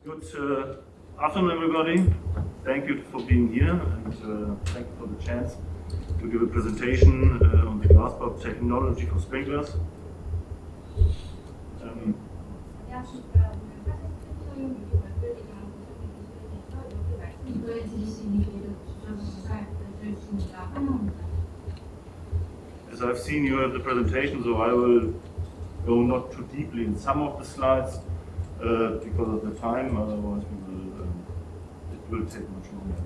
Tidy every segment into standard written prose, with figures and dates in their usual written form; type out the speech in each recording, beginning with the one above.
Good afternoon, everybody. Thank you for being here and thank you for the chance to give a presentation on the Glassware technology for sprinklers. 안녕하십니까. 오늘 사진 스프링클러헤드 유리벌브에 대한 기술에 대해서 이렇게 말씀을 드릴 수 있는 기회를 주셔서 감사드립니다. 환영합니다. As I've seen you at the presentation, so I will go not too deeply in some of the slides because of the time, otherwise it will take much longer.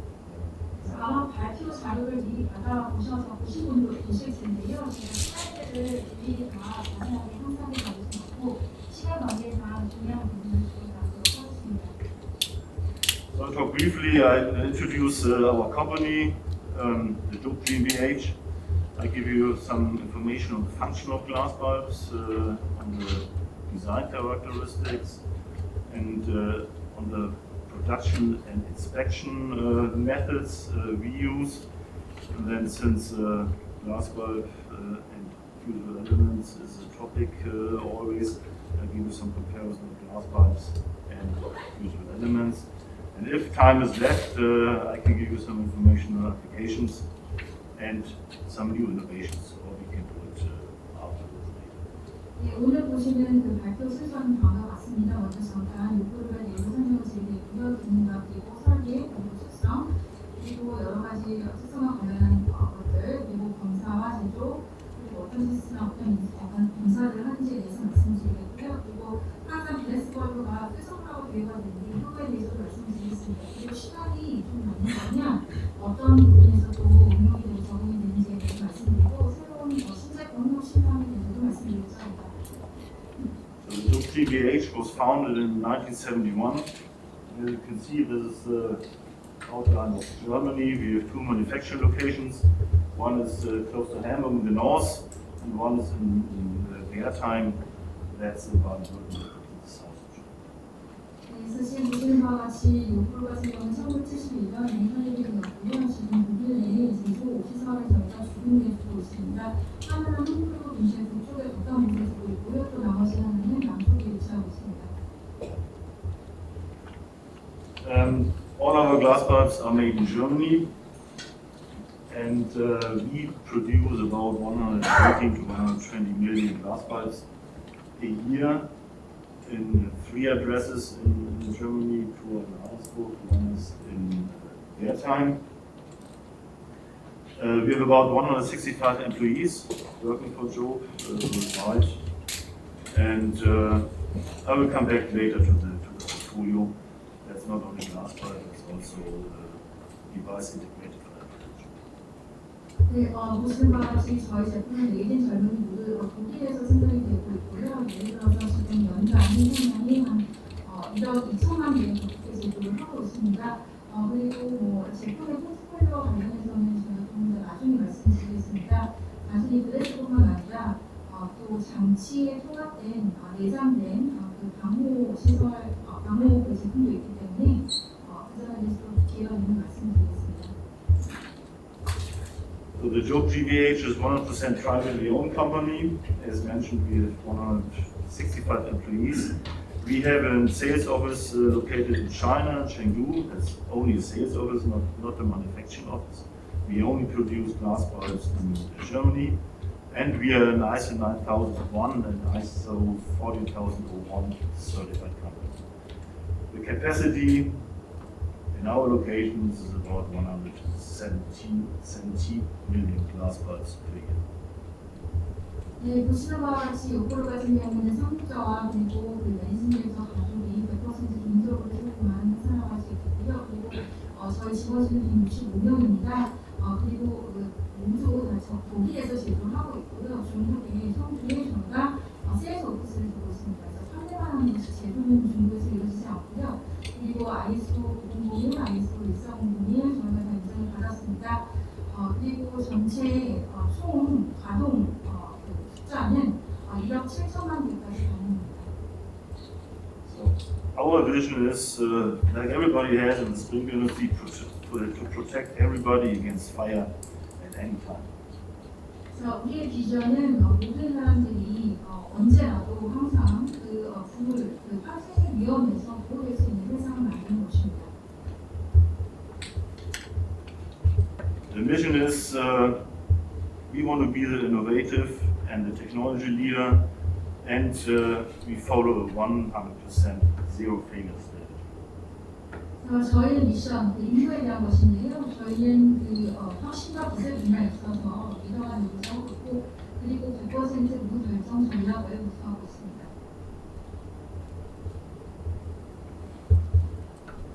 아마 발표 자료를 미리 받아보셔서 보신 분도 계실 텐데요. 제가 슬라이드를 미리 다 자세하게 항상에 가지고 시간 관계상 중요한 부분을 조율하도록 하겠습니다. So I'll talk briefly. I introduce our company, the Job Gmbh. I give you some information on the function of glass bulbs, on the design characteristics, and on the production and inspection methods we use. And then since glass bulb and fusible elements is a topic always, I give you some comparison of glass bulbs and fusible elements. And if time is left, I can give you some information on applications and some new innovations, or we can do it afterwards later. 네, 오늘 보시는 그 발표 순서는 다음과 같습니다. 먼저 잠깐 요구를 내용 설명을 드리겠고요. 기능과 그리고 설계, 그리고 특성, 그리고 여러 가지 특성과 관련한 것들, 그리고 검사와 제조, 그리고 어떤 시스템, 어떤 검사를 하는지에 대해서 말씀드리겠고요. 그리고 항상 글래스벌브가 퓨즈블하고 비교가 되는데 이거에 대해서도 말씀드리겠습니다. 그리고 시간이 좀 남는다면 어떤 부분에서도 응용이 되고 적용이 되는지에 대해서 말씀드리고 새로운 신제품 응용 신상에 대해서도 말씀드리겠습니다. So the Job Gmbh was founded in 1971. As you can see, this is the outline of Germany. We have two manufacturing locations. One is close to Hamburg in the north, and one is in Wertheim. That's about in the south of Germany. 사실 보시는 바와 같이 요플 같은 경우는 1971년에 설립되었고요. 지금 독일 내에 제조 오피스화를 저희가 주둔해주고 있습니다. 하나는 한국으로 동시에 북쪽에 가까운 곳에 두고 있고요. 또 나머지 하나는 남쪽에 위치하고 있습니다. All our glass bulbs are made in Germany, and we produce about 118 to 120 million glass bulbs a year in three addresses in Germany, two are in Augsburg, one is in Wertheim. We have about 165 employees working for Job worldwide, and I will come back later to the portfolio. That's not only glass bulb, it's also device integrated for application. 네, 보시는 바와 같이 저희 제품은 메이드인 젊은이 모두 독일에서 생산이 되고 있고요. 예를 들어서 지금 연간 생산량이 한 1억 2천만 개의 제품을 제조를 하고 있습니다. 그리고 뭐 제품의 포트폴리오와 관련해서는 제가 좀 더 나중에 말씀드리겠습니다. 단순히 글래스뿐만 아니라 또 장치에 통합된 내장된 그 방호 시설, 방호 그 제품도 있기 때문에 그 점에 대해서 기회가 있는 말씀드리겠습니다. So the Job Gmbh is 100% privately owned company. As mentioned, we have 165 employees. We have a sales office located in China, Chengdu. That's only a sales office, not a manufacturing office. We only produce glass bulbs in Germany. And we are an ISO 9001 and ISO 14001 certified company. The capacity in our locations is about 170 million glass bulbs per year. 네, 보시는 바와 같이 요플 같은 경우는 상급자와 그리고 그 매니지먼트 가족이 100% 개인적으로 세우고만 살아갈 수 있고요. 그리고 저희 직원수는 165명입니다. 그리고 모두 다 독일에서 제조를 하고 있고요. 중국의 성주에 저희가 세일즈 오피스를 두고 있습니다. 그래서 판매만 것이 제조는 중국에서 이루어지지 않고요. 그리고 ISO 9001, ISO 14001 저희가 다 인정을 받았습니다. 그리고 전체 총 가동 숫자는 1억 7천만 개까지 가능합니다. So our vision is, like everybody has in the sprinkler industry, to protect everybody against fire at any time. 그래서 우리의 비전은 모든 사람들이 언제라도 항상 그 불, 그 화재의 위험에서 보호될 수 있는 세상을 mission is we want to be the innovative and the technology leader, and we follow a 100% zero failure strategy. 저희의 미션, 임무에 대한 것인데요. 저희는 혁신과 기술 분야에 있어서 리더가 되고자 하고 있고, 그리고 100% 무결정 전략을 구사하고 있습니다.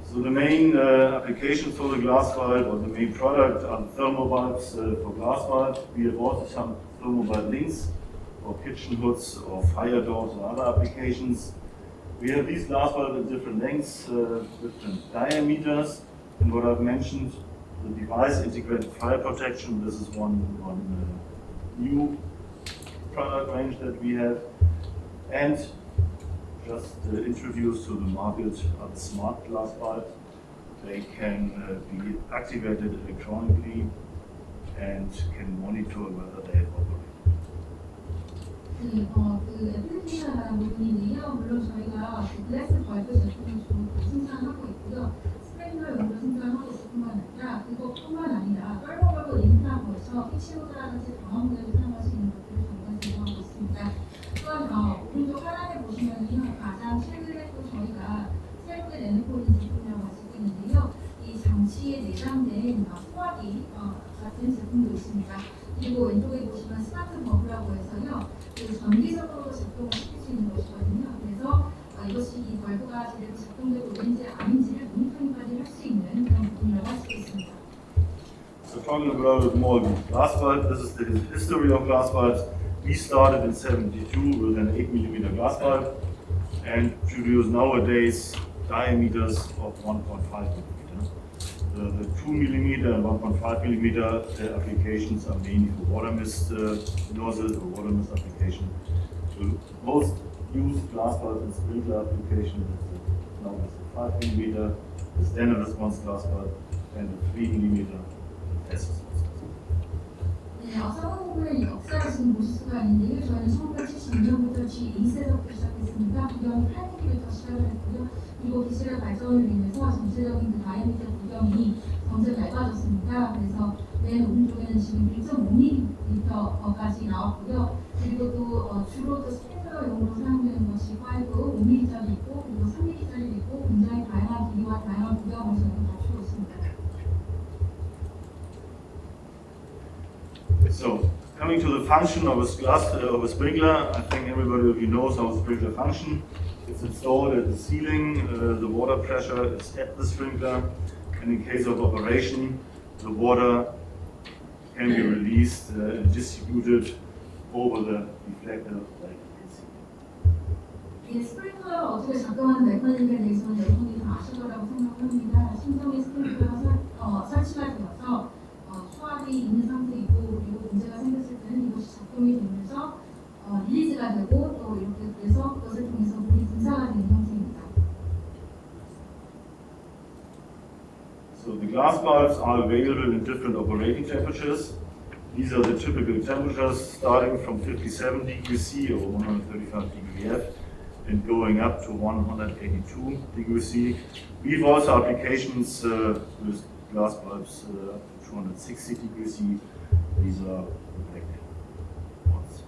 So the main applications for the glass bulb, or the main product, are the thermal bulbs for glass bulb. We have also some thermal bulb links for kitchen hoods or fire doors or other applications. We have these glass bulbs at different lengths, different diameters, and what I've mentioned, the device integrated fire protection. This is one new product range that we have, and just introduced to the market are the smart glass bulbs. They can be activated electronically and can monitor whether they operate. 애플리케이션이라는 부분인데요. 물론 저희가 글래스 벌브 제품을 주로 생산하고 있고요. 스프링클러헤드를 생산하고 있을 뿐만 아니라 그것뿐만 아니라 떨버블 인프라에서 피치로드라든지 방어구에도 사용할 수 있는 것들을 저희가 제공하고 있습니다. 또한 오른쪽 하단에 보시면은요, 가장 최근에 또 저희가 새롭게 내놓고 있는 제품이라고 할 수 있겠는데요. 이 장치에 내장된 소화기 같은 제품도 있습니다. 그리고 왼쪽에 보시면 스마트 버브라고 해서요, 전기적으로 작동을 시킬 수 있는 것이거든요. 그래서 이것이 이 벌브가 제대로 작동되고 있는지 아닌지를 모니터링까지 할 수 있는 그런 부분이라고 할 수 있습니다. So talking about more glass bulb, this is the history of glass bulbs. We started in '72 with an 8mm glass bulb and produce nowadays diameters of 1.5mm. The 2mm and 1.5mm applications are mainly for water mist nozzles or water mist application. The most used glass bulb and sprinkler application is now the 5mm, the standard response glass bulb, and the 3mm S response. 서방부의 역사를 지금 보실 수가 있는데요. 저희는 1972년부터 G2세대부터 시작했습니다. 구경이 8mm부터 시작을 했고요. 그리고 기술의 발전을 인해서 전체적인 그 다이아미터 구경이 점점 얇아졌습니다. 그래서 맨 오른쪽에는 지금 1.5mm까지 나왔고요. 그리고 또 주로 또 스프링클러용으로 사용되는 것이 5, 5mm짜리 있고, 그리고 3mm짜리 있고, 굉장히 다양한 길이와 다양한 구경을 저희가 갖추고 있습니다. So, coming to the function of a sprinkler, I think everybody of you knows how a sprinkler functions. It's installed at the ceiling, the water pressure is at the sprinkler, and in case of operation, the water can be released and distributed over the deflector like you can see. 스프링클러가 어떻게 작동하는 메커니즘에 대해서는 여러분이 다 아실 거라고 생각합니다. 신성의 스프링클러가 설치가 되어서 수압이 있는 상태이고, 그리고 문제가 생겼을 때는 이것이 작동이 되면서 릴리즈가 되고, 또 이렇게 돼서 그것을 통해서 물이 분사가 되는 형태입니다. So the glass bulbs are available in different operating temperatures. These are the typical temperatures starting from 57 degrees C or 135 degrees F and going up to 182 degrees C. We have also applications with glass bulbs up to 260 degrees C. These are the black ones.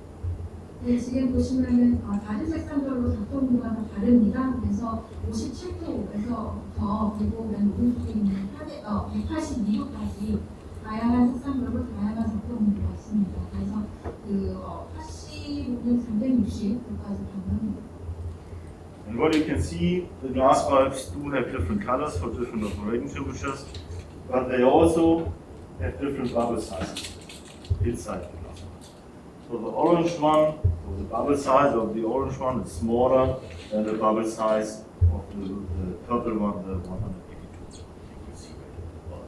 네, 지금 보시면은 다른 색상별로 작동도가 다 다릅니다. 그래서 57도에서부터 그리고 맨 오른쪽에 있는 182도까지 다양한 색상별로 다양한 작동도가 있습니다. 그래서 80도는 360도까지 가능합니다. And what you can see, the glass bulbs do have different colors for different operating temperatures, but they also have different bubble sizes inside the glass bulb. So the orange one, or the bubble size of the orange one is smaller than the bubble size of the purple one, the 182 degrees C bulb.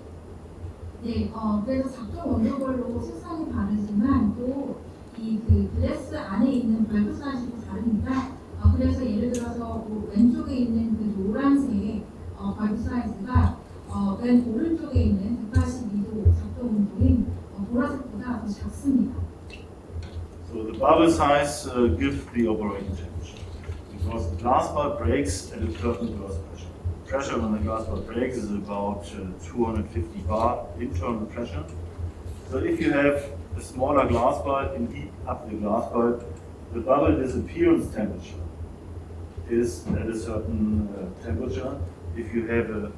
네, 그래서 작동 원료별로 색상이 다르지만 또 이 글래스 안에 있는 벌브 사이즈도 다릅니다. 그래서 예를 들어서 왼쪽에 있는 그 노란색 벌브 사이즈가 맨 오른쪽에 있는 182도 작동 온도인 보라색보다 더 작습니다. So the bubble size gives the operating temperature because the glass bulb breaks at a certain burst pressure. The pressure when the glass bulb breaks is about 250 bar internal pressure, So if you have a smaller glass bulb and heat up the glass bulb, the bubble disappearance temperature is at a certain temperature. If you have a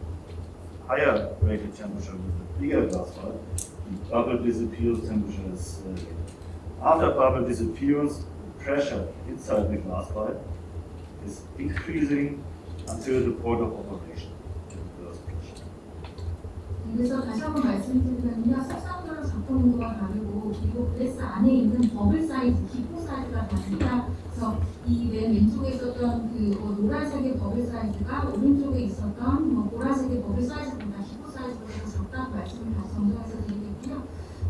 higher rated temperature with a bigger glass bulb, the bubble disappearance temperature is after bubble disappearance, the pressure inside the glass bulb is increasing until the point of operation. 그래서 다시 한번 말씀드리면요, 색상별로 작동 온도가 다르고 그리고 글래스 안에 있는 버블 사이즈, 기포 사이즈가 다릅니다. 그래서 이 맨 왼쪽에 있었던 그 노란색의 버블 사이즈가 오른쪽에 있었던 보라색의 버블 사이즈보다 기포 사이즈보다 더 작다고 말씀을 다시 정정해서 드리겠고요.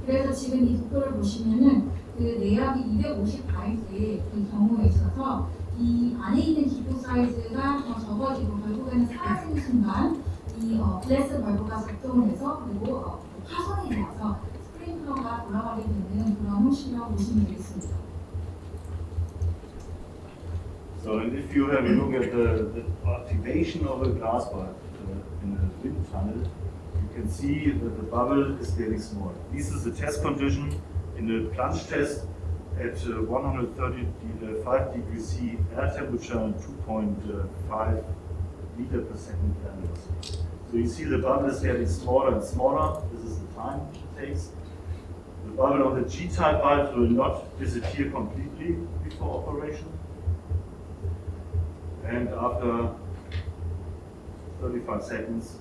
그래서 지금 이 도표를 보시면은 그 내압이 250바일의 그 경우에 있어서 이 안에 있는 기포 사이즈가 더 적어지고 결국에는 사라지는 순간 이 글래스 벌브가 작동을 해서 그리고 파손이 되어서 스프링클러가 돌아가게 되는 그런 형식이라고 보시면 되겠습니다. So if you have a look at the activation of a glass bulb in a wind tunnel, you can see that the bubble is getting smaller. This is the test condition in the plunge test at 135 degrees C air temperature and 2.5 liter per second air velocity. So you see the bubble is getting smaller and smaller. This is the time it takes. The bubble on the G-type bulbs will not disappear completely before operation. And after 35 seconds,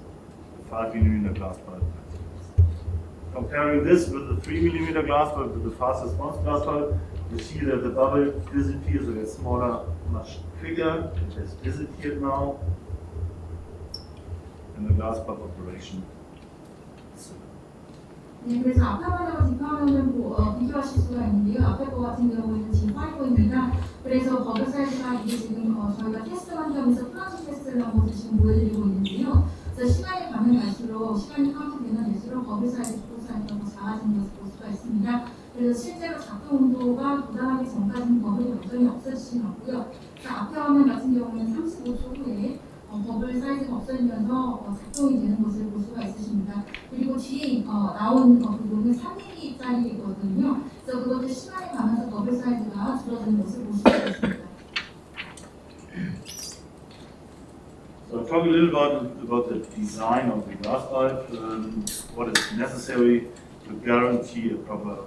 the 5mm glass bulb. Comparing this with the 3mm glass bulb, with the fast response glass bulb, you see that the bubble disappears or gets smaller much quicker. It has disappeared now. And the glass bulb operation. 네, 그래서 앞에 화면과 뒷 화면을 비교하실 수가 있는데요. 앞에 거 같은 경우에는 지금 파이브입니다. 그래서 버블 사이즈가 이게 지금 저희가 테스트 환경에서 플러시 테스트를 한 것을 지금 보여드리고 있는데요. 그래서 시간이 가면 갈수록 시간이 카운트되면 될수록 버블 사이즈, 기포 사이즈가 더 작아지는 것을 볼 수가 있습니다. 그래서 실제로 작동 온도가 도달하기 전까지는 버블이 완전히 없어지진 않고요. 그래서 앞에 화면 같은 경우에는 35초 후에 버블 사이즈가 없어지면서 작동이 되는 것을 볼 수가 있으십니다. 그리고 뒤에 나온 부분은 3mm짜리거든요. 그래서 그것도 시간이 가면서 버블 사이즈가 줄어드는 것을 볼 수가 있습니다. So I'll talk a little about the design of the glass bulb, what is necessary to guarantee a proper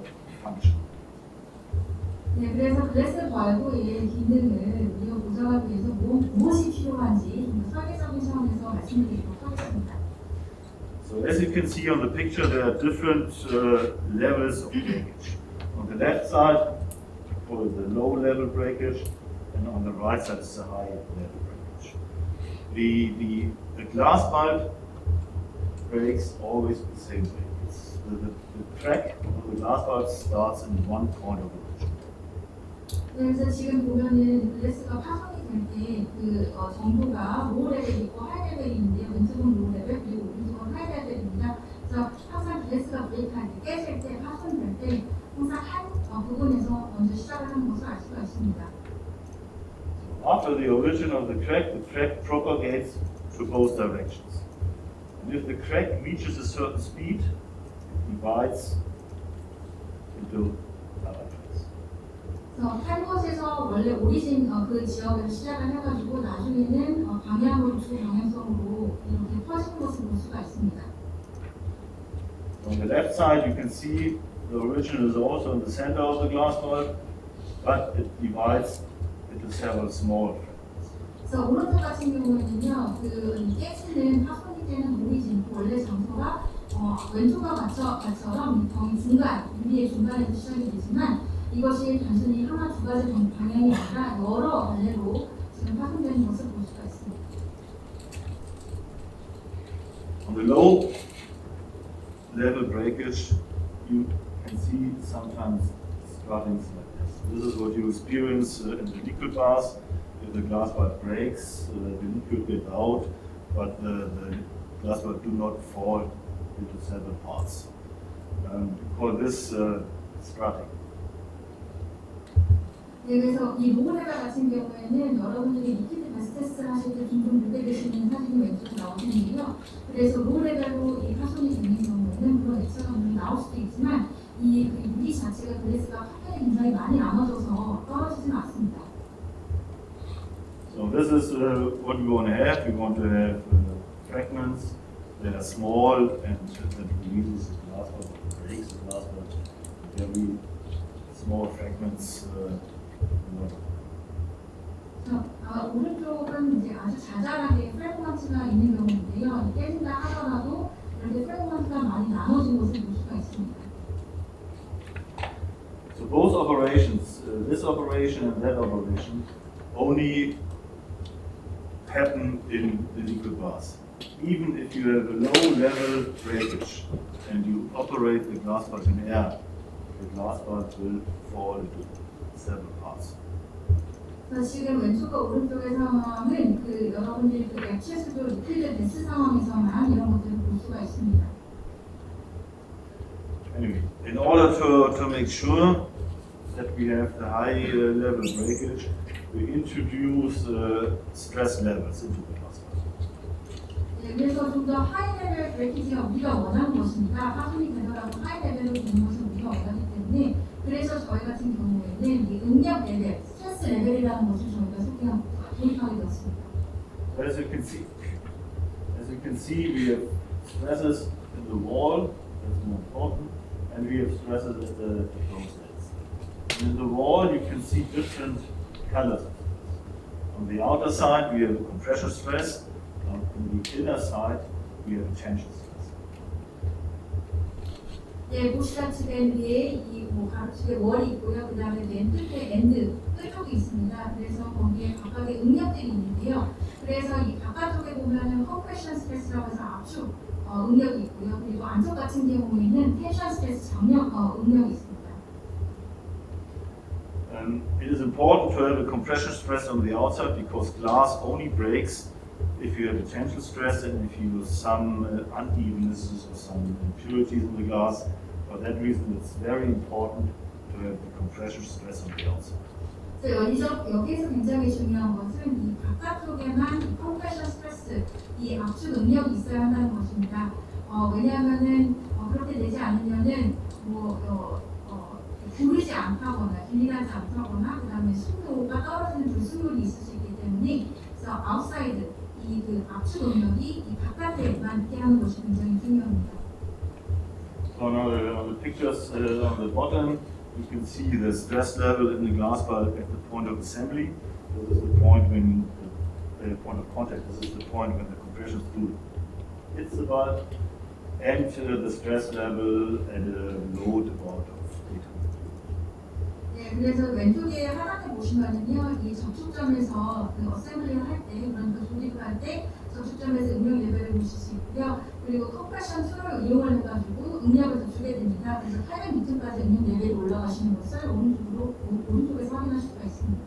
function. 네, 그래서 글래스 벌브의 기능을 우리가 보장하기 위해서 무엇이 필요한지 좀 더 설계적인 차원에서 말씀드리도록 하겠습니다. So as you can see on the picture, there are different levels of breakage. On the left side, for the low level breakage, and on the right side is the high level breakage. The glass bulb breaks always the same way. The crack of the glass bulb starts in one point of origin. 그래서 지금 보면은 글래스가 파손이 될 때 그 정도가 로우 레벨이 있고 하이 레벨이 있는데요. 왼쪽은 로우 레벨 그리고 오른쪽은 하이 레벨입니다. 그래서 항상 글래스가 브레이크할 때 깨질 때 파손될 때 항상 한 부분에서 먼저 시작을 하는 것을 알 수가 있습니다. After the origin of the crack propagates to both directions. And if the crack reaches a certain speed, it divides into other tracks. 한 곳에서 원래 오리진 그 지역에서 시작을 해가지고 나중에는 방향으로 두 방향성으로 이렇게 퍼지는 것을 볼 수가 있습니다. On the left side, you can see the origin is also in the center of the glass bulb, but it divides into several small fragments. 그래서 오른쪽 같은 경우에는요, 그 깨지는 파손이 되는 오리진 원래 장소가 왼쪽과 같처럼 병 중간 유리의 중간에서 시작이 되지만 이것이 단순히 하나 두 가지 방향이 아니라 여러 갈래로 지금 파손되는 것을 볼 수가 있습니다. On the low level breakage, you can see sometimes struttings like this. This is what you experience in the liquid bars. If the glass bulb breaks, the liquid gets out, but the glass bulb do not fall into several parts. We call this strutting. 네, 그래서 이 로우 레벨 같은 경우에는 여러분들이 리퀴드 베스 테스트를 하실 때 종종 보게 되시는 사진이 왼쪽에 나오시는데요. 그래서 로우 레벨로 이 파손이 되는 경우에는 물론 액체가 물론 나올 수도 있지만 이 유리 자체가 글래스가 파편이 굉장히 많이 나눠져서 떨어지지는 않습니다. So this is what we want to have. We want to have fragments that are small and that releases the glass part, breaks the glass part, very small fragments. 오른쪽은 이제 아주 자잘하게 프래그먼트가 있는 경우인데요. 깨진다 하더라도 이렇게 프래그먼트가 많이 나눠진 것을 볼 수가 있습니다. So both operations, this operation and that operation, only happen in the liquid bars. Even if you have a low-level breakage and you operate the glass part in air, the glass part will fall into several parts. 그래서 지금 왼쪽과 오른쪽의 상황은 여러분들이 액체수조 리필드 데스 상황에서만 이런 것들을 볼 수가 있습니다. Anyway, in order to make sure that we have the high level breakage, we introduce stress levels into the glass part. 그래서 좀 더 하이 레벨 브레이키지가 우리가 원하는 것입니다. 파손이 되더라도 하이 레벨로 되는 것을 우리가 원하기 때문에 그래서 저희 같은 경우에는 이 응력 레벨, 스트레스 레벨이라는 것을 저희가 도입하게 되었습니다. As you can see, we have stresses in the wall, that's more important, and we have stresses at the closed ends. And in the wall, you can see different colors of stress. On the outer side, we have a compression stress. On the inner side, we have a tension stress. 네, 보시다시피 위에 이 가로축에 월이 있고요. 그 다음에 맨 끝에 엔드 끝쪽이 있습니다. 그래서 거기에 각각의 응력들이 있는데요. 그래서 이 바깥쪽에 보면은 컴프레션 스트레스라고 해서 압축 응력이 있고요. 그리고 안쪽 같은 경우에는 텐션 스트레스 장력 응력이 있습니다. It is important to have a compression stress on the outside because glass only breaks if you have a tension stress and if you use some unevennesses or some impurities in the glass. For that reason, it's very important to have the compression stress on the outside. 여기서 굉장히 중요한 것은 이 바깥쪽에만 이 컴프레션 스트레스, 이 압축 응력이 있어야 한다는 것입니다. 왜냐하면은 그렇게 되지 않으면은 구르지 않다거나 길리하지 않다거나 그다음에 순도가 떨어지는 불순물이 있을 수 있기 때문에 그래서 아웃사이드 이 압축 응력이 이 바깥에만 있게 하는 것이 굉장히 중요합니다. So now on the pictures on the bottom, you can see the stress level in the glass bulb at the point of assembly. This is the point when the point of contact. This is the point when the compression screw hits the bulb, and the stress level at a load about of 800. 네, 그래서 왼쪽에 하단에 보시면은요, 이 접촉점에서 어셈블리를 할 때, 그러니까 조립을 할 때 접촉점에서 응력 레벨을 보실 수 있고요. 그리고 컴프레션 툴을 이용을 해가지고 응력을 더 주게 됩니다. 그래서 800N까지 응력 레벨이 올라가시는 것을 오른쪽에서 확인할 수가 있습니다.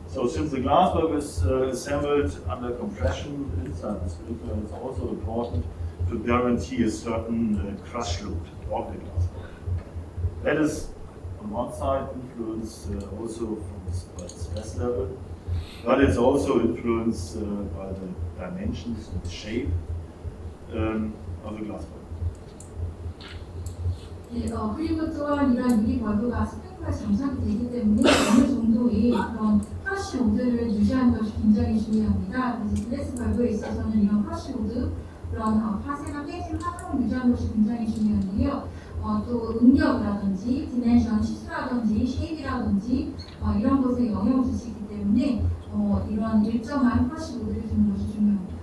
So since the glass bulb is assembled under compression inside the sprinkler, it's also important to guarantee a certain crush load of the glass bulb. That is on one side influenced also by the stress level, but it's also influenced by the dimensions and the shape of the glass bulb. 네, 그리고 또한 이런 유리벌브가 스프링클러에 장착이 되기 때문에 어느 정도의 그런 크러쉬 로드를 유지하는 것이 굉장히 중요합니다. 그래서 글래스 벌브에 있어서는 이런 크러쉬 로드, 그런 파쇄나 깨진 화성을 유지하는 것이 굉장히 중요한데요. 또 응력이라든지 디멘션, 시수라든지 쉐입이라든지 이런 것에 영향을 줄 수 있기 때문에 이런 일정한 크러쉬 로드를 주는 것이 중요합니다.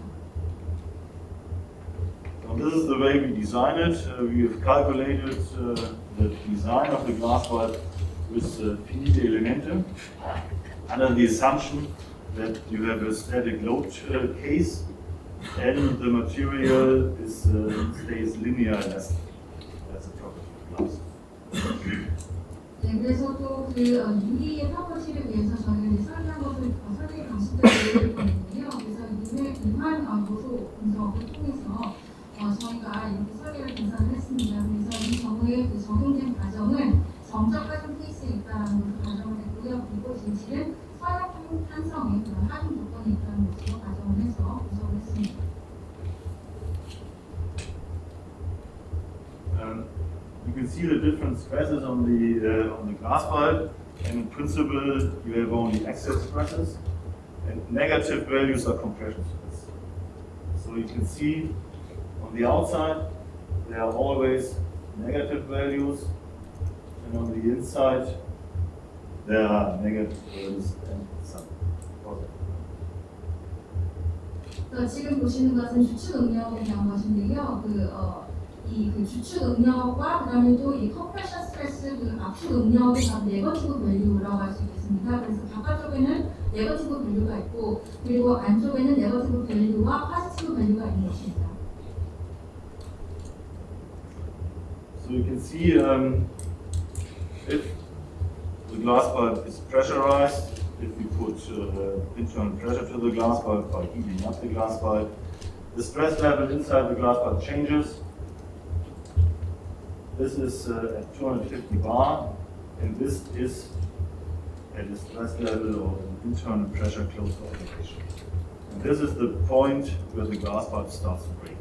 This is the way we design it. We have calculated the design of the glass bulb with finite Elemente under the assumption that you have a static load case and the material stays linear elastic. That's the property of glass. 네, 그래서 또 유리의 사고치를 위해서 저희가 설계한 것을 설계 방식들을 보는데요. 그래서 이러한 요소 분석을 통해서 저희가 이렇게 설계를 분석을 했습니다. 그래서 이 경우에 적용된 과정은 정적 가정 케이스에 있다는 것을 가정을 했고요. 그리고 진실은 서역 탄성의 그런 확인 조건에 있다는 것으로 가정을 해서 분석을 했습니다. We see the different stresses on the glass bulb, and in principle you have only axial stresses, and negative values are compression stress. So you can see on the outside there are always negative values, and on the inside there are negative values and some positive. 지금 보시는 것은 주축 응력에 대한 것인데요. 이 주축 응력과 그다음에 또 이 컴프레션 스트레스 그 압축 응력에 대한 네거티브 밸류라고 할 수 있겠습니다. 그래서 바깥쪽에는 네거티브 밸류가 있고 그리고 안쪽에는 네거티브 밸류와 포지티브 밸류가 있는 것입니다. So you can see if the glass bulb is pressurized, if we put internal pressure to the glass bulb by heating up the glass bulb, the stress level inside the glass bulb changes. This is at 250 bar, and this is at a stress level or an internal pressure close to operation. And this is the point where the glass bulb starts to break.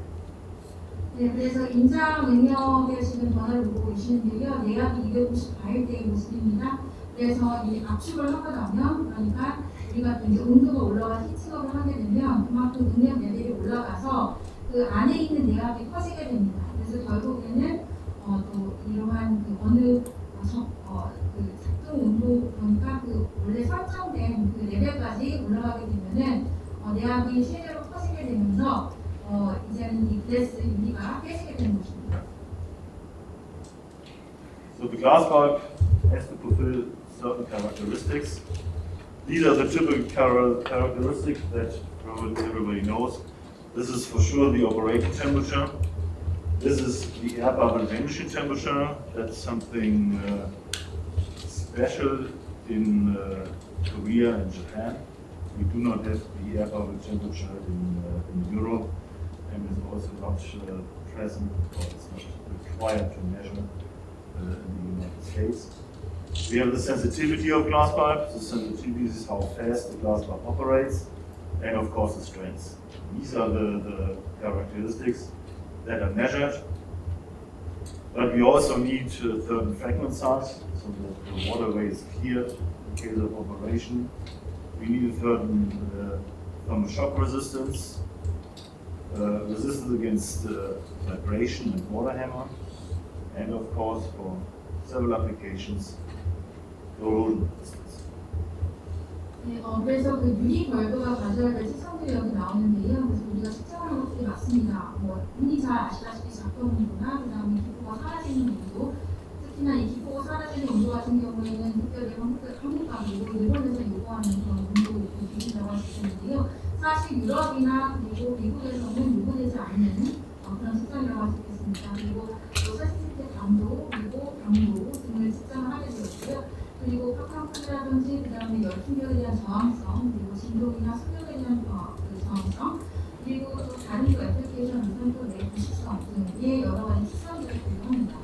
네, 그래서 인장 응력의 지금 변화를 보고 계시는데요. 내압이 250바일 때의 모습입니다. 그래서 이 압축을 하고 나면, 그러니까 우리가 이제 온도가 올라가 히팅업을 하게 되면 그만큼 응력 레벨이 올라가서 그 안에 있는 내압이 커지게 됩니다. 그래서 결국에는 또 이러한 그 어느 그 작동 온도, 그러니까 그 원래 설정된 그 레벨까지 올라가게 되면은 내압이 최대로 커지게 되면서 이제는 이 글래스 유리가 깨지게 되는 것입니다. So the glass bulb has to fulfill certain characteristics. These are the typical characteristics that probably everybody knows. This is for sure the operating temperature. This is the air bubble vanishing temperature. That's something special in Korea and Japan. We do not have the air bubble temperature in Europe, and it's also not present, or it's not required to measure in the United States. We have the sensitivity of glass bulb. The sensitivity is how fast the glass bulb operates, and of course the strength. These are the characteristics that are measured. But we also need certain fragment size, so that the waterway is cleared in case of operation. We need a certain thermal shock resistance, resistance against vibration and water hammer, and of course for several applications, corrosion resistance. 네, 그래서 그 유리벌브가 가져야 될 특성들이 여기 나오는데요. 그래서 우리가 측정하는 것들이 맞습니다. 흔히 잘 아시다시피 작동 온도나 그다음에 기포가 사라지는 온도, 특히나 이 기포가 사라지는 온도 같은 경우에는 특별히 한국하고 일본에서 요구하는 그런 온도 기준이라고 할 수 있는데요. 사실 유럽이나 그리고 미국에서는 요구되지 않는 그런 측정이라고 할 수 있겠습니다. 그리고 또 세스티티 강도 그리고 강도 등을 측정을 하게 되었고요. 그리고 팍팍함이라든지 그다음에 열풍력에 대한 저항성, 그리고 진동이나 속력에 대한 저항성, 그리고 또 다른 또 애플리케이션에서는 또 내구식성 등의 여러 가지 특성들을 보유합니다.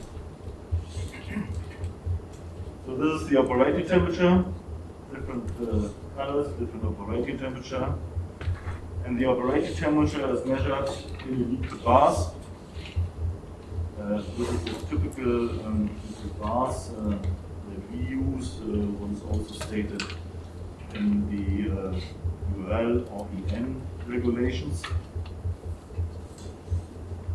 So this is the operating temperature, different colors, different operating temperature, and the operating temperature is measured in liquid bars. This is the typical liquid bars that we use, what is also stated in the UL or EN regulations.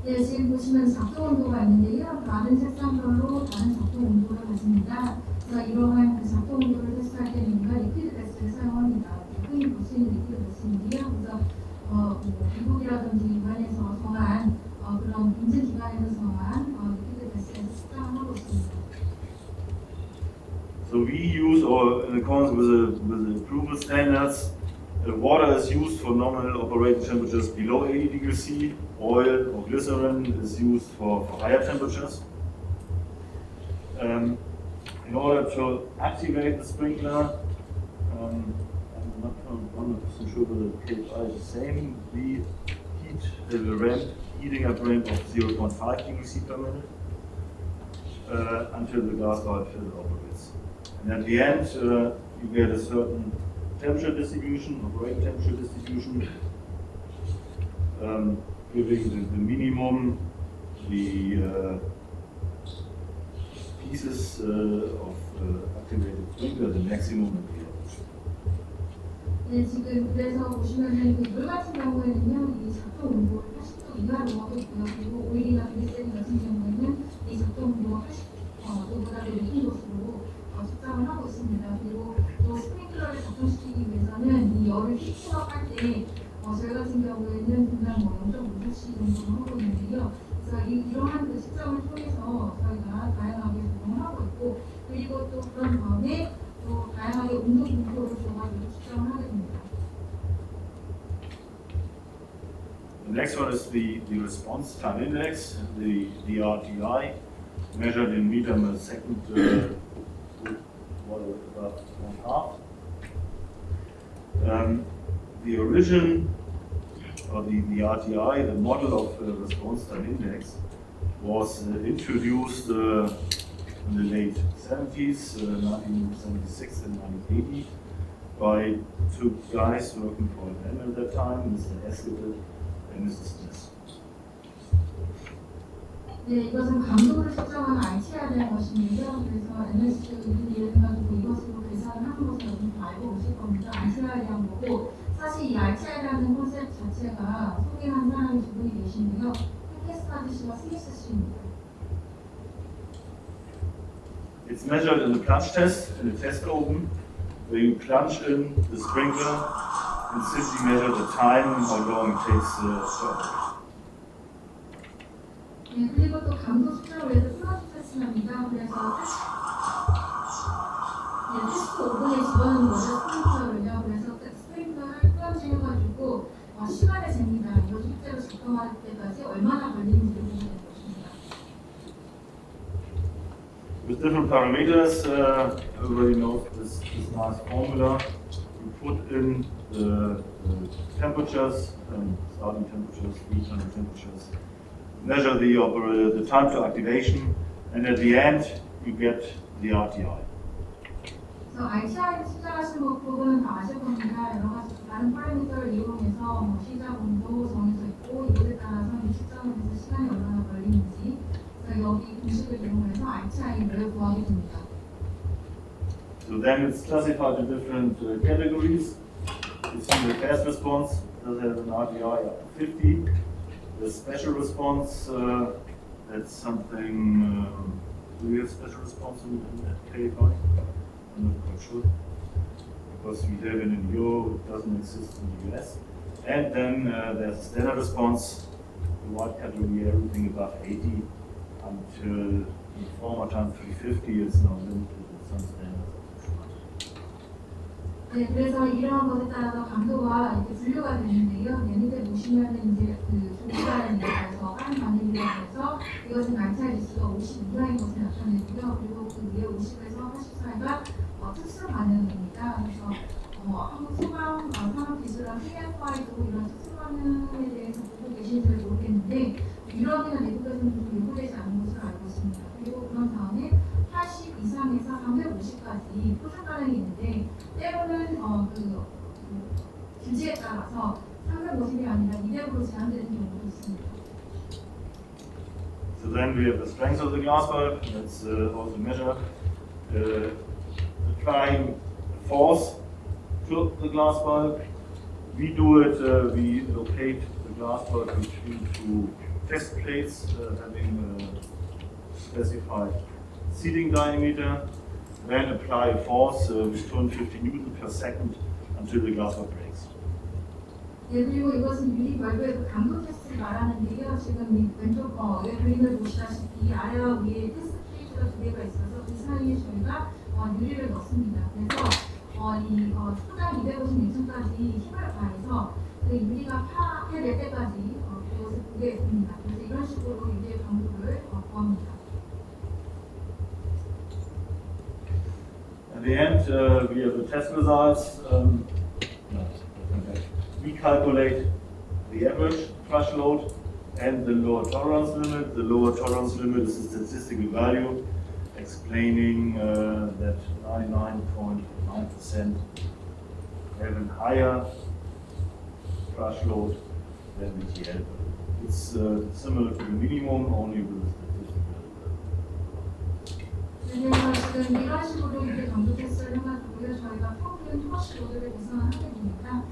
네, 지금 보시면 작동 온도가 있는데요. 다른 색상별로 다른 작동 온도를 가집니다. 그래서 이러한 그 작동 온도를 테스트할 때는 우리가 리퀴드 베스를 사용합니다. 흔히 볼 수 있는 리퀴드 베스인데요. 그래서 미국이라든지 유엔에서 정한 그런 인증 기관에서 정한 리퀴드 베스에서 측정을 하고 있습니다. So we use, or in accordance with the approval standards, water is used for nominal operating temperatures below 80 degrees C. Oil or glycerin is used for higher temperatures. In order to activate the sprinkler, I'm not 100% sure whether the KPI is the same. We heat a ramp, heating up ramp of 0.5 degrees C per minute until the glass bulb operates. And at the end, you get a certain temperature distribution, operating temperature distribution, giving the minimum, the pieces of activated sprinkler, the maximum and the average. 네, 지금 그래서 보시면은 그 물 같은 경우에는요, 이 작동 온도를 80도 이하로 하고 있고요. 그리고 오일이나 글리세린 같은 경우에는 이 작동 온도가 80도보다 더 높은 곳으로 측정을 하고 있습니다. 그리고 또 스프링클러를 작동시키기 위해서는 이 열을 히팅업 할 때 저희 같은 경우에는 분당 0.5cc 정도를 하고 있는데요. 그래서 이러한 그 측정을 통해서 저희가 다양하게 작동을 하고 있고, 그리고 또 그런 다음에 또 다양하게 온도 공표를 줘가지고 측정을 하게 됩니다. The next one is the response time index, the RTI, measured in meter per second, about 1/2. The origin of the RTI, the model of response time index, was introduced in the late 70s, 1976 and 1980, by two guys working for them at that time, Mr. Eskete and Mr. Smith. 네, 이것은 강도를 측정하는 RTI에 대한 것인데요. 그래서 NS도 이분이 가지고 이것으로 계산을 하는 것을 여러분 다 알고 오실 겁니다. RTI에 대한 거고, 사실 이 RTI라는 컨셉 자체가 소개한 사람이 두 분이 계신데요. 캐스타드 씨와 스미스 씨입니다. It's measured in the plunge test, in the test oven, where you plunge in the sprinkler and simply measure the time, how long it takes to operate. 네, 그리고 또 강도 측정을 위해서 플러스 테스트입니다. 그래서 테스트 오븐에 집어넣는 거죠, 스프링클러를요. 그래서 스프링클러를 플런지 해가지고 시간을 잽니다. 이거 실제로 작동할 때까지 얼마나 걸리는지를 보게 되는 것입니다. With different parameters, everybody knows this nice formula. You put in the temperatures, starting temperatures, return temperatures, measure the time to activation, and at the end you get the RTI. 그래서 RTI를 측정하신 부분은 다 아실 겁니다. 여러 가지 다른 파라미터를 이용해서 시작 온도 정해져 있고, 이것에 따라서 이 측정을 해서 시간이 얼마나 걸리는지, 그래서 여기 공식을 이용해서 RTI를 구하게 됩니다. So then it's classified in different categories. You see the fast response does have an RTI up to 50. The special response, that's something, do we have special response in that KPI? I'm not quite sure. Because we have it in Europe, it doesn't exist in the US. And then there's a standard response, the white category, everything above 80 until the former time 350 is now limited with some standards. 네, 그래서 이러한 것에 따라서 강도가 이렇게 분류가 되는데요. 얘네들 보시면은 이제 그 조기라는 데서 빠른 반응이라고 해서 이것은 RTI 지수가 50 이하인 것을 나타내고요. 그리고 그 위에 50에서 80 사이가 특수 반응입니다. 그래서 한국 소방산업기술원 TFI도 이런 특수 반응에 대해서 보고 계신지를 모르겠는데, 유럽이나 미국에서는 좀 요구되지 않은 것으로 알고 있습니다. 그리고 그런 다음에 80 이상에서 350까지 표준 반응이 있는데, 때로는 규제에 따라서 350이 아니라 200으로 제한되는 경우도 있습니다. So then we have the strength of the glass bulb. That's also measured. Applying force to the glass bulb. We do it. We locate the glass bulb between two test plates having specified seating diameter. Then apply a force with 250 Newton per second until the glass bulb breaks. 네, 그리고 이것은 유리벌브의 그 강도 테스트를 말하는데요. 지금 이 왼쪽 그림을 보시다시피 아래와 위에 테스트 페이지가 두 개가 있어서 그 사이에 저희가 유리를 넣습니다. 그래서 이 초당 250N까지 힘을 가해서 그 유리가 파괴될 때까지 그것을 보게 됩니다. 그래서 이런 식으로 유리의 강도를 구합니다. At the end, we have the test results. We calculate the average crush load and the lower tolerance limit. The lower tolerance limit is a statistical value explaining that 99.9% have a higher crush load than the TL. It's similar to the minimum, only with a statistical value. 그래서 지금 이런 식으로 이렇게 강도 테스트를 해가지고요. 저희가 평균 터시 로드를 계산을 하게 됩니다.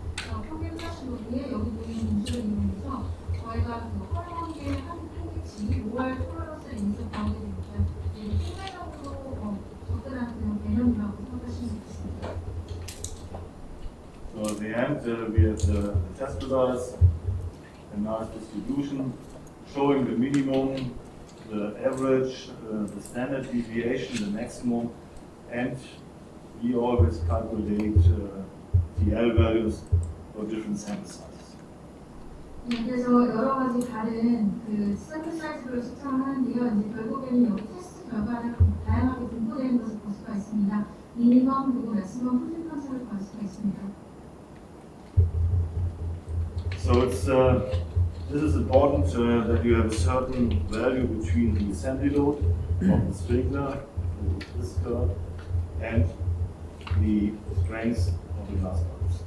평균 터시 로드에 여기 보이는 공식을 이용해서 저희가 그 허용한 게한 팩이 5월 톨러런스를 인해서 나오게 됩니다. 통계적으로 적절한 그런 개념이라고 생각하시면 되겠습니다. So at the end, we have the test results, a nice distribution showing the minimum, the average, the standard deviation, the maximum, and we always calculate the L values for different sample sizes. 네, 그래서 여러 가지 다른 그 샘플 사이즈를 측정하는데요. 이제 결국에는 여기 테스트 결과를 다양하게 분포되는 것을 볼 수가 있습니다. 미니멈 그리고 맥시멈 풀 컨셉을 볼 수가 있습니다. So it's this is important that you have a certain value between the assembly load of the sprinkler, this curve, and the strength of the glass pipes.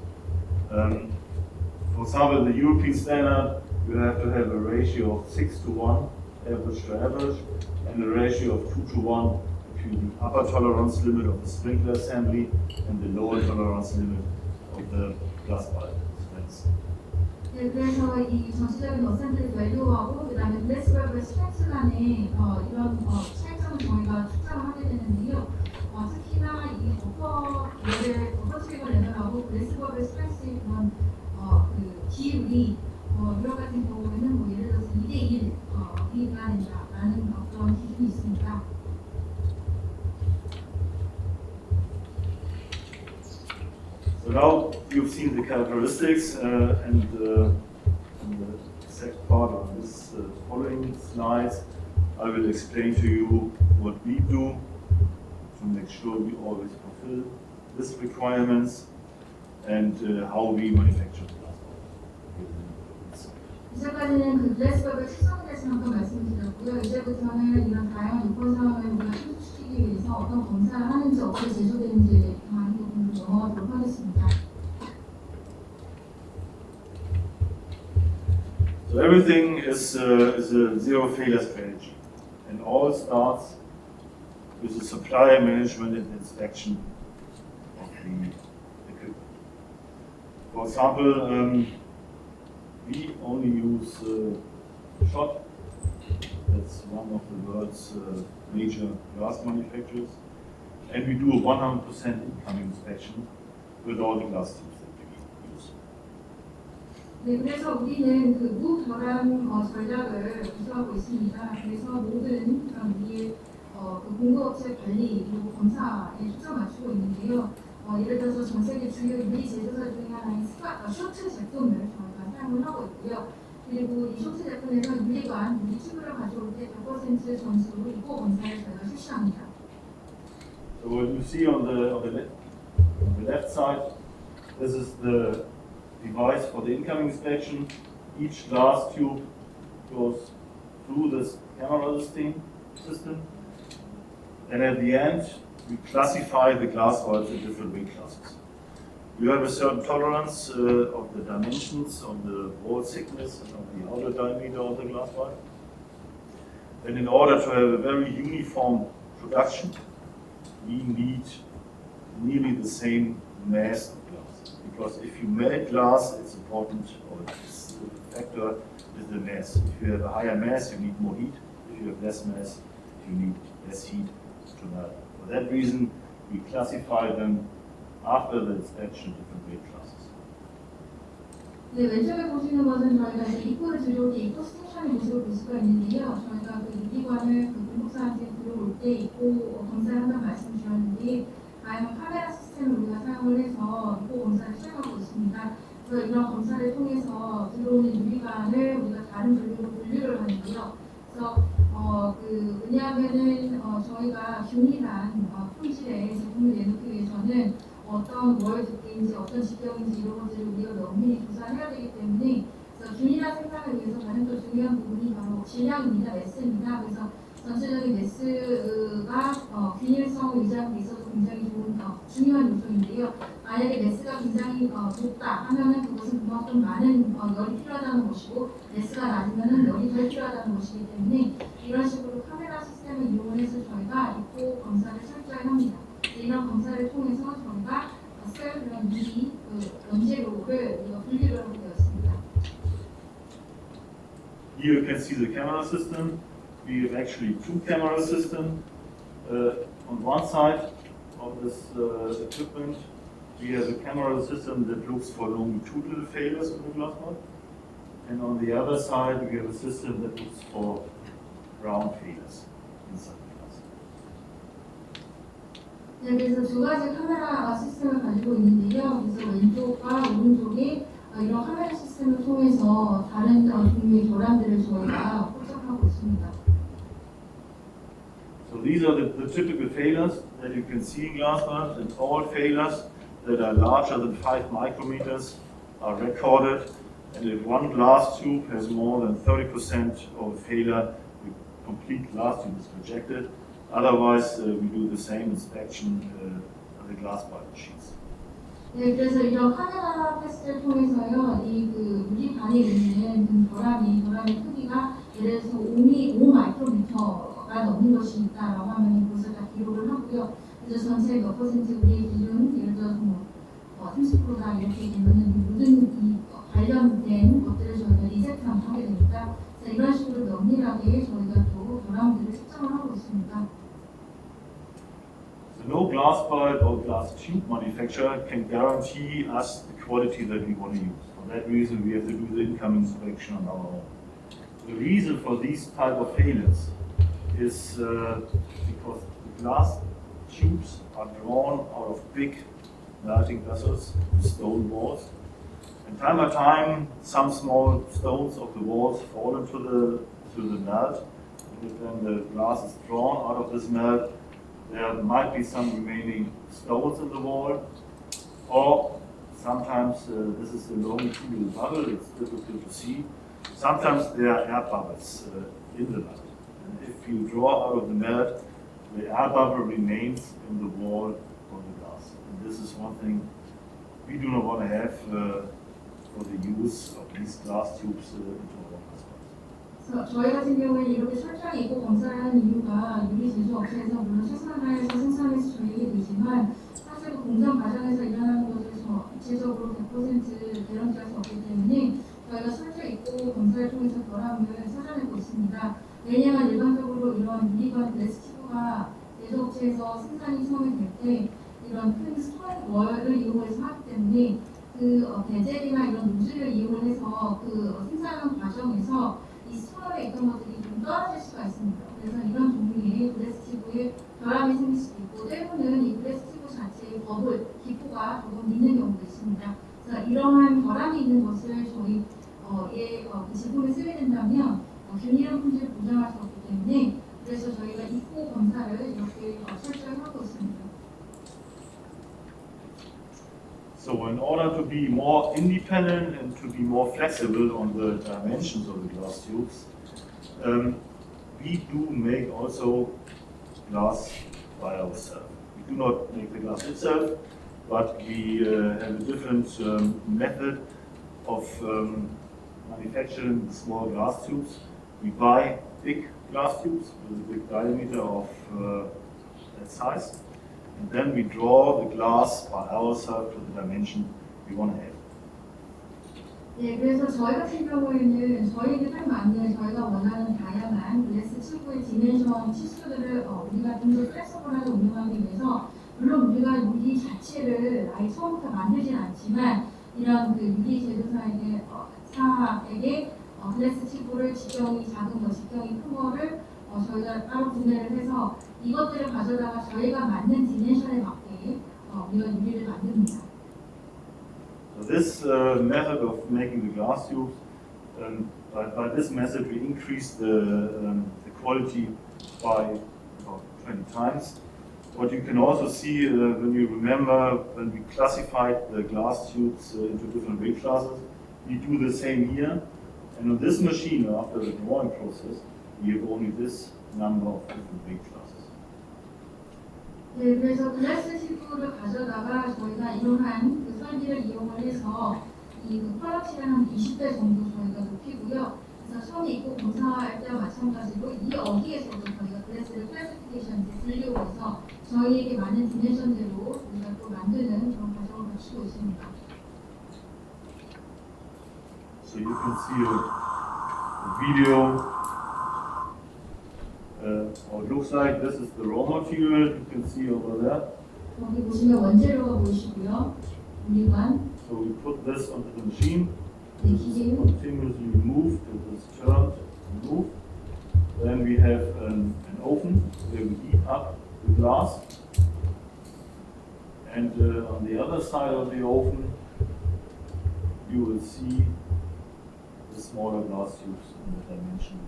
For example, the European standard, you have to have a ratio of 6:1, average to average, and a ratio of 2:1 between the upper tolerance limit of the sprinkler assembly and the lower tolerance limit of the glass pipe strength. 네, 그래서 이 전체적인 어센트리 밸류하고 그다음에 글래스웨어의 스트렝스 간의 이런 차이점을 저희가 측정을 하게 되는데요. 특히나 이 버퍼 트리거 레벨하고 글래스웨어의 스트렝스의 그런 그 비율이 이런 같은 경우에는 뭐 예를 들어서 2대1 비교가 된다라는 그런 기준이 있습니다. So now you've seen the characteristics, and the second part of this following slides, I will explain to you what we do to make sure we always fulfill these requirements and how we manufacture the glass. 이제까지는 그 글래스웨어의 특성에 대해서 한번 말씀드렸고요. 이제부터는 이런 다양한 요건 사항을 우리가 충족시키기 위해서 어떤 검사를 하는지 어떻게 제조되는지에 대한 부분을 넘어가도록 하겠습니다. So everything is a zero failure strategy, and all starts with the supplier management and inspection of the equipment. For example, we only use SCHOTT. That's one of the world's major glass manufacturers, and we do a 100% incoming inspection with all the glass tubes that we use. 네, 그래서 우리는 그 무결함 전략을 구사하고 있습니다. 그래서 모든 우리의 그 공급업체 관리 그리고 검사에 초점 맞추고 있는데요. 예를 들어서 전 세계 주요 유리 제조사 중에 하나인 쇼트 제품을 저희가 사용을 하고 있고요. 그리고 이 쇼트 제품에서 유리관, 유리 튜브를 가져올 때 100% 점수로 이고 검사를 저희가 실시합니다. So what you see on the left side, this is the device for the incoming inspection. Each glass tube goes through this camera system, and at the end we classify the glass vials in different weight classes. You have a certain tolerance of the dimensions, of the wall thickness, and of the outer diameter of the glass vial. And in order to have a very uniform production, we need nearly the same mass of glass. Because if you melt glass, it's important, or it's the factor is the mass. If you have a higher mass, you need more heat. If you have less mass, you need less heat to melt. For that reason, we classify them after the inspection different weight classes. 네, 왼쪽에 보시는 것은 저희가 이제 입구를 들어올 때 입구 스테이션의 모습을 볼 수가 있는데요. 저희가 그 유리관을 그 공급사한테 들어올 때 입구 검사를 한다고 말씀드렸는데 다양한 카메라 시스템을 우리가 사용을 해서 입구 검사를 시행하고 있습니다. 그래서 이런 검사를 통해서 들어오는 유리관을 우리가 다른 분류로 분류를 하는데요. 그래서 왜냐하면은 저희가 균일한 품질의 제품을 내놓기 위해서는 어떤 월 두께인지 어떤 직경인지 이런 것들을 우리가 면밀히 조사를 해야 되기 때문에 그래서 균일한 생산을 위해서 가장 또 중요한 부분이 바로 질량입니다. 매스입니다. 그래서 전체적인 매스가 균일성을 유지하는 데 있어서 굉장히 좋은 중요한 요소인데요. 만약에 매스가 굉장히 높다 하면은 그것은 그만큼 많은 열이 필요하다는 것이고 매스가 낮으면은 열이 덜 필요하다는 것이기 때문에 이런 식으로 카메라 시스템을 이용해서 저희가 입고 검사를 시스템들을 우리가 분리를 하게 되었습니다. Here you can see the camera system. We have actually two camera systems. On one side of this equipment, we have a camera system that looks for longitudinal failures in the glass bulb. And on the other side, we have a system that looks for round failures inside the glass. 네, 그래서 두 가지 카메라 시스템을 가지고 있는데요. 그래서 왼쪽과 오른쪽이 이런 카메라 시스템을 통해서 다른 종류의 결함들을 저희가 포착하고 있습니다. So these are the typical failures that you can see in glass bulbs, and all failures that are larger than 5 micrometers are recorded. And if one glass tube has more than 30% of failure, the complete glass tube is rejected. Otherwise, we do the same inspection of the glass bulb machines. 네, 그래서 이런 카메라 테스트를 통해서요, 그 유리판에 있는 결함의 크기가 예를 들어서 5 마이크로미터가 넘는 것이 있다라고 하면 그것을 다 기록을 하고요. 그래서 전체 몇 퍼센트 우리의 기준, 예를 들어서 30%다 이렇게 되면은 모든 이 관련된 것들을 저희가 리셋한번 하게 됩니다. 그래서 이런 식으로 면밀하게 저희가 또 결함들을 측정을 하고 있습니다. So no glass bulb or glass tube manufacturer can guarantee us the quality that we want to use. For that reason, we have to do the incoming inspection on our own. The reason for these type of failures is because the glass tubes are drawn out of big melting vessels with stone walls. And time by time, some small stones of the walls fall into the melt. And when the glass is drawn out of this melt, there might be some remaining stones in the wall, or sometimes this is a longitudinal bubble, it's difficult to see. Sometimes there are air bubbles in the melt. And if you draw out of the melt, the air bubble remains in the wall of the glass. And this is one thing we do not want to have for the use of these glass tubes into our glass bulbs. 그래서 저희 같은 경우에는 이렇게 철저히 입고 검사를 하는 이유가 유리 제조 업체에서 물론 최선을 다해서 생산해서 저희에게 되지만 사실 그 공정 과정에서 일어나는 것을 입체적으로 100% 개런티할 수 없기 때문에 저희가 철저히 입고 검사를 통해서 결함을 찾아내고 있습니다. 왜냐하면 일반적으로 이런 유리관 글래스 튜브가 제조업체에서 생산이 처음에 될 때 이런 큰 스톤 월을 이용해서 하기 때문에 그 베젤이나 이런 노즐을 이용해서 그 생산 과정에서 이 스톤에 있던 것들이 좀 떨어질 수가 있습니다. 그래서 이런 종류의 글래스 튜브에 결함이 생길 수도 있고 때로는 이 글래스 튜브 자체의 버블, 기포가 조금 있는 경우도 있습니다. 그래서 이러한 결함이 있는 것을 저희 제품에 쓰게 된다면 균일한 품질을 보장할 수 없기 때문에 그래서 저희가 입고 검사를 이렇게 철저히 하고 있습니다. So in order to be more independent and to be more flexible on the dimensions of the glass tubes, we do make also glass by ourselves. We do not make the glass itself, but we have a different method of manufacturing small glass tubes. We buy big glass tubes with a big diameter of that size. And then we draw the glass by ourselves to the dimension we want to have. 네, 그래서 저희 같은 경우에는 저희에게 딱 맞는 저희가 원하는 다양한 글래스 튜브의 디멘션 치수들을 우리가 좀 더 플렉서블하게 운영하기 위해서 물론 우리가 유리 자체를 아예 처음부터 만들진 않지만 이런 그 유리 제조사에게 글래스 튜브를 직경이 작은 거, 직경이 큰 거를 저희가 따로 구매를 해서 이것들을 가져다가 저희가 맞는 디멘션에 맞게 우리가 유리를 만듭니다. So this method of making the glass tubes, by this method we increase the quality by about 20 times. What you can also see when you remember when we classified the glass tubes into different weight classes, we do the same here. And on this machine, after the drawing process, we have only this number of different weight classes. 네, 그래서 글래스 튜브를 가져다가 저희가 이러한 그 설비를 이용을 해서 이 퀄러티를 한 20배 정도 저희가 높이고요. 그래서 처음에 입고 검사할 때와 마찬가지로 이 어디에서도 저희가 글래스를 클래시피케이션 분류해서 저희에게 맞는 디멘션대로 우리가 또 만드는 그런 과정을 거치고 있습니다. So you can see a video how it looks like. This is the raw material. You can see over there. 여기 보시면 원재료가 보이시고요. 유리관. So we put this onto the machine. 네, This is 기계요. continuously moved. It is turned and moved. Then we have an oven where we heat up the glass. And on the other side of the oven, you will see the smaller glass tubes in the dimension.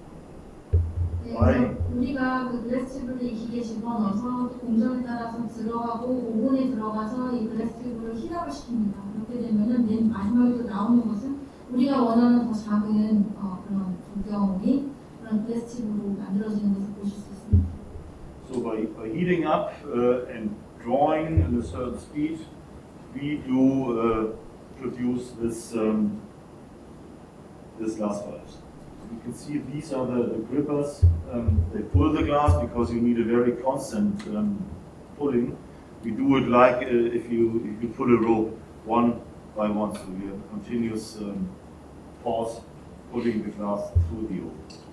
네, 그래서 우리가 그 글래스 튜브를 이 기계에 집어넣어서 또 공정에 따라서 들어가고 오븐에 들어가서 이 글래스 튜브를 힐업을 시킵니다. 그렇게 되면은 맨 마지막에 나오는 것은 우리가 원하는 더 작은 그런 조경이 그런 글래스 튜브로 만들어지는 것을 보실 수 있습니다. So by heating up and drawing at a certain speed, we do produce this glass valves. You can see these are the grippers. They pull the glass because you need a very constant pulling. We do it like if you pull a rope one by one, so we have a continuous pause pulling the glass through the oven.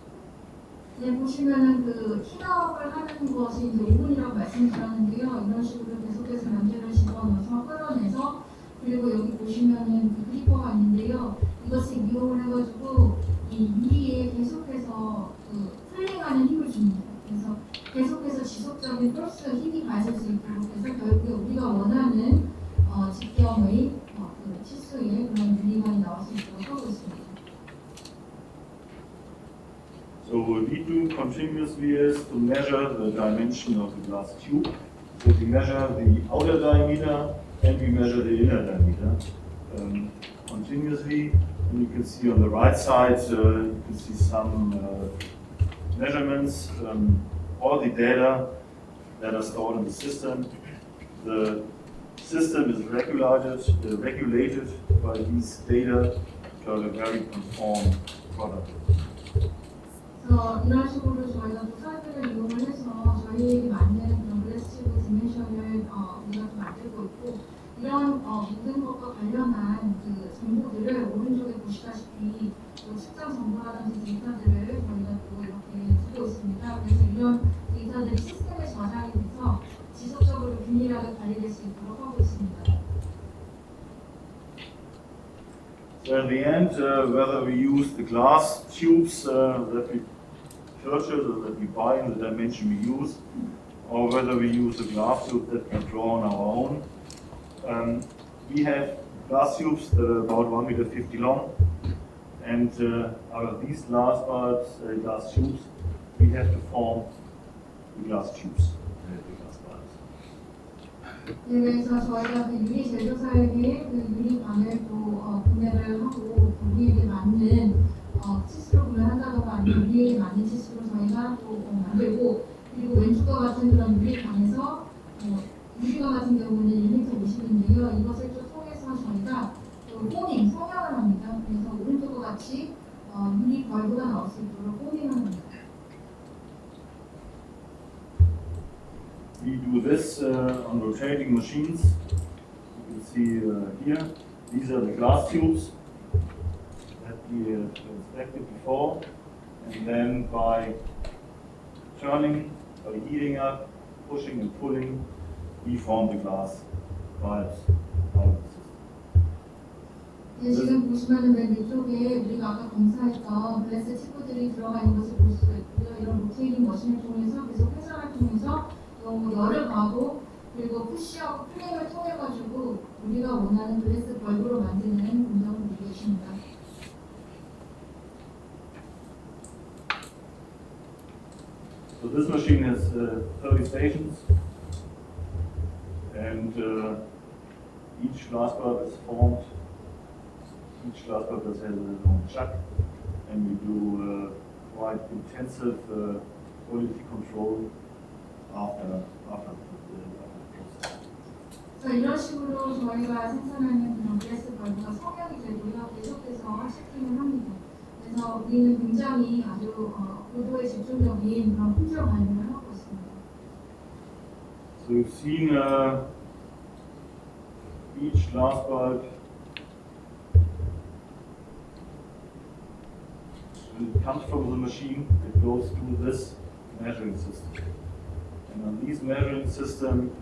네, 보시면은 그 힐업을 하는 것이 이제 오븐이라고 말씀드렸는데요. 이런 식으로 계속해서 연재를 집어넣어서 끌어내서 그리고 여기 보시면은 그 그리퍼가 있는데요. 이것을 이용을 해가지고 이 유리에 계속해서 그 풀링하는 힘을 줍니다. 그래서 계속해서 지속적인 플러스 힘이 가질 수 있도록 해서 결국에 우리가 원하는 직경의 그 치수의 그런 유리관이 나올 수 있도록 하고 있습니다. So what we do continuously is to measure the dimension of the glass tube. So we measure the outer diameter and we measure the inner diameter continuously. And you can see on the right side, you can see some measurements, all the data that are stored in the system. The system is regulated by these data to have a very conform product. 그래서 이런 식으로 저희가 또 설비를 이용을 해서 저희에게 맞는 그런 글래스 튜브 디멘션을 우리가 또 만들고 있고 이런 모든 것과 관련한 그 정보들을 오른쪽에 보시다시피 또 측정 정보라든지 데이터들을 저희가 또 이렇게 두고 있습니다. 그래서 이런 데이터들이 시스템에 저장이 돼서 지속적으로 균일하게 관리될 수 있도록 하고 있습니다. So in the end, whether we use the glass tubes that we purchase or that we buy in the dimension we use, or whether we use a glass tube that we draw on our own, we have glass tubes that are about 1.50 meters long, and out of these glass bulbs, glass tubes, we have to form the glass tubes. 네, 그래서 저희가 그 유리 제조사에게 그 유리관을 또 구매를 하고 우리에게 맞는 치수로 구매한다던가 아니면 우리에게 맞는 치수로 저희가 또 만들고 그리고 왼쪽과 같은 그런 유리관에서 유리관 같은 경우는 1m 50인데요. 이것을 또 통해서 저희가 또 포밍, 성형을 합니다. 그래서 오른쪽과 같이 유리벌브가 나올 수 있도록 포밍을 합니다. We do this on rotating machines. You can see here, these are the glass tubes that we inspected before. And then by turning, by heating up, pushing and pulling, we form the glass valves out of the system. 네, 지금 보시면은 맨 위쪽에 우리가 아까 검사했던 글래스 튜브들이 들어가 있는 것을 볼 수가 있고요. 이런 로테이팅 머신을 통해서 계속 회전을 통해서 열을 가고 그리고 푸시하고 플링을 통해 가지고 우리가 원하는 글래스 벌브로 만드는 공정을 이루고 있습니다. So this machine has 30 stations, and each glass bulb is formed. Each glass bulb has its own chuck, and we do quite intensive quality control after the process. 그래서 이런 식으로 저희가 생산하는 그런 글래스 벌브가 성형이 되고요. 계속해서 체킹을 합니다. 그래서 우리는 굉장히 아주 고도의 집중적인 그런 품질 관리를 하고 있습니다. So you've seen each glass bulb when it comes from the machine, it goes through this measuring system. And on these measuring system,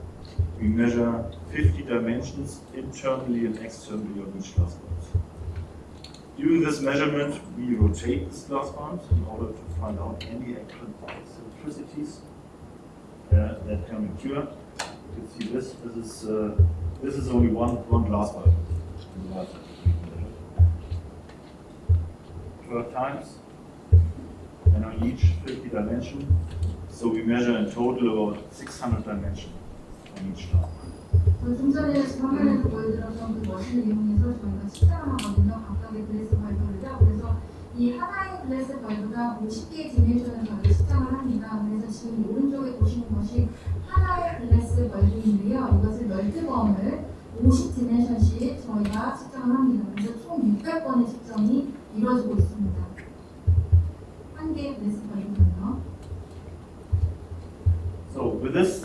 we measure 50 dimensions internally and externally on each glass bulb. During this measurement, we rotate this glass bulb in order to find out any eccentricities that can occur. You can see this. This is only one glass bulb. 12 times, and on each 50 dimension. So we measure in total about 600 dimensions on each glass. 좀 전에 화면에서 보여드렸던 그 머신을 이용해서 저희가 측정을 하거든요. 각각의 글래스 발브를요. 그래서 이 하나의 글래스 발브가 50개의 디멘션을 저희가 측정을 합니다. 그래서 지금 오른쪽에 보시는 것이 하나의 글래스 발브인데요. 이것을 멀티범을 50 디멘션씩 저희가 측정을 합니다. 그래서 총 600번의 측정이 이루어지고 있습니다. 한 개의 글래스 발브는요. So with this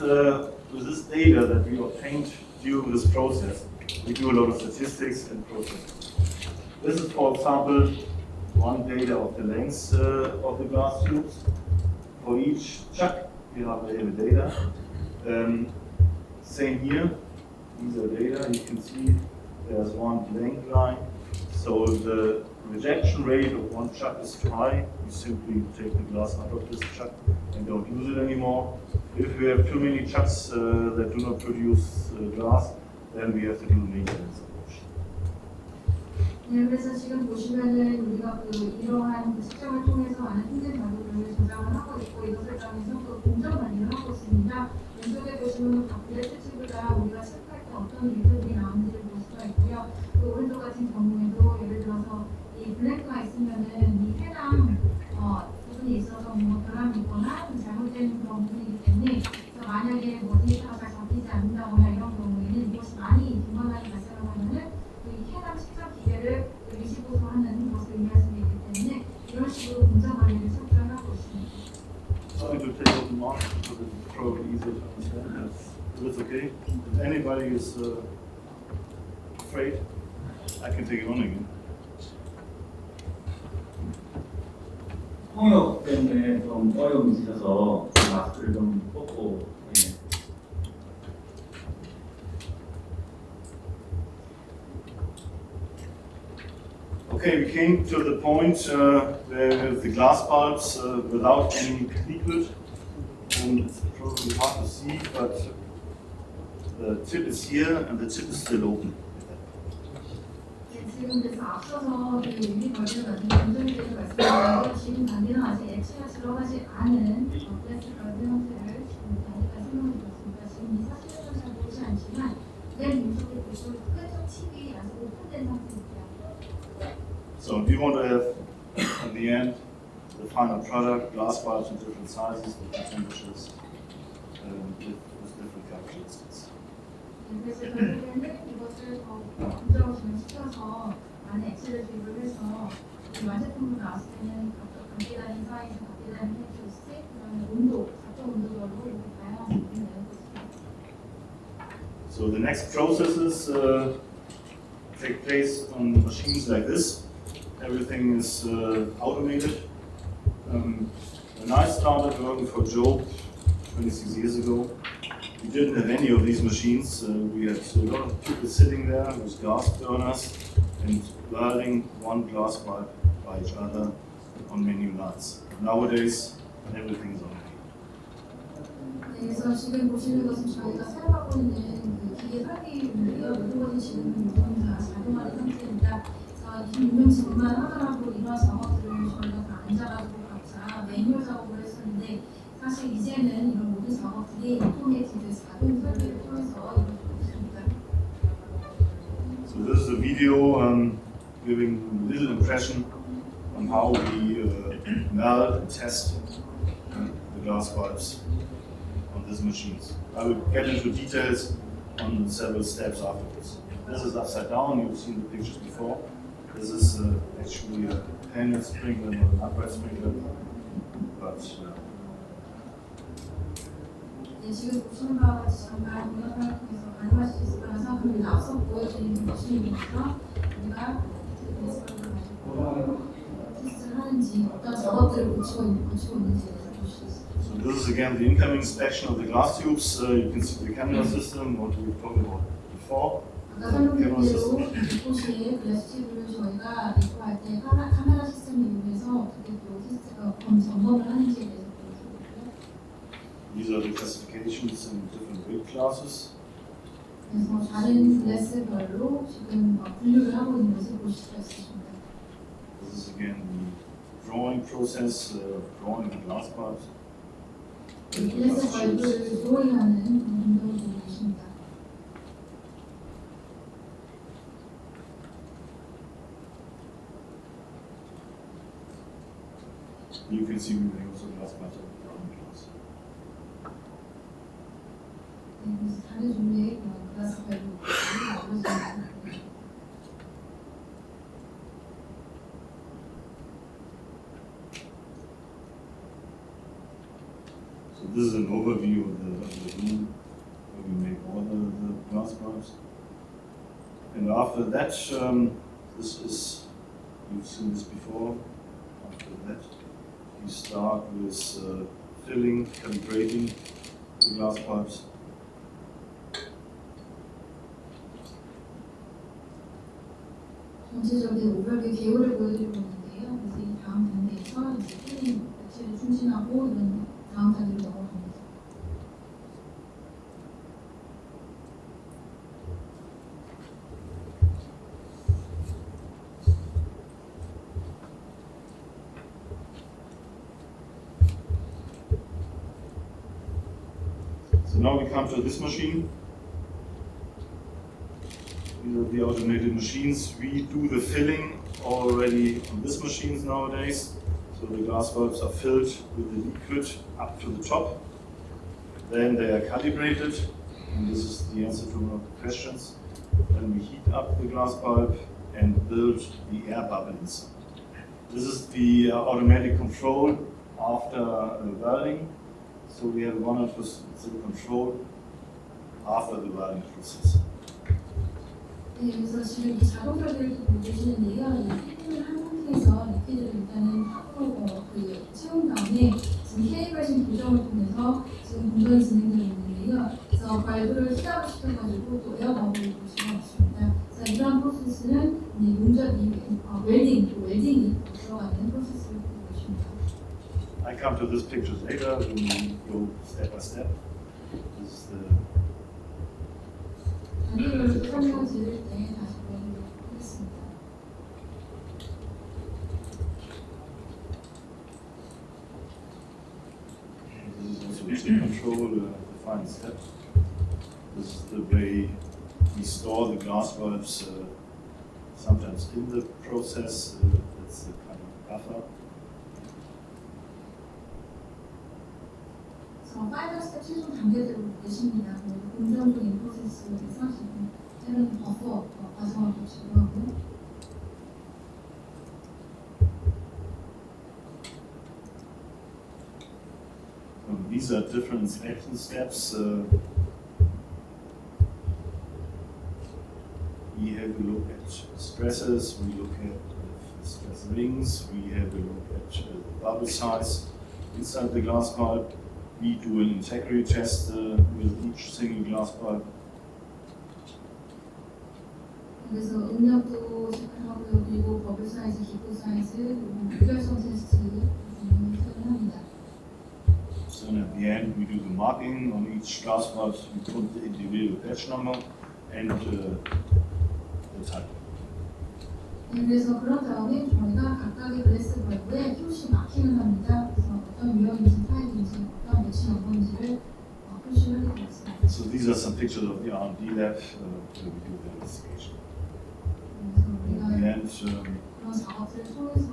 data that we obtained during this process, we do a lot of statistics and processes. This is, for example, one data of the length of the glass tubes. For each chuck, we have the data. Same here, these are data. You can see there's one length line. So the rejection rate of one chuck is too high. You simply take the glass out of this chuck and don't use it anymore. If we have too many chucks that do not produce glass, then we have to do maintenance approach. 네, 그래서 지금 보시면은 우리가 이러한 측정을 통해서 많은 힘든 자료들을 저장을 하고 있고 이것을 통해서 공정 관리를 하고 있습니다. 왼쪽에 보시면 각 글래스 튜브가 우리가 체크할 때 어떤 일들이 나오는지를 볼 수가 있고요. 또 오른쪽 같은 경우에도 예를 들어서 이 블랭크가 있으면은 이 해당 부분이 있어서 뭐 결함이 있거나 잘못된 그런 부분이기 때문에 그래서 만약에 뭐 데이터가 잘 잡히지 않는다거나 이런 경우에는 이것이 많이 빈번하게 발생을 하면은 이 해당 측정 기계를 리시보소하는 것을 의미할 수 있기 때문에 이런 식으로 공정 관리를 설정을 하고 있습니다. Sorry to take off the mask because it's probably easier to understand. But it's okay. If anybody is afraid, I can take it on again. 통역 때문에 좀 어려움이 있어서 마스크를 좀 벗고 Okay, we came to the point where the glass bulbs without any liquid, and it's probably hard to see, but the tip is here and the tip is still open. 지금 그래서 앞서서 유리벌브를 만든 공정에 대해서 말씀드렸는데 지금 단계는 아직 액체가 들어가지 않은 글래스 벌브 형태를 지금 단계가 설명드렸습니다. 지금 이 사실은 잘 보이지 않지만 맨 위쪽에 보시면 끝쪽 칩이 아직 오픈된 상태입니다. So we want to have, at the end, the final product, glass bulbs in different sizes, different temperatures, with different characteristics. 그래서 결국에는 이것을 더 공정을 진행시켜서 안에 액체를 주입을 해서 완제품으로 나왔을 때는 각계 단위 사이즈, 각계 단위 캐릭터리스틱, 그다음에 온도, 작동 온도별로 이렇게 다양한 제품을 내고 있습니다. So the next processes take place on machines like this. Everything is automated. When I started working for Job 26 years ago, we didn't have any of these machines. We had a lot of people sitting there with gas burners and welding one glass pipe by each other on many lines. Nowadays, everything is automated. 그래서 지금 보시는 것은 저희가 사용하고 있는 그 기계 설비인데요. 모든 것이 지금 모두 다 작동하는 상태입니다. 그래서 26년 전만 하더라도 이러한 작업들을 저희가 다 앉아가지고 각자 매뉴얼 작업을 했었는데 사실 이제는 이런 모든 작업들이 오토메이티드 자동 설비를 통해서 이루어지고 있습니다. So this is a video giving a little impression on how we melt and test the glass pipes on these machines. I will get into details on several steps afterwards. This is upside down, you've seen the pictures before. This is actually a hand sprinkler, not an upright sprinkler. But 네, 지금 보시는 바와 같이 정말 동영상을 통해서 가능할 수 있을 거라 생각합니다. 앞서 보여드린 머신이면서 우리가 글래스벌브를 가지고 테스트를 하는 하는지 어떤 작업들을 고치고 있는지에 대해서 볼 수 있습니다. So this is again the incoming inspection of the glass tubes. You can see the camera system, what we talked about before. 아까 설명드린 대로 입고시에 글래스 튜브를 저희가 입고할 때 카메라 시스템을 이용해서 어떻게 또 점검을 하는지에 대해서 보여드리고요. These are the classifications in different weight classes. 그래서 다른 글래스별로 지금 분류를 하고 있는 것을 보실 수가 있습니다. This is again the drawing process, drawing the glass parts. 글래스 벌브를 드로잉하는 운동을 보고 계십니다. You can see we also glass parts of the drawing class. 그래서 다른 종류의 글래스 벌브를 만들어서 있습니다. So this is an overview of the room where we make all the glass parts. And after that, this is, you've seen this before. After that, we start with filling, calibrating the glass pipes. 전체적인 오별의 개요를 보여드리고 있는데요. 그래서 이 다음 단계에서 이제 필링 배치를 충진하고 이런 다음 단계로 넘어갑니다. So now we come to this machine. These are the automated machines. We do the filling already on these machines nowadays. So the glass bulbs are filled with the liquid up to the top. Then they are calibrated, and this is the answer to one of the questions. Then we heat up the glass bulb and build the air bubble inside. This is the automatic control after welding. So we have 100% control after the welding process. 네, 그래서 지금 이 작업 결과를 보여주시는데요. 이 필링을 한 상태에서 리퀴드를 일단은 탑으로 채운 다음에 지금 헤이버진 교정을 통해서 지금 공정이 진행되고 있는데요. 그래서 발브를 시작을 시켜가지고 또 에어버블을 볼 수가 있습니다. 그래서 이러한 프로세스는 용접 이후에 웰딩이 들어가는 프로세스를 보고 있습니다. I come to this pictures later when we go step by step. This is the 단계별로 설명을 드릴 때 다시 보여드리도록 하겠습니다. This is also the control, the final step. This is the way we store the glass bulbs, sometimes in the process. That's the kind of buffer. 파이널 스텝 최종 단계대로 계십니다. 공정적인 프로세스에서 지금 때로는 버퍼 과정을 거치기도 하고 These are different inspection steps. We have a look at stresses, we look at stress rings, we have a look at the bubble size inside the glass bulb. We do an integrity test with each single glass bulb. 그래서 응력도 체크하고요. 그리고 버블 사이즈, 기포 사이즈, 그리고 무결성 테스트 사용합니다. So at the end we do the marking on each glass bulb. We put the individual batch number and the type. 그래서 그런 다음에 저희가 각각의 글래스 벌브에 표시 마킹을 합니다. 그래서 어떤 유형인지 타입인지 어떤 매치 넘버인지를 표시를 하게 되었습니다. So these are some pictures of the R&D lab where we do the investigation. 그래서 At the 우리가 end, 그런 작업들을 통해서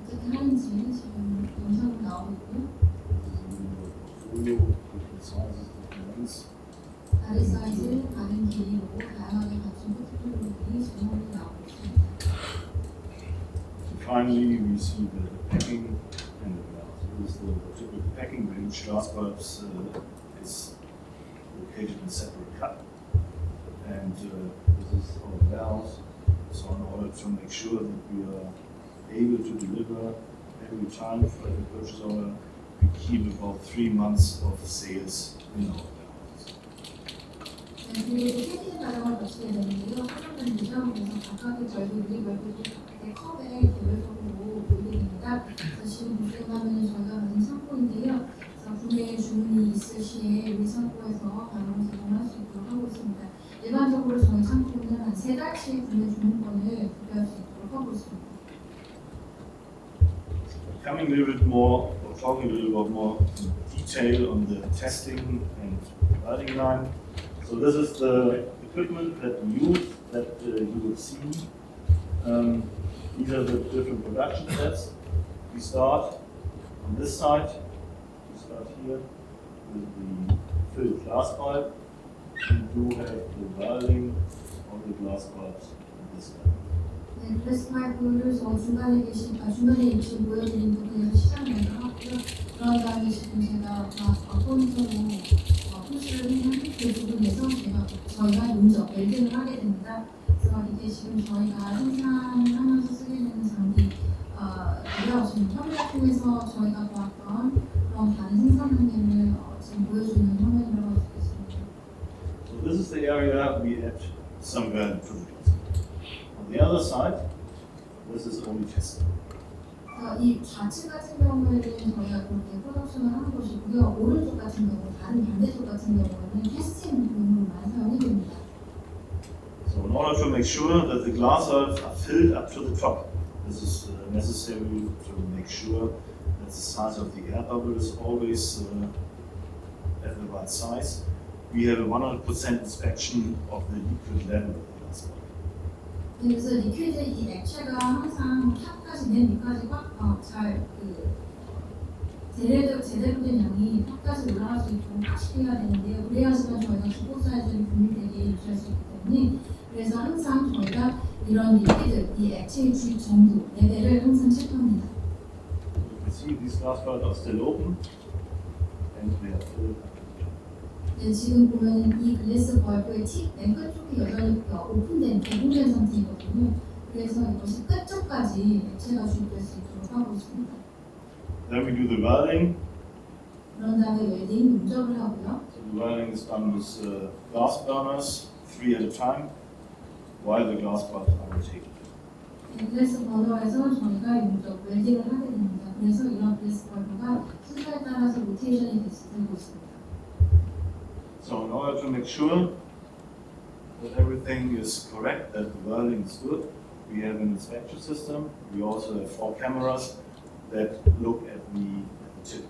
어떻게 하는지 지금 영상으로 나오고 있고요. portfolio, different sizes, different lengths. 다른 사이즈, 다른 길이로 다양하게 갖춘 포트폴리오들이 제목으로 나오고 있습니다. And finally, we see the packing and the glass. This is the typical packing where each glass bulb is located in a separate cup. And this is our warehouse. So in order to make sure that we are able to deliver every time for every purchase order. We keep about 3 months of sales in our warehouses. 네, 그리고 패키지 과정을 거치게 되는데요. 화장품이죠. 그래서 각각의 결국 유리벌브도 각각의 컵에 개별적으로 보이게 됩니다. 그래서 지금 보시는 화면은 저희가 가진 창고인데요. 그래서 구매 주문이 있을 시에 우리 창고에서 바로 제공할 수 있도록 하고 있습니다. 일반적으로 저희 창고는 한 3달치 구매 주문권을 구매할 수 있도록 하고 있습니다. Coming a little bit more, or talking a little bit more detail on the testing and welding line. So this is the equipment that we use, that you will see. These are the different production sets. We start on this side. We start here with the filled glass pipe. We do have the welding of the glass pipes on this side. 네, 글래스 파이프를 중간에 위치 보여드린 부분에서 시작을 먼저 하고요. 그런 다음에 지금 제가 포인트로 표시를 했는 그 부분에서 저희가 용접, 웰딩을 하게 됩니다. 그래서 이게 지금 저희가 생산하면서 쓰게 되는 장비, 지금 화면을 통해서 저희가 보았던 그런 다른 생산 단계를 지금 보여주는 화면이라고 할 수 있습니다. So this is the area we add some value to the customer. On the other side, this is only testing. 이 좌측 같은 경우에는 저희가 그렇게 프로덕션을 하는 것이고요. 오른쪽 같은 경우, 다른 반대쪽 같은 경우에는 테스팅 부분으로만 사용이 됩니다. So in order to make sure that the glass valves are filled up to the top, this is necessary to make sure that the size of the air bubble is always at the right size. We have a 100% inspection of the liquid level of the glass valve. 그래서 리퀴드 이 액체가 항상 탑까지 맨 밑까지 잘 제대로 된 양이 탑까지 올라갈 수 있도록 시켜야 되는데요. 그래야지만 저희가 기본 사이즈를 균일되게 유지할 수 있기 때문에 그래서 항상 저희가 이런 리퀴드 이 액체의 주입 정도 레벨을 항상 체크합니다. You can see these glass valves are still open and they are filled up. 네, 지금 보면 이 글래스 벌브의 맨 끝쪽이 여전히 개봉된 상태이거든요. 그래서 이것이 끝쪽까지 액체가 주입될 수 있도록 하고 있습니다. Then we do the welding. 그런 다음에 웰딩 용접을 하고요. So the welding is done with glass burners, 3 at a time, while the glass parts are rotated. 네, 글래스 버너에서 저희가 용접 웰딩을 하게 됩니다. 그래서 이런 글래스 벌브가 순서에 따라서 로테이션이 되고 있습니다. So in order to make sure that everything is correct, that the welding is good, we have an inspection system. We also have 4 cameras that look at the tip.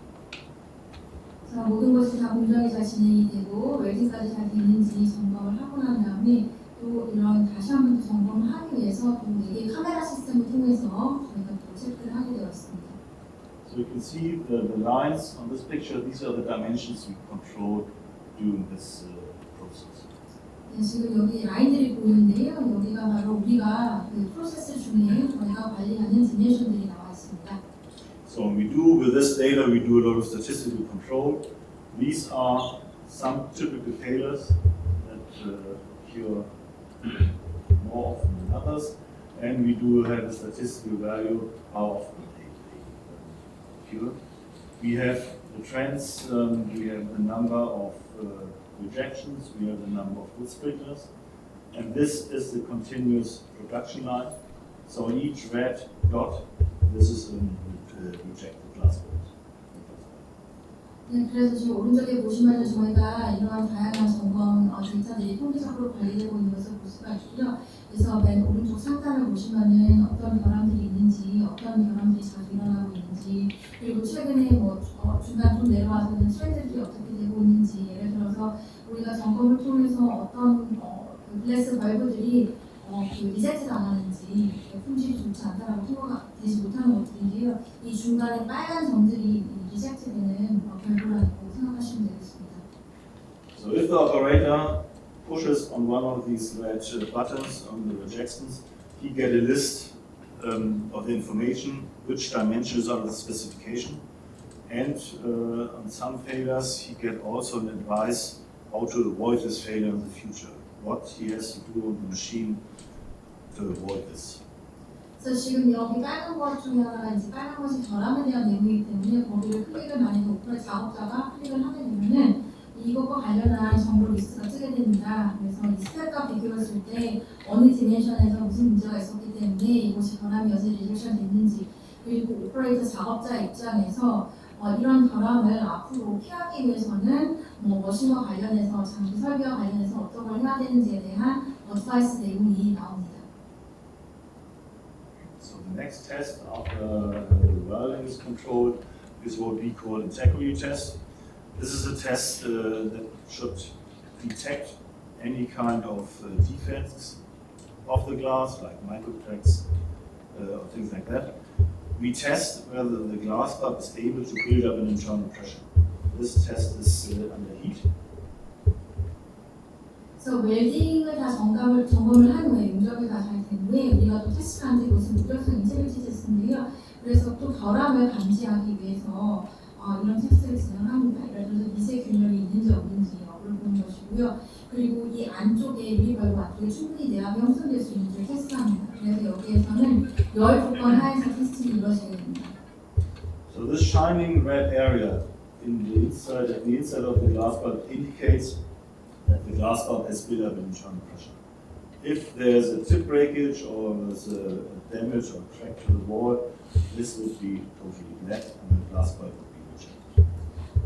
자, 모든 것이 다 공정히 잘 진행이 되고 웰딩까지 잘 되는지 점검을 하고 난 다음에 또 이런 다시 한 번 점검을 하기 위해서 또 4개의 카메라 시스템을 통해서 저희가 또 체크를 하게 되어 있습니다. So you can see the lines on this picture. These are the dimensions we control during this process. 네, 지금 여기 라인들이 보이는데요. 여기가 바로 우리가 그 프로세스 중에 저희가 관리하는 디멘션들이 나와 있습니다. So with this data, we do a lot of statistical control. These are some typical failures that occur more often than others, and we do have a statistical value how often they occur. We have the trends, we have the number of rejections, we have the number of good sprinklers, and this is the continuous production line. So each red dot, this is a rejected glass box. 네, 그래서 지금 오른쪽에 보시면 저희가 이러한 다양한 점검 데이터들이 통계적으로 관리되고 있는 것을 볼 수가 있고요. 그래서 맨 오른쪽 상단을 보시면은 어떤 결함들이 있는지, 어떤 결함들이 자주 일어나고 있는지, 그리고 최근에 중간 좀 내려와서는 트렌드들이 어떻게 되고 있는지, 예를 들어서 우리가 점검을 통해서 어떤 글래스 벌브들이 리셋을 안 하는지, 품질이 좋지 않다라고 통과가 되지 못하는 것들인데요. 이 중간에 빨간 점들이 리셋되는 결과라고 생각하시면 되겠습니다. So if the operator pushes on one of these red buttons on the rejections, he get a list of the information, which dimensions are the specification, and on some failures he get also an advice how to avoid this failure in the future. What he has to do on the machine to avoid this. 그래서 지금 여기 빨간 것 중에 하나가 이제 빨간 것이 결함에 대한 내용이기 때문에 거기를 클릭을 만약에 오프라인 작업자가 클릭을 하게 되면은 이것과 관련한 정보 리스트가 뜨게 됩니다. 그래서 이 스펙과 비교했을 때 어느 디멘션에서 무슨 문제가 있었기 때문에 이것이 결함이어서 리젝션 됐는지, 그리고 오퍼레이터 작업자 입장에서 이런 결함을 앞으로 피하기 위해서는 머신과 관련해서 장비 설비와 관련해서 어떤 걸 해야 되는지에 대한 어드바이스 내용이 나옵니다. So the next test after the welding is controlled is what we call integrity test. This is a test that should detect any kind of defects of the glass, like micro cracks or things like that. We test whether the glass bulb is able to build up an internal pressure. This test is under heat. 그래서 웰딩을 다 점검을 한 후에 용접이 다 잘 된 후에 우리가 또 테스트하는 게 이것은 무력성 인테그리티 테스트인데요. 그래서 또 결함을 감지하기 위해서 이런 테스트를 진행합니다. 예를 들어서 미세 균열이 있는지 없는지 여부를 보는 것이고요. 그리고 이 안쪽에 유리벌브 안쪽에 충분히 내압이 형성될 수 있는지를 테스트합니다. 그래서 여기에서는 열 조건 하에서 테스팅이 이루어지게 됩니다. So this shining red area in the inside of the glass bulb indicates that the glass bulb has built up an internal pressure. If there's a tip breakage or there's a damage or crack to the wall, this would be totally black and the glass bulb would be rejected.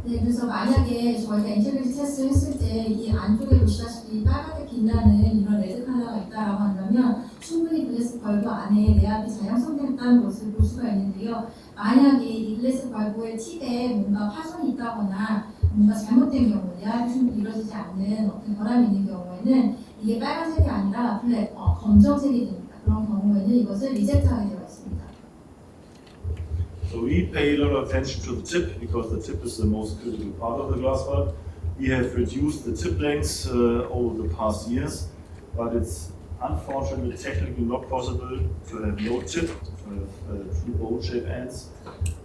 네, 그래서 만약에 저희가 인테그리티 테스트를 했을 때 이 안쪽에 보시다시피 빨갛게 빛나는 이런 레드 컬러가 있다라고 한다면 충분히 글래스 벌브 안에 내압이 잘 형성됐다는 것을 볼 수가 있는데요. 만약에 이 글래스 벌브의 팁에 뭔가 파손이 있다거나 뭔가 잘못된 경우, 내압이 충분히 이루어지지 않는 어떤 결함이 있는 경우에는 이게 빨간색이 아니라 블랙, 검정색이 됩니다. 그런 경우에는 이것을 리젝트하게 되어 있습니다. So we pay a lot of attention to the tip because the tip is the most critical part of the glass bulb. We have reduced the tip lengths over the past years, but it's unfortunately technically not possible to have no tip, to have true bowl-shaped ends.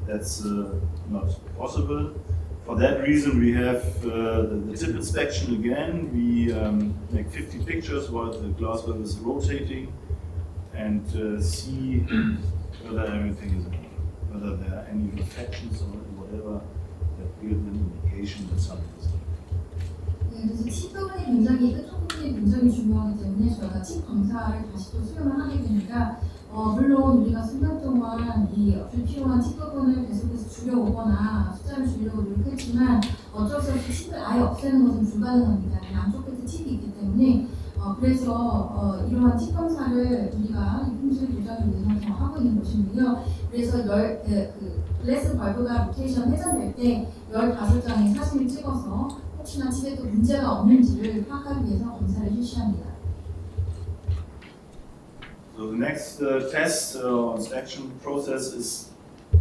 That's not possible. For that reason, we have the tip inspection again. We make 50 pictures while the glass bulb is rotating and see whether everything is okay, whether there are any reflections or whatever that give an indication that something is okay. 네, 그래서 팁 부분이 굉장히 끝쪽 부분이 굉장히 중요하기 때문에 저희가 팁 검사를 다시 또 수용을 하게 됩니다. 물론 우리가 수년 동안 이 불필요한 팁 부분을 계속해서 줄여오거나 숫자를 줄이려고 노력했지만 어쩔 수 없이 팁을 아예 없애는 것은 불가능합니다. 양쪽 끝에 팁이 있기 때문에 그래서 이러한 팁 검사를 우리가 품질 보장을 위해서 하고 있는 것인데요. 그래서 글래스 벌브가 로테이션 회전될 때 15장의 사진을 찍어서 혹시나 팁에 또 문제가 없는지를 파악하기 위해서 검사를 실시합니다. So the next test inspection process is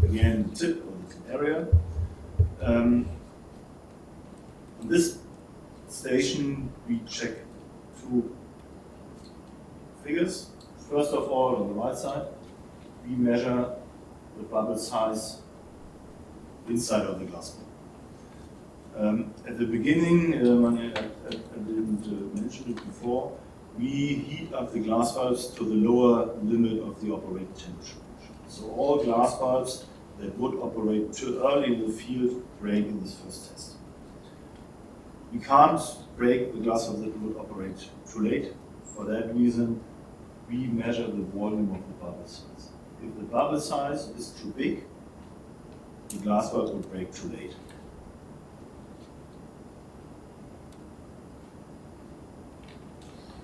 again the tip or the tip area. On this station we check two figures. First of all, on the right side, we measure the bubble size inside of the glass bulb. At the beginning, I didn't mention it before, we heat up the glass bulbs to the lower limit of the operating temperature. So all glass bulbs that would operate too early in the field break in this first test. We can't break the glass bulbs that would operate too late. For that reason, we measure the volume of the bubble size. If the bubble size is too big, the glass bulb would break too late.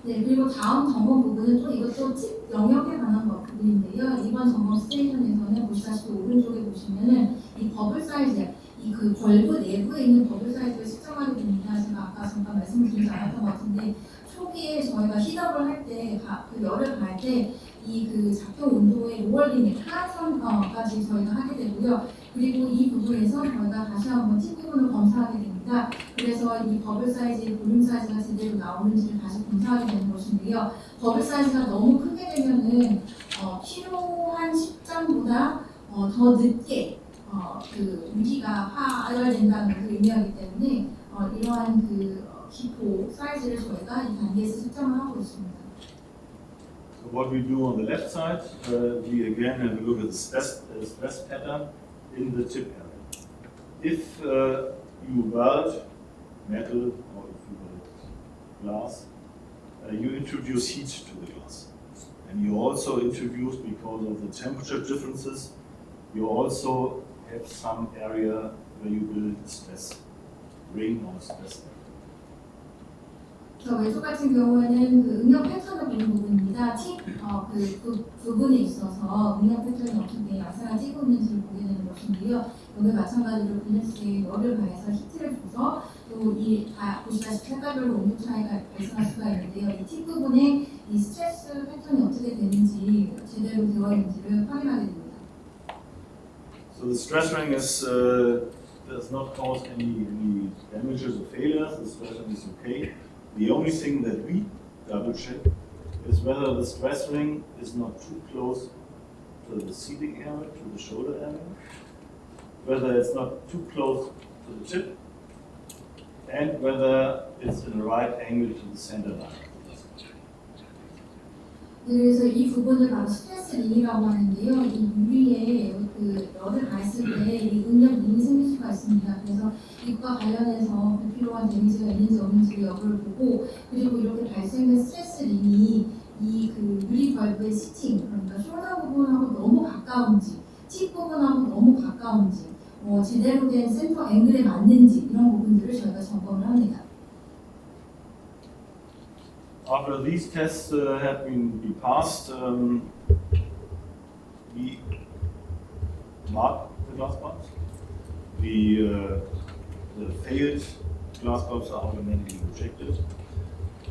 네, 그리고 다음 점검 부분은 또 이것도 팁 영역에 관한 부분인데요. 이번 점검 스테이션에서는 보시다시피 오른쪽에 보시면은 이 버블 사이즈, 이 그 벌브 내부에 있는 버블 사이즈를 측정하게 됩니다. 제가 아까 잠깐 말씀을 드리지 않았던 것 같은데 초기에 저희가 히트업을 할 때, 그 열을 가할 때 이 그 작동 온도의 로월 리밋, 하한선까지 저희가 하게 되고요. 그리고 이 부분에서 저희가 다시 한번 팁 부분을 검사하게 됩니다. 그래서 이 버블 사이즈의 볼륨 사이즈가 제대로 나오는지를 다시 검사하게 되는 것인데요. 버블 사이즈가 너무 크게 되면은 필요한 시점보다 더 늦게 그 유리가 하열된다는 것을 의미하기 때문에 이러한 그 기포 사이즈를 저희가 이 단계에서 측정을 하고 있습니다. So what we do on the left side, we again have a look at the stress pattern in the tip area. If you weld metal or if you weld glass, you introduce heat to the glass. And you also introduce, because of the temperature differences, you also have some area where you build stress ring or stress. 왼쪽 같은 경우에는 그 응용 패턴을 보는 부분입니다. 그 부분에 있어서 응용 패턴이 어떻게 야사가 찌고 있는지를 보게 되는 것인데요. 여기 마찬가지로 비너스에 열을 가해서 히트를 줘서 또 이 다 보시다시피 색깔별로 온도 차이가 발생할 수가 있는데요. 이 팁 부분에 이 스트레스 패턴이 어떻게 되는지 제대로 되어 있는지를 확인하게 됩니다. So the stress ring is does not cause any damages or failures. The stress ring is okay. The only thing that we double check is whether the stress ring is not too close to the seating area, to the shoulder area, whether it's not too close to the tip, and whether it's in the right angle to the center line. 그래서 이 부분을 바로 스트레스 링이라고 하는데요. 이 유리에 그 열을 가했을 때 이 응력 링이 생길 수가 있습니다. 그래서 이과 관련해서 불필요한 데미지가 있는지 없는지 여부를 보고 그리고 이렇게 발생된 스트레스 링이 이 그 유리벌브의 시팅 그러니까 숄더 부분하고 너무 가까운지 팁 부분하고 너무 가까운지 제대로 된 센터 앵글에 맞는지 이런 부분들을 저희가 점검을 합니다. After these tests have been passed, we mark the glass bulbs. The failed glass bulbs are automatically rejected.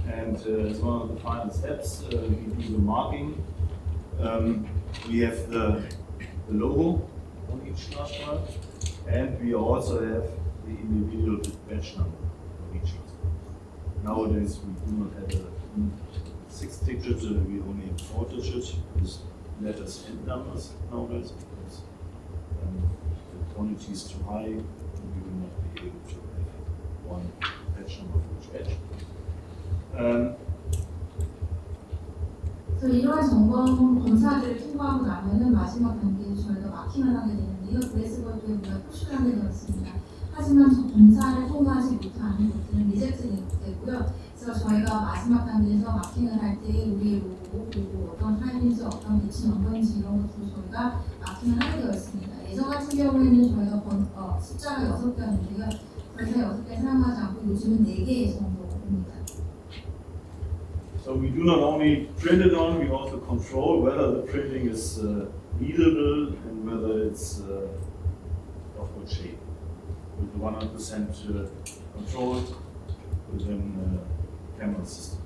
And as one of the final steps, we do the marking. We have the logo on each glass bulb, and we also have the individual batch number of each glass bulb. Nowadays, we do not have a 6 digits, we only have 4 digits with letters and numbers nowadays because the quantity is too high and we will not be able to have one batch number for each batch. 그래서 이러한 점검 검사들을 통과하고 나면은 마지막 단계에서 저희가 마킹을 하게 되는데요. 글래스버드에 우리가 표시를 하게 되었습니다. 하지만 저 검사를 통과하지 못하는 것들은 리젝트 되고요. 그래서 저희가 마지막 단계에서 마킹을 할 때 우리의 로고 그리고 어떤 파일인지 어떤 배치 넘버인지 이런 것들을 저희가 마킹을 하게 되어 있습니다. 예전 같은 경우에는 저희가 숫자가 6개였는데요. 그래서 6개 사용하지 않고 요즘은 4개 정도입니다. So we do not only print it on, we also control whether the printing is readable and whether it's of good shape. With 100% control within camera system.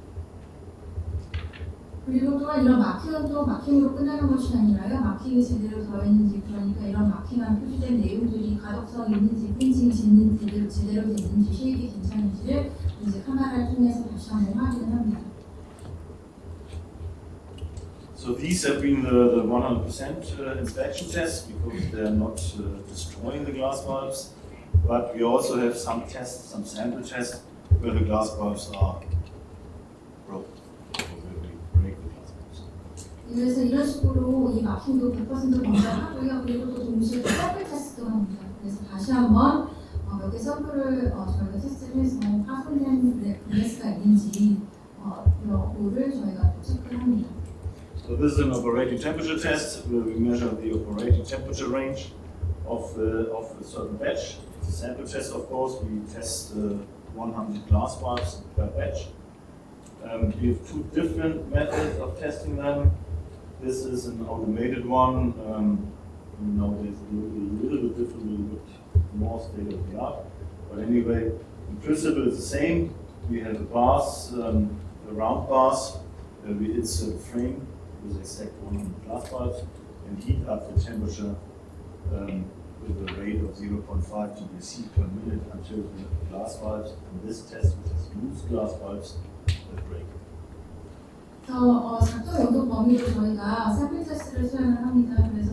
그리고 또한 이런 마킹은 또 마킹으로 끝나는 것이 아니라요. 마킹이 제대로 되어 있는지 그러니까 이런 마킹한 표시된 내용들이 가독성이 있는지 프린팅이 제대로 됐는지 쉐입이 괜찮은지를 이제 카메라를 통해서 다시 한번 확인을 합니다. So these have been the 100% inspection tests because they are not destroying the glass bulbs, but we also have some tests, some sample tests where the glass bulbs are broken, or where we break the glass bulbs. 그래서 이런 식으로 이 마킹도 100% 검사하고요. 그리고 또 동시에 샘플 테스트도 합니다. 그래서 다시 한번 몇 개 샘플을 저희가 테스트를 해서 파손된 글래스가 있는지 여부를 저희가 또 체크를 합니다. So this is an operating temperature test where we measure the operating temperature range of a certain batch. It's a sample test, of course. We test 100 glass bulbs per batch. We have 2 different methods of testing them. This is an automated one. Nowadays it looks a little bit different, a little bit more state of the art. But anyway, in principle it's the same. We have a bars, the round bars. We insert a frame with exact 100 glass bulbs and heat up the temperature with a rate of 0.5 dBc per minute until the glass bulbs in this test, which is loose glass bulbs, will break. 작동 온도 범위로 저희가 샘플 테스트를 수행을 합니다. 그래서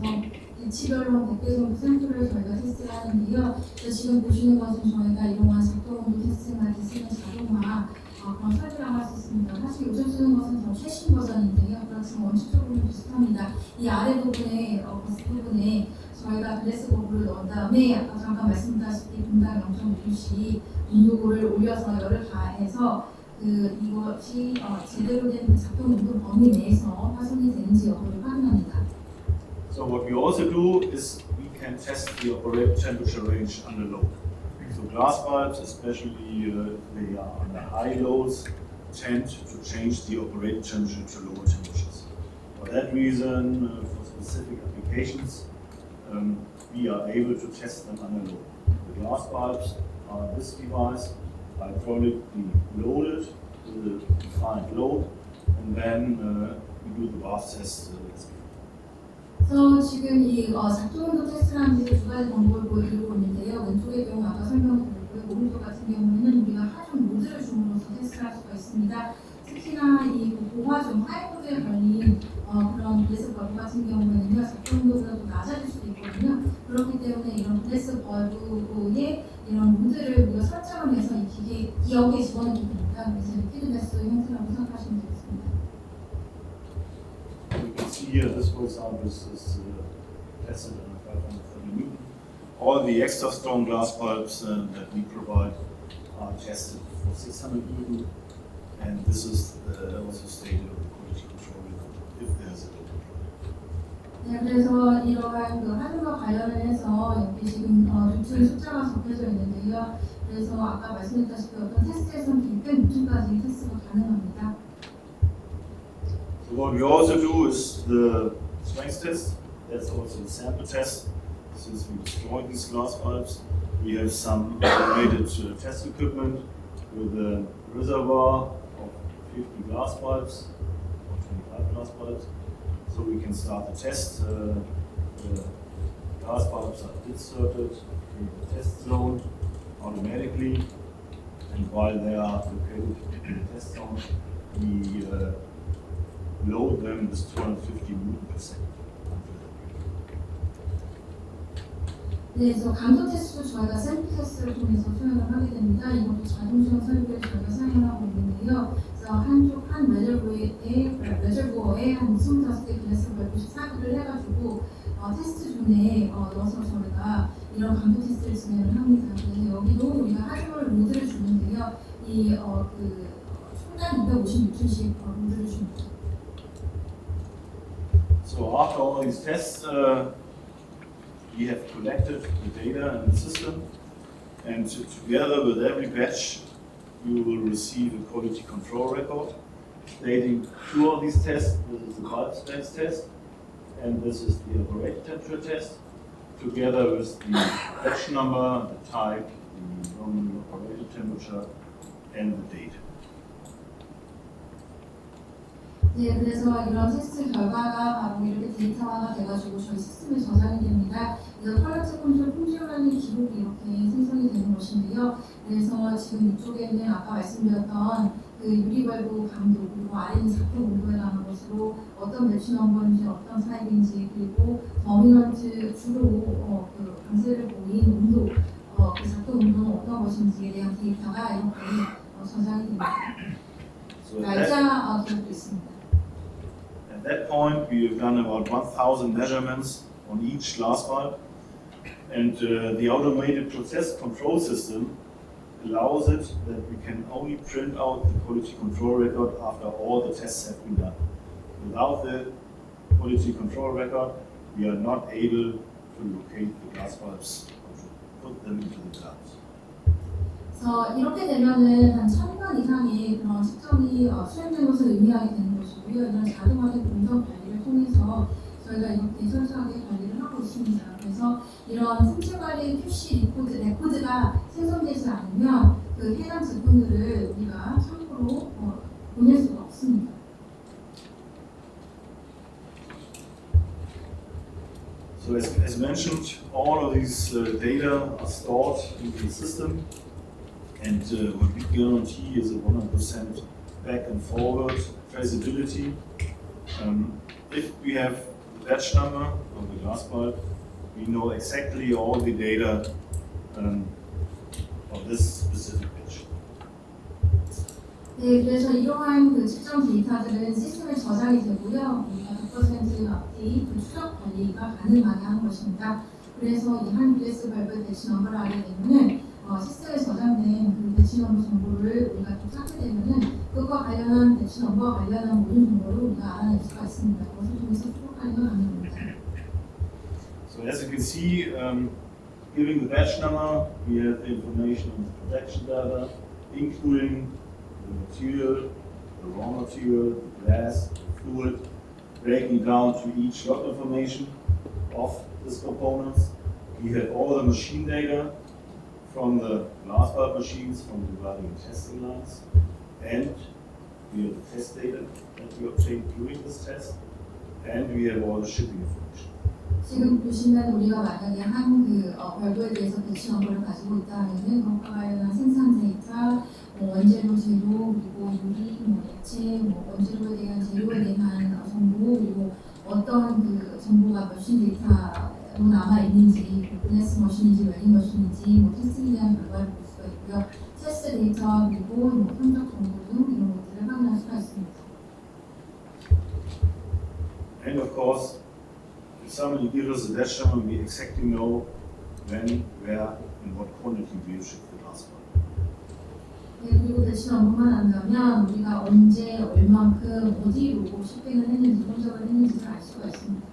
배치별로 100개 정도 샘플을 저희가 테스트를 하는데요. 지금 보시는 것은 저희가 이러한 작동 온도 테스트나 쓰는 자동화 그런 설비라고 할 수 있습니다. 사실 요즘 쓰는 것은 더 최신 버전인데요. 그렇지만 원칙적으로는 비슷합니다. 이 아래 부분에 버스 부분에 저희가 글래스워브를 넣은 다음에 아까 잠깐 말씀드렸다시피 분당 0.5씩 온도를 올려서 열을 가해서 이것이 제대로 된 작동 온도 범위 내에서 파손이 되는지 여부를 확인합니다. So what we also do is we can test the operating temperature range under load. So glass bulbs, especially they are under high loads, tend to change the operating temperature to lower temperatures. For that reason, for specific applications, we are able to test them under load. The glass bulbs are this device, hydraulically loaded with a defined load, and then we do the bath test. 그래서 지금 이 작동온도 테스트라는 두 가지 방법을 보여드리고 있는데요. 왼쪽의 경우 아까 설명드렸고요. 오른쪽 같은 경우에는 우리가 하중 모드를 줌으로써 테스트할 수가 있습니다. 특히나 이 고화중 하이모드에 걸린 그런 글래스벌브 같은 경우에는요, 작동온도가 또 낮아질 수도 있거든요. 그렇기 때문에 이런 글래스벌브의 이런 모드를 우리가 설정을 해서 이 기계 여기에 집어넣게 됩니다. 그래서 피드베스 형태라고 생각하시면 되겠습니다. You can see here, this for example is tested on 530 Newton. All the extra strong glass bulbs that we provide are tested for 600 Newton, and this is also stated of the quality control if there's a local problem. 네, 그래서 이러한 하중과 관련을 해서 여기 지금 루트의 숫자가 적혀져 있는데요. 그래서 아까 말씀드렸다시피 어떤 테스트에서는 100Newton까지 테스트가 가능합니다. So what we also do is the strength test. That's also a sample test. Since we destroyed these glass bulbs, we have some automated test equipment with a reservoir of 50 glass bulbs or 25 glass bulbs. So we can start the test. The glass bulbs are inserted in the test zone automatically, and while they are located in the test zone, we load them with 250 Newton per second. 네, 그래서 강도 테스트도 저희가 샘플 테스트를 통해서 수행을 하게 됩니다. 이것도 자동 수행 설비를 저희가 사용하고 있는데요. 그래서 한 레저부어에 한 25개 글래스벌브씩 삽입을 해가지고 테스트 존에 넣어서 저희가 이런 강도 테스트를 진행을 합니다. 그래서 여기도 우리가 하중을 로드를 주는데요. 총당 250N씩 로드를 줍니다. So after all these tests, we have collected the data in the system, and together with every batch, you will receive a quality control record stating two of these tests. This is the bulb strength test, and this is the operating temperature test, together with the batch number, the type, the nominal operating temperature, and the date. 네, 그래서 이런 테스트 결과가 바로 이렇게 데이터화가 돼가지고 저희 시스템에 저장이 됩니다. 그래서 퀄리티 컨트롤 품질관리 기록이 이렇게 생성이 되는 것인데요. 그래서 지금 이쪽에는 아까 말씀드렸던 그 유리벌브 강도 그리고 아래는 작동 온도에 관한 것으로 어떤 배치 넘버인지 어떤 타입인지 그리고 더미넌트 주로 그 강세를 보인 온도 그 작동 온도는 어떤 것인지에 대한 데이터가 이렇게 저장이 됩니다. 날짜 기록도 있습니다. At that point, we have done about 1,000 measurements on each glass bulb, and the automated process control system allows it that we can only print out the quality control record after all the tests have been done. Without the quality control record, we are not able to locate the glass bulbs or to put them into the glass. 그래서 이렇게 되면은 한 1000건 이상의 그런 측정이 수행된 것을 의미하게 되는 것이고요. 이런 자동화된 공정 관리를 통해서 저희가 이렇게 철저하게 관리를 하고 있습니다. 그래서 이런 품질 관리 QC 레코드가 생성되지 않으면 그 해당 제품들을 우리가 참고로 보낼 수가 없습니다. So as mentioned, all of these data are stored in the system. And what we guarantee is a 100% back and forward traceability. If we have the batch number of the glass bulb, we know exactly all the data of this specific batch. 네, 그래서 이러한 그 측정 데이터들은 시스템에 저장이 되고요. 100% 앞뒤 그 추적 관리가 가능하게 하는 것입니다. 그래서 이 한 글래스벌브 배치 넘버를 알게 되면은 시스템에 저장된 그 배치 넘버 정보를 우리가 또 찾게 되면은 그것과 관련한 배치 넘버와 관련한 모든 정보를 우리가 알아낼 수가 있습니다. 그것을 통해서 추적하는 건 가능합니다. So as you can see, giving the batch number, we have the information on the production data, including the material, the raw material, the glass, the fluid, breaking down to each lot information of these components. We have all the machine data from the glass bulb machines, from the welding and testing lines, and we have the test data that we obtained during this test, and we have all the shipping information. 지금 보시면 우리가 만약에 한 그 벌브에 대해서 배치 넘버를 가지고 있다면은 그것과 관련한 생산 데이터, 원재료 재료, 그리고 유리, 액체, 원재료에 대한 재료에 대한 정보, 그리고 어떤 그 정보가 머신 데이터로 남아 있는지, 글래스 머신인지 웰딩 머신인지, 테스팅에 대한 결과를 볼 수가 있고요. 테스트 데이터 그리고 성적 정보 등 이런 것들을 확인할 수가 있습니다. And of course, if somebody gives us a batch number, we exactly know when, where, and what quantity we ship the glass bulb. 네, 그리고 배치 넘버만 안다면 우리가 언제, 얼만큼, 어디로 shipping을 했는지, 동작을 했는지를 알 수가 있습니다.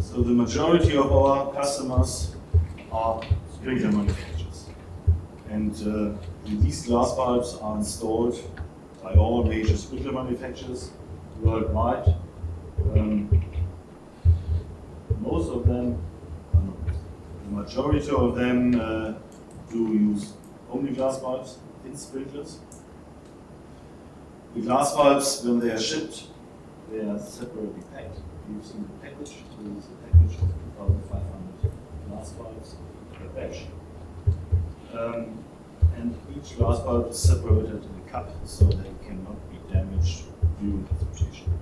So the majority of our customers are sprinkler manufacturers. And these glass bulbs are installed by all major sprinkler manufacturers worldwide. Most of them, the majority of them do use only glass bulbs in sprinklers. The glass bulbs, when they are shipped, they are separately packed. You've seen the package. So this is a package of 2,500 glass bulbs per batch. And each glass bulb is separated in a cup so they cannot be damaged during transportation.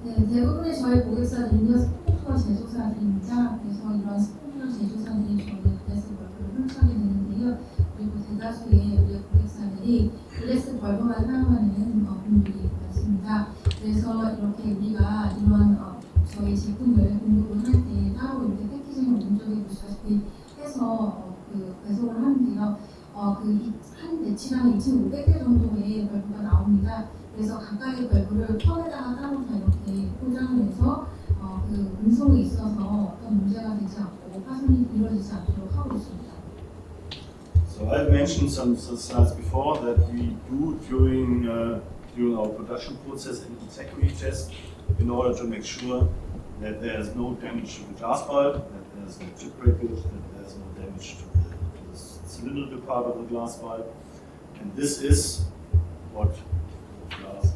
네, 대부분의 저희 고객사들은요 스프링클러 제조사들입니다. 그래서 이런 스프링클러 제조사들이 저희 글래스 벌브를 훔쳐하게 되는데요. 그리고 대다수의 우리 고객사들이 글래스 벌브만 사용하는 분들이 많습니다. 그래서 이렇게 우리가 이런 저희 제품을 공급을 할 때 따로 이렇게 패키징을 오른쪽에 보시다시피 해서 그 배송을 하는데요. 한 배치당 2,500개 정도의 벌브가 나옵니다. 그래서 각각의 벌브를 턴에다가 따로 다 이렇게 포장을 해서 그 운송에 있어서 어떤 문제가 되지 않고 파손이 이루어지지 않도록 하고 있습니다. So I've mentioned some slides before that we do during our production process an integrity test in order to make sure that there is no damage to the glass bulb, that there is no chip breakage, that there is no damage to the cylindrical part of the glass bulb. And this is what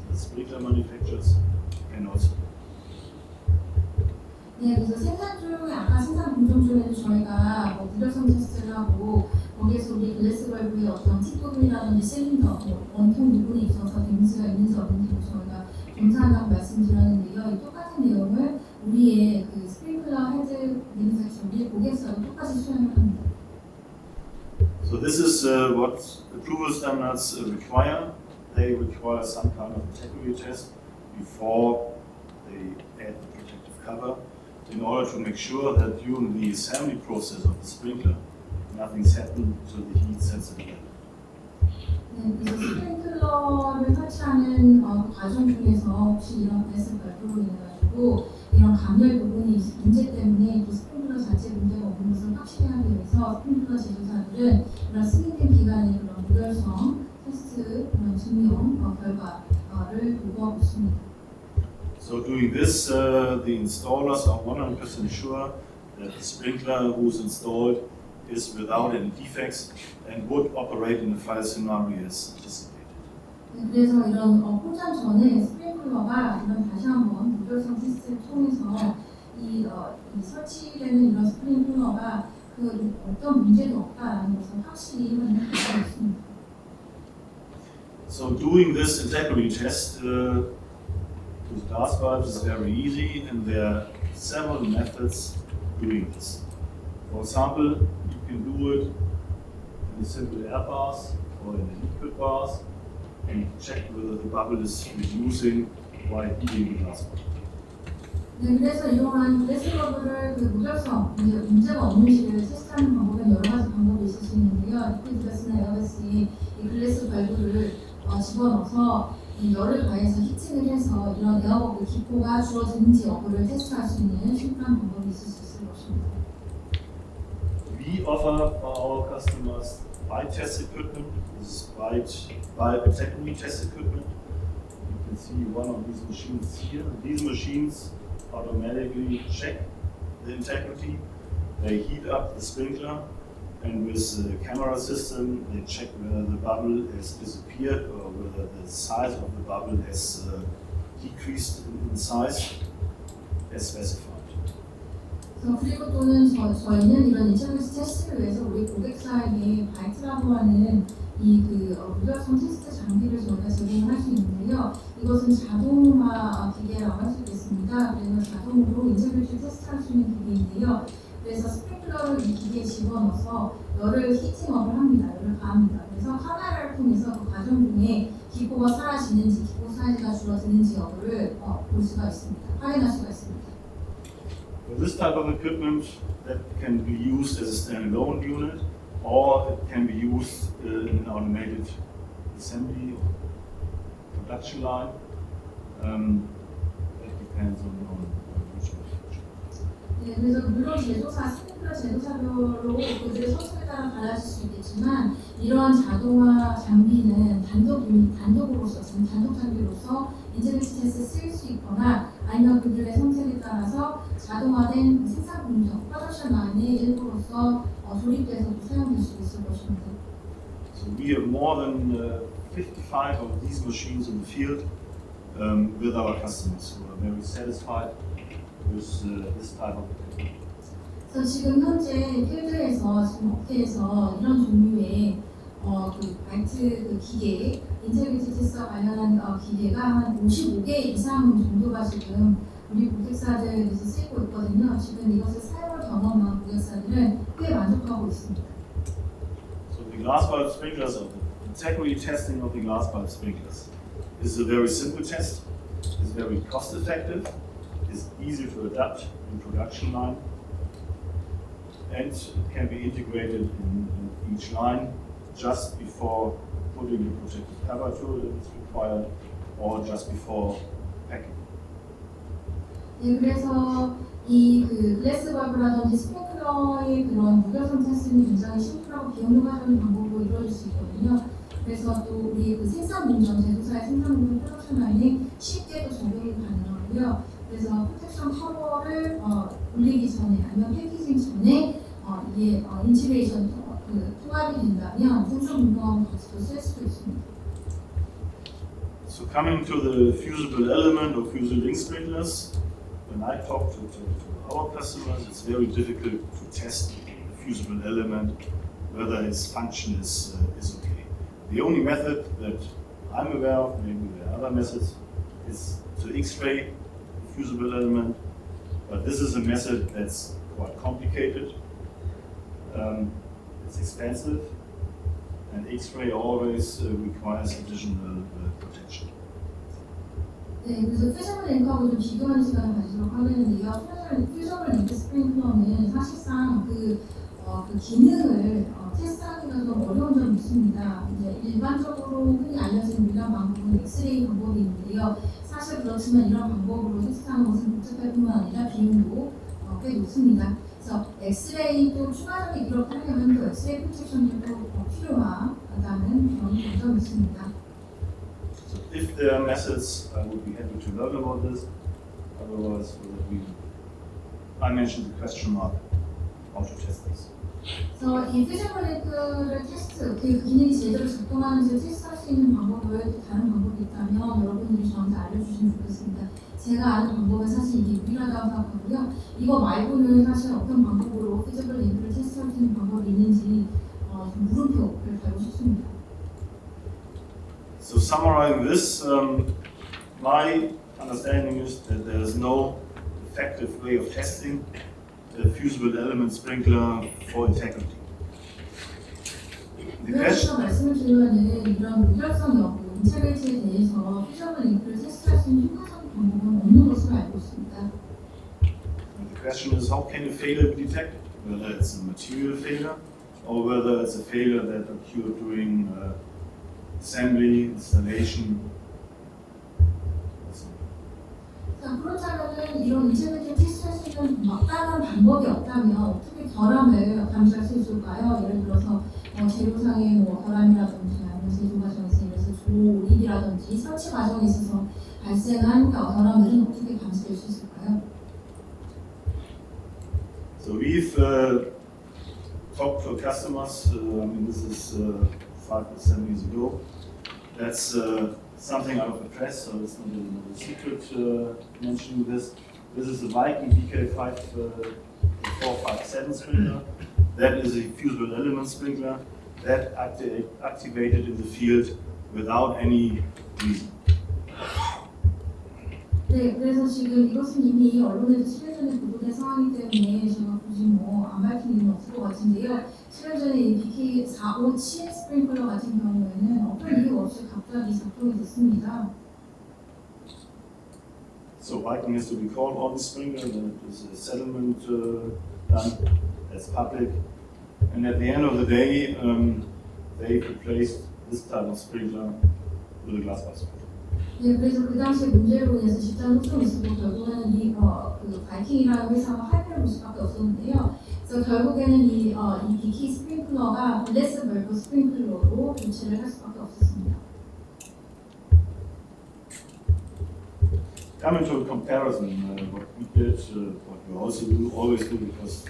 the sprinkler manufacturers can also do. 네, 그래서 생산 중에 아까 생산 공정 중에도 저희가 무결성 테스트를 하고 거기에서 우리 글래스 벌브의 어떤 팁 부분이라든지 실린더, 원통 부분이 있어서 데미지가 있는지 없는지 저희가 검사한다고 말씀드렸는데요. 이 똑같은 내용을 우리의 그 스프링클러헤드 매니팩처 우리 고객사도 똑같이 수행을 합니다. So this is what approval standards require. They require some kind of integrity test before they add the protective cover in order to make sure that during the assembly process of the sprinkler, nothing's happened to the heat sensitive. 네, 그래서 스프링클러를 설치하는 과정 중에서 혹시 이런 글래스 벌브로 인해가지고 이런 감열 부분이 문제 때문에 그 스프링클러 자체 문제가 없는 것을 확실히 하기 위해서 스프링클러 제조사들은 이런 승인된 기간의 그런 무결성 테스트 그런 증명 결과를 요구하고 있습니다. So doing this, the installers are 100% sure that the sprinkler who's installed is without any defects and would operate in the fire scenario as anticipated. 네, 그래서 이런 포장 전에 스프링클러가 이런 다시 한번 무결성 테스트를 통해서 이 설치되는 이런 스프링클러가 그 어떤 문제도 없다라는 것을 확실히 확인할 수 있습니다. So doing this integrity test with glass bulbs is very easy, and there are several methods doing this. For example, you can do it in the simple air bars or in the liquid bars and check whether the bubble is reducing while heating the glass bottle. 네, 그래서 이러한 글래스버블을 그 무결성, 이제 문제가 없는지를 테스트하는 방법은 여러 가지 방법이 있을 수 있는데요. 리퀴드 가스나 에어가스에 이 글래스 발브를 집어넣어서 이 열을 가해서 히팅을 해서 이런 에어버블 기포가 줄어드는지 여부를 테스트할 수 있는 심플한 방법이 있을 수 있을 것입니다. We offer for our customers bite test equipment. This is bite technique test equipment. You can see one of these machines here. These machines automatically check the integrity. They heat up the sprinkler, and with the camera system, they check whether the bubble has disappeared or whether the size of the bubble has decreased in size as specified. 그리고 또는 저희는 이런 인터넷 테스트를 위해서 우리 고객사에게 바이트라고 하는 무결성 테스트 장비를 저희가 제공할 수 있는데요. 이것은 자동화 기계라고 할 수 있겠습니다. 그래서 자동으로 인터넷을 테스트할 수 있는 기계인데요. 그래서 스프링클러를 이 기계에 집어넣어서 열을 히팅업을 합니다. 열을 가합니다. 그래서 카메라를 통해서 그 과정 중에 기포가 사라지는지, 기포 사이즈가 줄어드는지 여부를 볼 수가 있습니다. 확인할 수가 있습니다. For this type of equipment, that can be used as a standalone unit, or it can be used in an automated assembly or production line. That depends on which manufacturer. 네, 그래서 물론 스프링클러 제조사별로 그들의 성질에 따라 달라질 수 있겠지만 이러한 자동화 장비는 단독 장비로서 인터넷 테스트에 쓰일 수 있거나 아니면 그들의 성질에 따라서 자동화된 생산 공정, 프로덕션 라인의 일부로서 조립돼서도 사용될 수 있을 것입니다. So we have more than 55 of these machines in the field with our customers who are very satisfied with this type of equipment. 그래서 지금 현재 필드에서 지금 업계에서 이런 종류의 바이트 기계, 인텔리지 테스트와 관련한 기계가 한 55개 이상 정도가 지금 우리 고객사들에서 쓰이고 있거든요. 지금 이것을 사용을 경험한 고객사들은 꽤 만족하고 있습니다. So the glass bulb sprinklers, or the integrity testing of the glass bulb sprinklers, is a very simple test. It's very cost effective. It's easy to adapt in production line, and it can be integrated in each line just before putting the protective cover to it if it's required, or just before packing. 예, 그래서 이 글래스버브라든지 스프링클러의 그런 무결성 테스트는 굉장히 심플하고 비용료가 적은 방법으로 이루어질 수 있거든요. 그래서 또 우리 생산 공정, 제조사의 생산 공정 프로덕션 라인에 쉽게도 적용이 가능하고요. 그래서 프로텍션 커버를 올리기 전에 아니면 패키징 전에 이게 인치레이션 통합이 된다면 생산 공정하고 같이도 쓸 수도 있습니다. So coming to the fusible element or fusel-link sprinklers, when I talk to our customers, it's very difficult to test the fusible element, whether its function is okay. The only method that I'm aware of, maybe there are other methods, is to X-ray the fusible element, but this is a method that's quite complicated. It's expensive, and X-ray always requires additional protection. 네, 그래서 퓨즈블링크하고 좀 비교하는 시간을 가지도록 하겠는데요. 퓨즈블링크 스프링클러는 사실상 그 기능을 테스트하기가 좀 어려운 점이 있습니다. 이제 일반적으로 흔히 알려진 유일한 방법은 엑스레이 방법인데요. 사실 그렇지만 이런 방법으로 테스트하는 것은 복잡할 뿐만 아니라 비용도 꽤 높습니다. 그래서 엑스레이 또 추가적인 기록을 하려면 또 엑스레이 프로텍션도 필요하다는 그런 점이 있습니다. So if there are methods, I would be happy to learn about this. Otherwise, I mentioned the question mark, how to test this. 그래서 이 퓨즈블링크를 테스트, 그 기능이 제대로 작동하는지를 테스트할 수 있는 방법을 다른 방법이 있다면 여러분들이 저한테 알려주시면 좋겠습니다. 제가 아는 방법은 사실 이게 유일하다고 생각하고요. 이거 말고는 사실 어떤 방법으로 퓨즈블링크를 테스트할 수 있는 방법이 있는지 좀 물음표를 달고 싶습니다. So summarizing this, my understanding is that there is no effective way of testing the fusible element sprinkler for integrity. 그래서 말씀을 드리면은 이런 무결성 여부, 인체벨트에 대해서 퓨즈블링크를 테스트할 수 있는 효과적인 방법은 없는 것으로 알고 있습니다. The question is, how can a failure be detected? Whether it's a material failure or whether it's a failure that occurred during assembly, installation. 자, 그렇다면은 이런 인체벨트를 테스트할 수 있는 막다른 방법이 없다면 어떻게 결함을 감지할 수 있을까요? 예를 들어서 재료상의 결함이라든지 아니면 제조 과정에서 조립이라든지 설치 과정에 있어서 발생한 결함들은 어떻게 감지될 수 있을까요? So we've talked to customers. I mean, this is 5 or 7 years ago. That's something out of the press, so it's not a secret mentioning this. This is the Viking BK457 sprinkler. That is a fusible element sprinkler that activated in the field without any reason. 네, 그래서 지금 이것은 이미 언론에서 7년 전에 보도된 상황이기 때문에 제가 굳이 안 밝힐 이유는 없을 것 같은데요. 7년 전에 이 BK457 스프링클러 같은 경우에는 어떤 이유 없이 갑자기 작동이 됐습니다. So Viking has to recall all the sprinkler, and there is a settlement done as public. And at the end of the day, they replaced this type of sprinkler with a Glassware sprinkler. 네, 그래서 그 당시에 문제로 인해서 직장 소송이 있었고 결국에는 그 바이킹이라는 회사가 할배를 볼 수밖에 없었는데요. 그래서 결국에는 이 BK 스프링클러가 글래스벌브 스프링클러로 교체를 할 수밖에 없었습니다. Coming to a comparison, what we did, what we also do, always do, because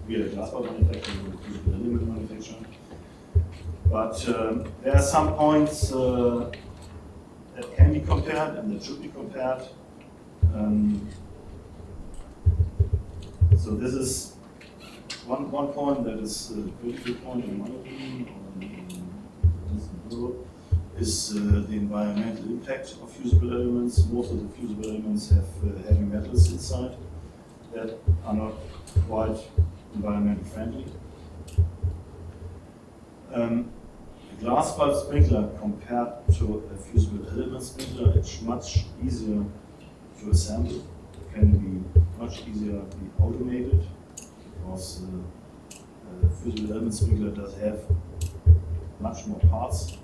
we are a Glassware manufacturer, we are a limit manufacturer. But there are some points that can be compared and that should be compared. So this is one point that is a critical point in my opinion, is the environmental impact of fusible elements. Most of the fusible elements have heavy metals inside that are not quite environmentally friendly. A glass bulb sprinkler compared to a fusible element sprinkler, it's much easier to assemble. It can be much easier to be automated because the fusible element sprinkler does have much more parts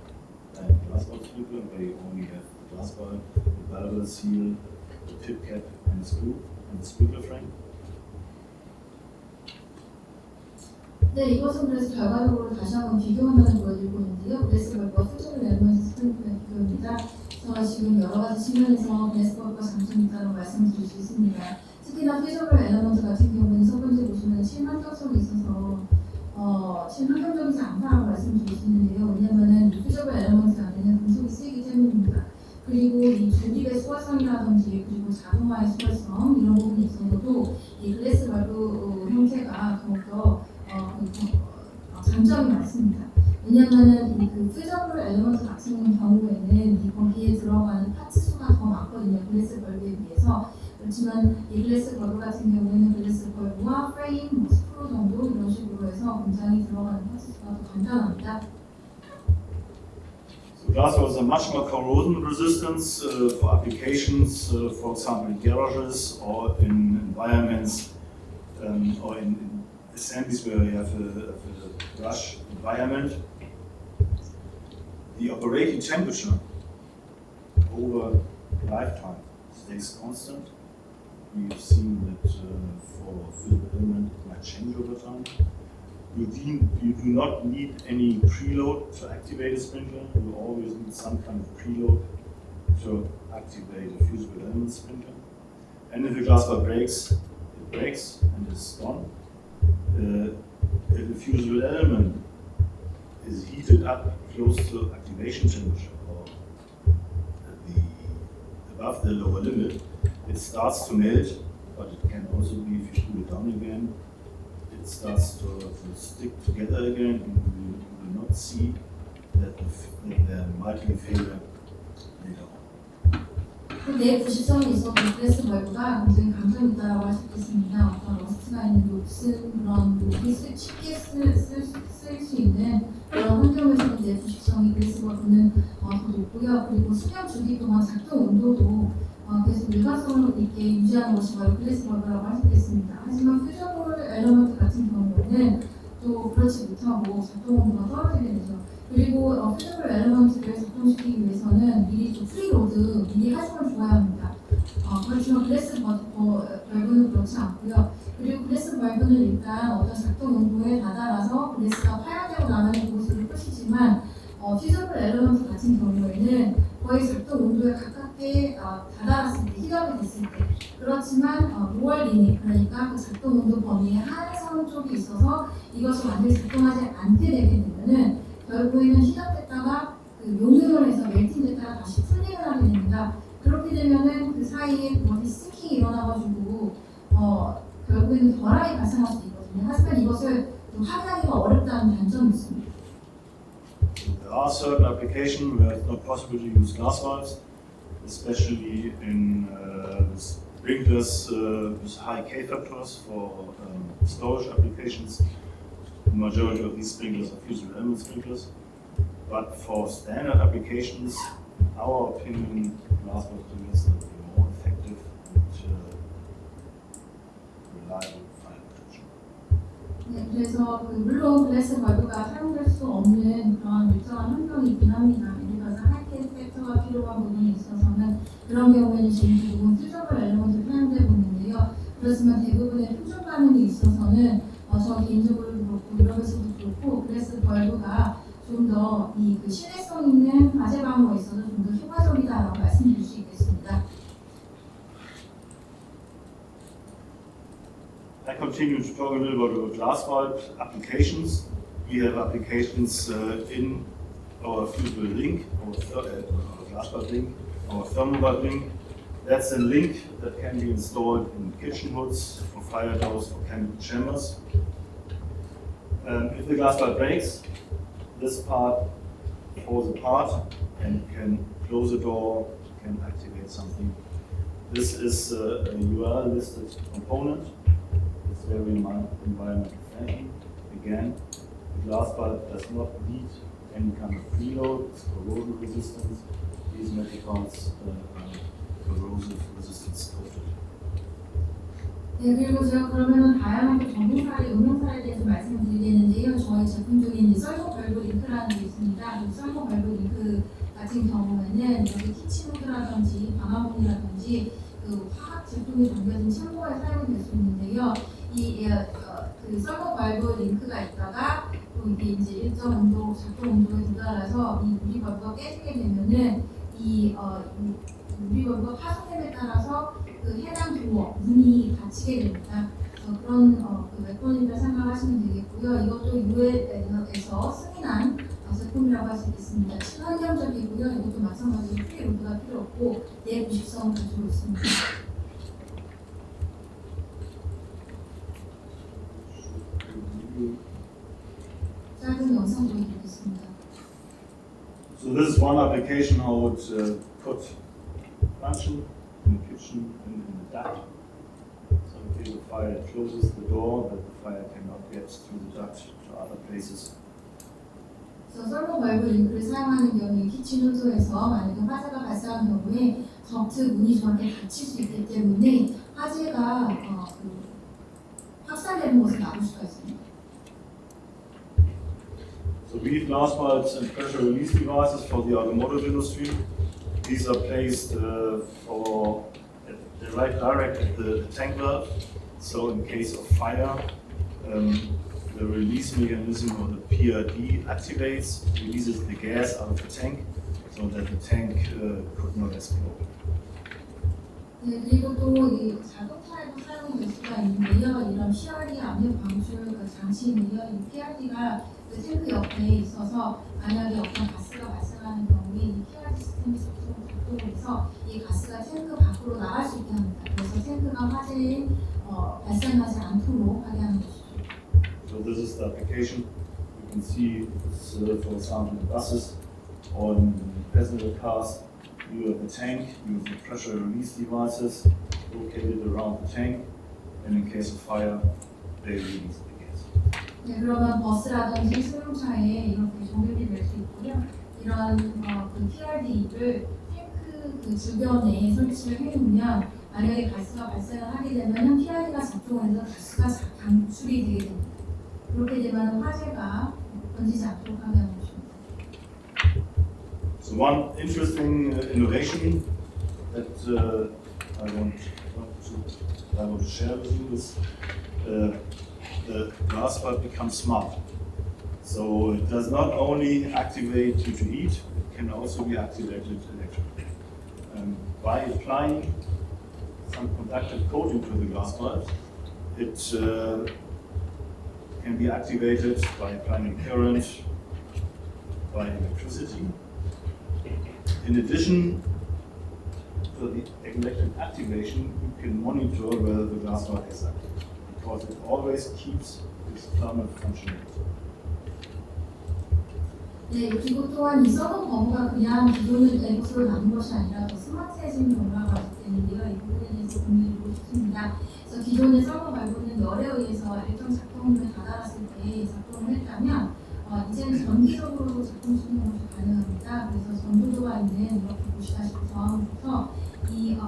than a glass bulb sprinkler. They only have the glass bulb, the valve seal, the tip cap, and the screw, and the sprinkler frame. 네, 이것은 그래서 결과적으로 다시 한번 비교 화면을 보여드리고 있는데요. 글래스벌브와 퓨즈블 에너지 스프링클러의 비교입니다. 그래서 지금 여러 가지 측면에서 글래스벌브가 장점이 있다고 말씀을 드릴 수 있습니다. 특히나 퓨즈블 에너지 같은 경우는 첫 번째 보시면 친환경성이 있어서 친환경적이지 않다라고 말씀드릴 수 있는데요. 왜냐하면 이 퓨즈블 에너지 안에는 금속이 쓰이기 때문입니다. 그리고 이 조립의 수월성이라든지 그리고 자동화의 수월성 이런 부분이 있어서도 이 글래스벌브 형태가 더욱더 장점이 많습니다. 왜냐하면 그 퓨즈블 엘리먼트 같은 경우에는 이 거기에 들어가는 파츠 수가 더 많거든요. 글래스벌브에 비해서. 그렇지만 이 글래스벌브 같은 경우에는 글래스벌브와 프레임, 스크루 정도 이런 식으로 해서 공장이 들어가는 파츠 수가 더 간단합니다. So glass has a much more corrosion resistance for applications, for example, in garages or in environments or in assemblies where you have a rush environment. The operating temperature over lifetime stays constant. We've seen that for fusible element it might change over time. You do not need any preload to activate a sprinkler. You always need some kind of preload to activate a fusible element sprinkler. And if the glass bar breaks, it breaks and is gone. If the fusible element is heated up close to activation temperature or above the lower limit, it starts to melt, but it can also be, if you cool it down again, it starts to stick together again, and you will not see that there might be a failure later on. 내 부실성이 있어도 글래스벌브가 굉장히 강점이 있다고 할 수 있겠습니다. 어떤 러스트가 있는 녹슨 그런 녹이 쉽게 쓸 수 있는 그런 환경에서 이제 부식성이 글래스벌브는 더 높고요. 그리고 수명 주기 동안 작동 온도도 계속 일관성을 있게 유지하는 것이 바로 글래스벌브라고 할 수 있겠습니다. 하지만 퓨즈블 엘리먼트 같은 경우에는 또 그렇지 못하고 작동 온도가 떨어지게 되죠. 그리고 퓨즈블 엘리먼트를 작동시키기 위해서는 미리 좀 프리로드 미리 하시면 좋아야 합니다. 그렇지만 글래스벌브는 그렇지 않고요. 그리고 글래스벌브는 일단 어떤 작동 온도에 다다라서 글래스가 파열되고 나면 그것을 푸시지만 퓨즈블 엘리먼트 같은 경우에는 거의 작동 온도에 가깝게 다다랐을 때, 힐업이 됐을 때. 그렇지만 로얼 리밋, 그러니까 그 작동 온도 범위의 하선 쪽이 있어서 이것이 완전히 작동하지 않게 되게 되면은 결국에는 힐업됐다가 그 용융을 해서 멜팅됐다가 다시 풀링을 하게 됩니다. 그렇게 되면은 그 사이에 그것이 스킹이 일어나가지고 결국에는 결함이 발생할 수 있거든요. 하지만 이것을 좀 확인하기가 어렵다는 단점이 있습니다. There are certain applications where it's not possible to use glass valves, especially in the sprinklers with high K factors for storage applications. The majority of these sprinklers are fusible element sprinklers. But for standard applications, in our opinion, glass valve sprinklers are more effective and reliable fire protection. 네, 그래서 물론 글래스벌브가 사용될 수 없는 그런 일정한 환경이 있긴 합니다. 예를 들어서 하이테크 팩터가 필요한 부분에 있어서는 그런 경우에는 지금 대부분 퓨즈블 엘리먼트를 사용되고 있는데요. 그렇지만 대부분의 표준 반응에 있어서는 저 개인적으로 그렇고 유럽에서도 그렇고 글래스벌브가 좀 더 이 신뢰성 있는 화재 방어에 있어서 좀 더 효과적이다라고 말씀드릴 수 있겠습니다. I continue to talk a little bit about glass valve applications. We have applications in our fusible link, our glass valve link, our thermal valve link. That's a link that can be installed in kitchen hoods, for fire doors, for chemical chambers. If the glass valve breaks, this part falls apart and can close the door, can activate something. This is a UL listed component. It's very environmental friendly. Again, the glass valve does not need any kind of preload. It's corrosion resistance. These metal parts are corrosive resistance coated. 네, 그리고 제가 그러면은 다양한 전문 사례, 응용 사례에 대해서 말씀을 드리겠는데요. 저희 제품 중에 이제 설명벌브 링크라는 게 있습니다. 이 설명벌브 링크 같은 경우에는 여기 키친우드라든지 방화문이라든지 그 화학 제품이 담겨진 챔버에 사용이 될 수 있는데요. 그 설명벌브 링크가 있다가 또 이게 이제 일정 온도, 작동 온도에 도달해서 이 유리벌브가 깨지게 되면은 이 유리벌브가 파손됨에 따라서 그 해당 도어, 문이 닫히게 됩니다. 그런 그 메커니즘을 생각하시면 되겠고요. 이것도 유엔에서 승인한 제품이라고 할 수 있겠습니다. 친환경적이고요. 이것도 마찬가지로 프리로드가 필요 없고 내부식성을 가지고 있습니다. 짧은 영상 보여드리겠습니다. So this is one application how it could function in the kitchen and in the duct. So in case of fire, it closes the door that the fire cannot get through the duct to other places. 설명벌브 링크를 사용하는 경우에 키친 호조에서 만약에 화재가 발생한 경우에 덕트 문이 저렇게 닫힐 수 있기 때문에 화재가 확산되는 것을 막을 수가 있습니다. So we have glass valves and pressure release devices for the automotive industry. These are placed right direct at the tank valve. So in case of fire, the release mechanism or the PRD activates, releases the gas out of the tank, so that the tank could not explode. 네, 그리고 또 이 자동차에도 사용될 수가 있는데요. 이런 PRD 압력 방출 장치인데요. 이 PRD가 그 탱크 옆에 있어서 만약에 어떤 가스가 발생하는 경우에 이 PRD 시스템이 작동을 해서 이 가스가 탱크 밖으로 나갈 수 있게 합니다. 그래서 탱크가 화재에 발생하지 않도록 하게 하는 것이죠. So this is the application. You can see this, for example, in buses or in passenger cars. You have a tank, you have the pressure release devices located around the tank, and in case of fire, they release the gas. 네, 그러면 버스라든지 승용차에 이렇게 조명이 낼 수 있고요. 이런 그 TRD를 탱크 그 주변에 설치를 해놓으면 만약에 가스가 발생을 하게 되면 TRD가 작동해서 가스가 방출이 되게 됩니다. 그렇게 되면 화재가 번지지 않도록 하는 것입니다. So one interesting innovation that I want to share with you is the glass bulb becomes smart. So it does not only activate due to heat, it can also be activated electrically. By applying some conductive coating to the glass bulb, it can be activated by applying current, by electricity. In addition to the electric activation, you can monitor whether the glass bulb is active, because it always keeps its thermal functionality. 네, 그리고 또한 이 서버 버브가 그냥 기존의 에버스로 남은 것이 아니라 더 스마트해진 경우가 있는데요. 이 부분에 대해서 공유해드리고 싶습니다. 그래서 기존의 서버 발부는 열에 의해서 일정 작동률에 다다랐을 때 작동을 했다면 이제는 전기적으로 작동시키는 것이 가능합니다. 그래서 전도도가 있는 이렇게 보시다시피 저항부터 이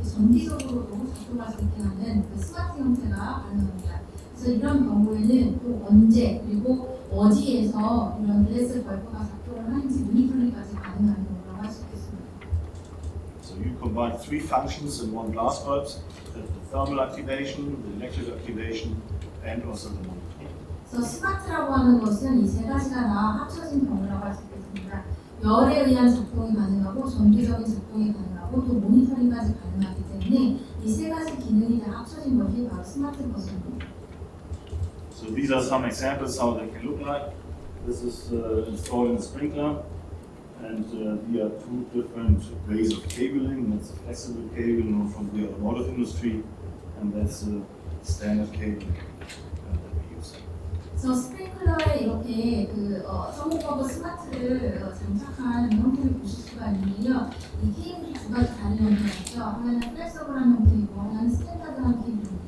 전기적으로도 작동할 수 있게 하는 그 스마트 형태가 가능합니다. 그래서 이런 경우에는 또 언제 그리고 어디에서 이런 글래스 벌브가 작동을 하는지 모니터링까지 가능한 경우라고 할 수 있겠습니다. So you combine three functions in one glass bulb: the thermal activation, the electric activation, and also the monitoring. 그래서 스마트라고 하는 것은 이 세 가지가 다 합쳐진 경우라고 할 수 있겠습니다. 열에 의한 작동이 가능하고 전기적인 작동이 가능하고 또 모니터링까지 가능하기 때문에 이 세 가지 기능이 다 합쳐진 것이 바로 스마트 버스입니다. So these are some examples how they can look like. This is installed in a sprinkler, and here are two different ways of cabling. That's a flexible cabling from the automotive industry, and that's a standard cabling that we use. 그래서 스프링클러에 이렇게 성공버브 스마트를 장착한 형태를 보실 수가 있는데요. 이 케이블이 두 가지 다른 형태가 있죠. 하나는 플렉서블한 형태이고 하나는 스탠다드한 케이블입니다.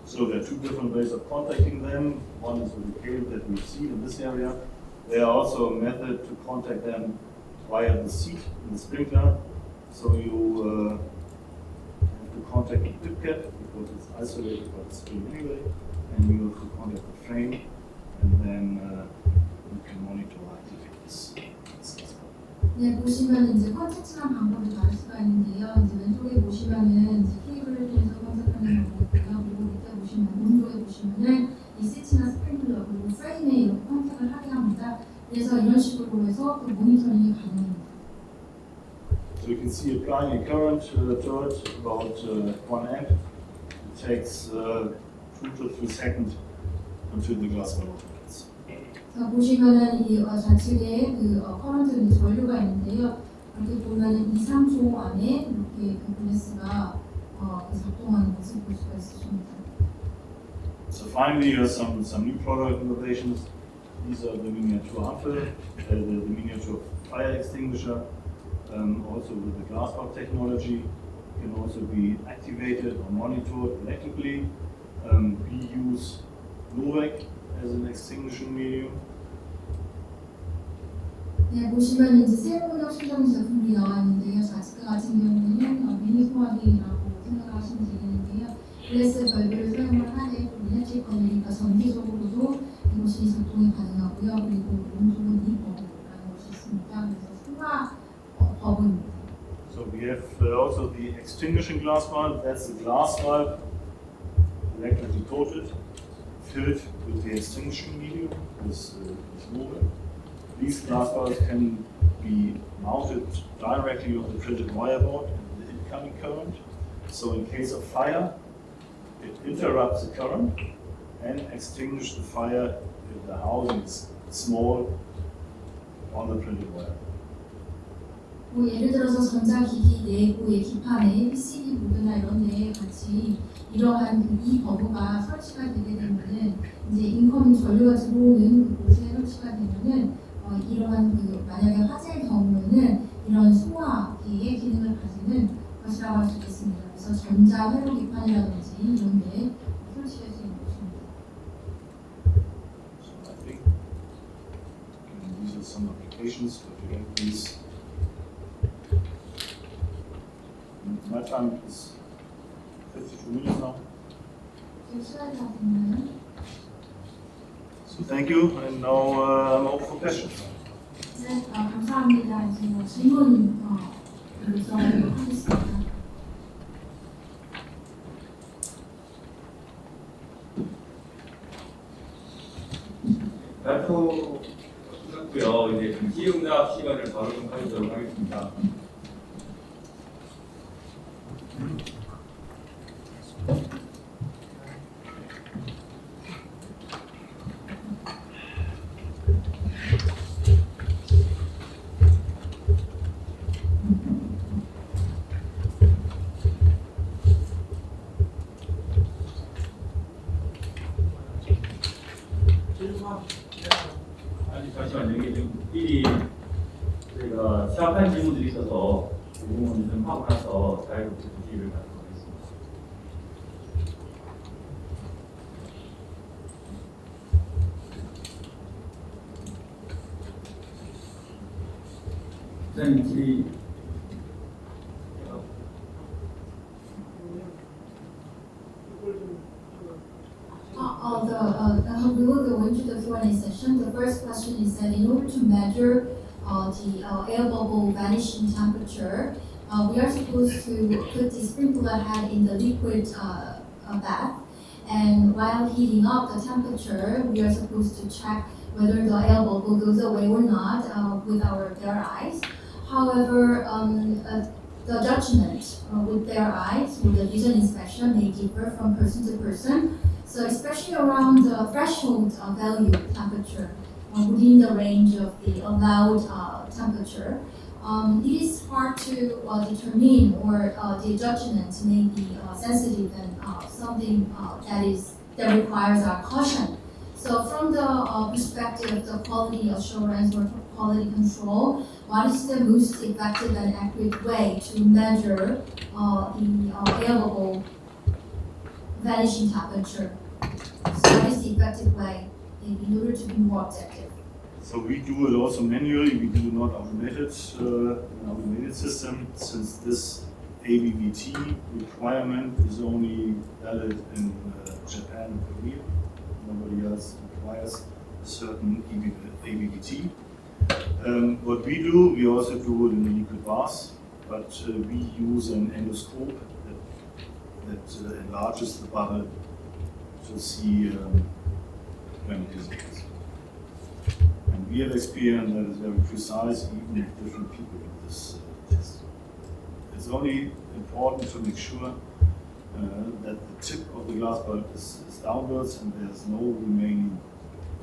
So there are two different ways of contacting them. One is with the cable that we've seen in this area. There are also a method to contact them via the seat in the sprinkler. So you have to contact the tip cap because it's isolated by the spring anyway, and you have to contact the frame, and then you can monitor and activate this. 네, 보시면 이제 컨택팅한 방법이 다를 수가 있는데요. 이제 왼쪽에 보시면은 이제 케이블을 통해서 컨택하는 방법이 있고요. 그리고 밑에 보시면 오른쪽에 보시면은 이 스위치나 스프링클러 그리고 프레임에 이렇게 컨택을 하게 합니다. 그래서 이런 식으로 해서 그 모니터링이 가능합니다. So you can see applying a current to it about 1 amp. It takes 2 to 3 seconds until the glass will open. 자, 보시면은 이 좌측에 그 커런트 전류가 있는데요. 이렇게 보면은 2, 3초 안에 이렇게 그 글래스가 작동하는 것을 볼 수가 있습니다. So finally, here are some new product innovations. These are the miniature Ampel, the miniature fire extinguisher, also with the glass bulb technology. Can also be activated or monitored electrically. We use Novec as an extinguishing medium. 네, 보시면 이제 세분역 수정 제품이 나와 있는데요. 좌측 같은 경우에는 미니 소화기라고 생각하시면 되겠는데요. 글래스 벌브를 사용을 하되 일렉트릭 거니까 전기적으로도 이것이 작동이 가능하고요. 그리고 오른쪽은 이 버브라는 것이 있습니다. 그래서 소화 버브입니다. So we have also the extinguishing glass bulb. That's the glass bulb electrically coated, filled with the extinguishing medium, this Novec. These glass bulbs can be mounted directly on the printed wire board in the incoming current. So in case of fire, it interrupts the current and extinguishes the fire if the housing is small on the printed wire. 예를 들어서 전자기기 내부의 기판에 PCB 보드나 이런 데에 같이 이러한 이 버브가 설치가 되게 되면은 이제 인커밍 전류가 들어오는 그곳에 설치가 되면은 이러한 만약에 화재의 경우에는 이런 소화기의 기능을 가지는 것이라고 할 수 있겠습니다. 그래서 전자 회로 기판이라든지 이런 데 설치가 time is 52 minutes now. 지금 시간이 다 됐나요? So thank you, and now I'm open for questions. 네, 감사합니다. 이제 질문 들어가도록 하겠습니다. 발표 끝났고요. 이제 좀 질의응답 시간을 바로 좀 가지도록 하겠습니다. 아니 잠시만요. 이게 좀 미리 저희가 시작한 질문들이 있어서 그 부분을 좀 하고 나서 자유롭게 기회를 갖도록 하겠습니다. 부장님 질의 We will go into the Q&A session. The first question is that in order to measure the air bubble vanishing temperature, we are supposed to put the sprinkler head in the liquid bath, and while heating up the temperature, we are supposed to check whether the air bubble goes away or not with our bare eyes. However, the judgment with bare eyes, with the vision inspection, may differ from person to person. So especially around the threshold value temperature, within the range of the allowed temperature, it is hard to determine, or the judgment may be sensitive and something that requires our caution. So from the perspective of the quality assurance or quality control, what is the most effective and accurate way to measure the air bubble vanishing temperature? So what is the effective way in order to be more objective? So we do it also manually. We do not automate it in an automated system, since this ABVT requirement is only valid in Japan and Korea. Nobody else requires a certain ABVT. What we do, we also do it in the liquid bath, but we use an endoscope that enlarges the bubble to see when it is. And we have experience that is very precise, even if different people do this test. It's only important to make sure that the tip of the glass bulb is downwards and there's no remaining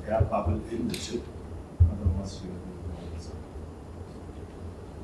air bubble in the tip. Otherwise, you have no result.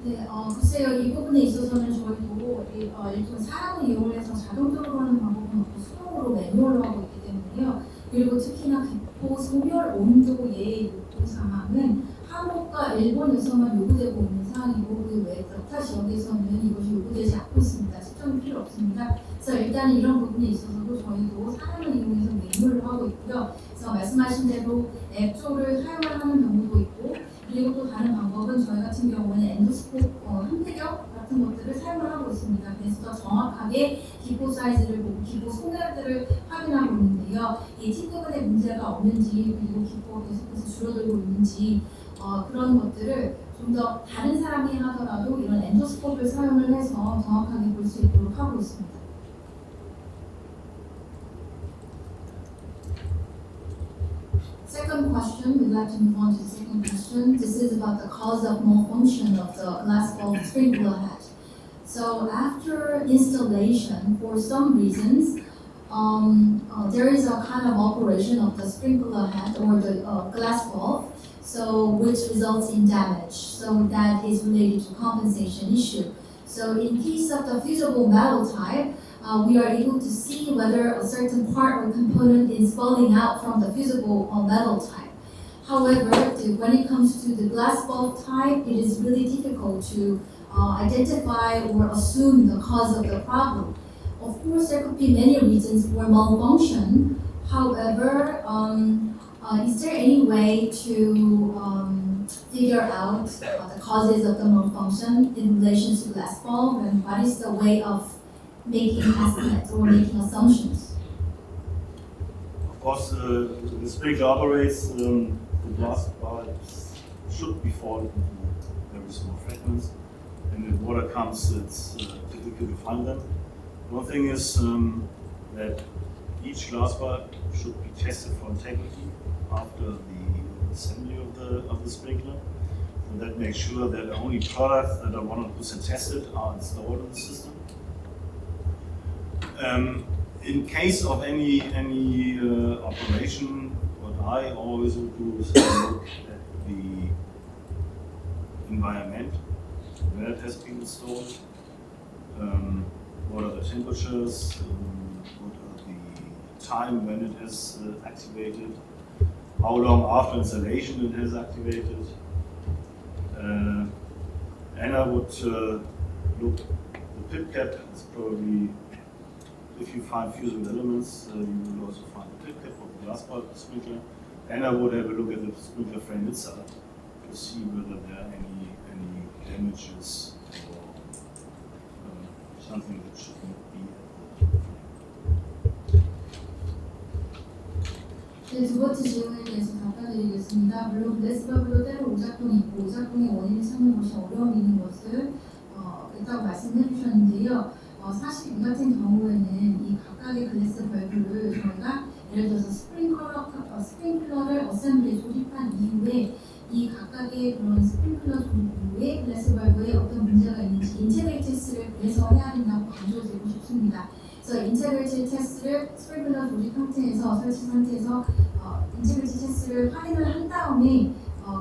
네, 글쎄요. 이 부분에 있어서는 저희도 일종 사람을 이용해서 자동적으로 하는 방법은 없고 수동으로 매뉴얼로 하고 있기 때문에요. 그리고 특히나 기포 소멸 온도 예의 요구 사항은 한국과 일본에서만 요구되고 있는 사항이고, 그 외 여타 지역에서는 이것이 요구되지 않고 있습니다. 측정이 필요 없습니다. 그래서 일단 이런 부분에 있어서도 저희도 사람을 이용해서 매뉴얼로 하고 있고요. 그래서 말씀하신 대로 앱조를 사용을 하는 경우도 있고, 그리고 또 다른 방법은 저희 같은 경우는 엔도스코프 한태경 같은 것들을 사용을 하고 있습니다. 그래서 더 정확하게 기포 사이즈를 보고 기포 소멸들을 확인하고 있는데요. 이 팁 부분에 문제가 없는지, 그리고 기포가 계속해서 줄어들고 있는지, 그런 것들을 좀 더 다른 사람이 하더라도 이런 엔도스코프를 사용을 해서 정확하게 볼 수 있도록 하고 있습니다. Second question, we'd like to move on to the second question. This is about the cause of malfunction of the glass bulb sprinkler head. So after installation, for some reasons, there is a kind of operation of the sprinkler head or the glass bulb, so which results in damage. So that is related to compensation issue. So in case of the fusible metal type, we are able to see whether a certain part or component is falling out from the fusible metal type. However, when it comes to the glass bulb type, it is really difficult to identify or assume the cause of the problem. Of course, there could be many reasons for malfunction. However, is there any way to figure out the causes of the malfunction in relation to glass bulb, and what is the way of making estimates or making assumptions. Of course, the sprinkler operates, the glass pipes should be fallen into very small fragments, and if water comes, it's difficult to find them. One thing is that each glass pipe should be tested for integrity after the assembly of the sprinkler. So that makes sure that the only products that are 100% tested are installed in the system. In case of any operation, what I always would do is look at the environment where it has been installed. What are the temperatures? What are the time when it has activated? How long after installation it has activated? And I would look the pip cap. It's probably, if you find fusible elements, you will also find the pip cap of the glass pipe sprinkler. And I would have a look at the sprinkler frame itself to see whether there are any damages or something that should not be at the 네, 두 번째 질문에 대해서 답변드리겠습니다. 물론 글래스버블도 때로 오작동이 있고 오작동의 원인을 찾는 것이 어려움이 있는 것을 있다고 말씀해 주셨는데요. 사실 이 같은 경우에는 이 각각의 글래스 벌브를 저희가 예를 들어서 스프링클러를 어셈블리에 조립한 이후에 이 각각의 그런 스프링클러 조립 글래스 벌브에 어떤 문제가 있는지 인테그리티 테스트를 그래서 해야 된다고 강조드리고 싶습니다. 그래서 인테그리티 테스트를 스프링클러 조립 상태에서 설치 상태에서 인테그리티 테스트를 확인을 한 다음에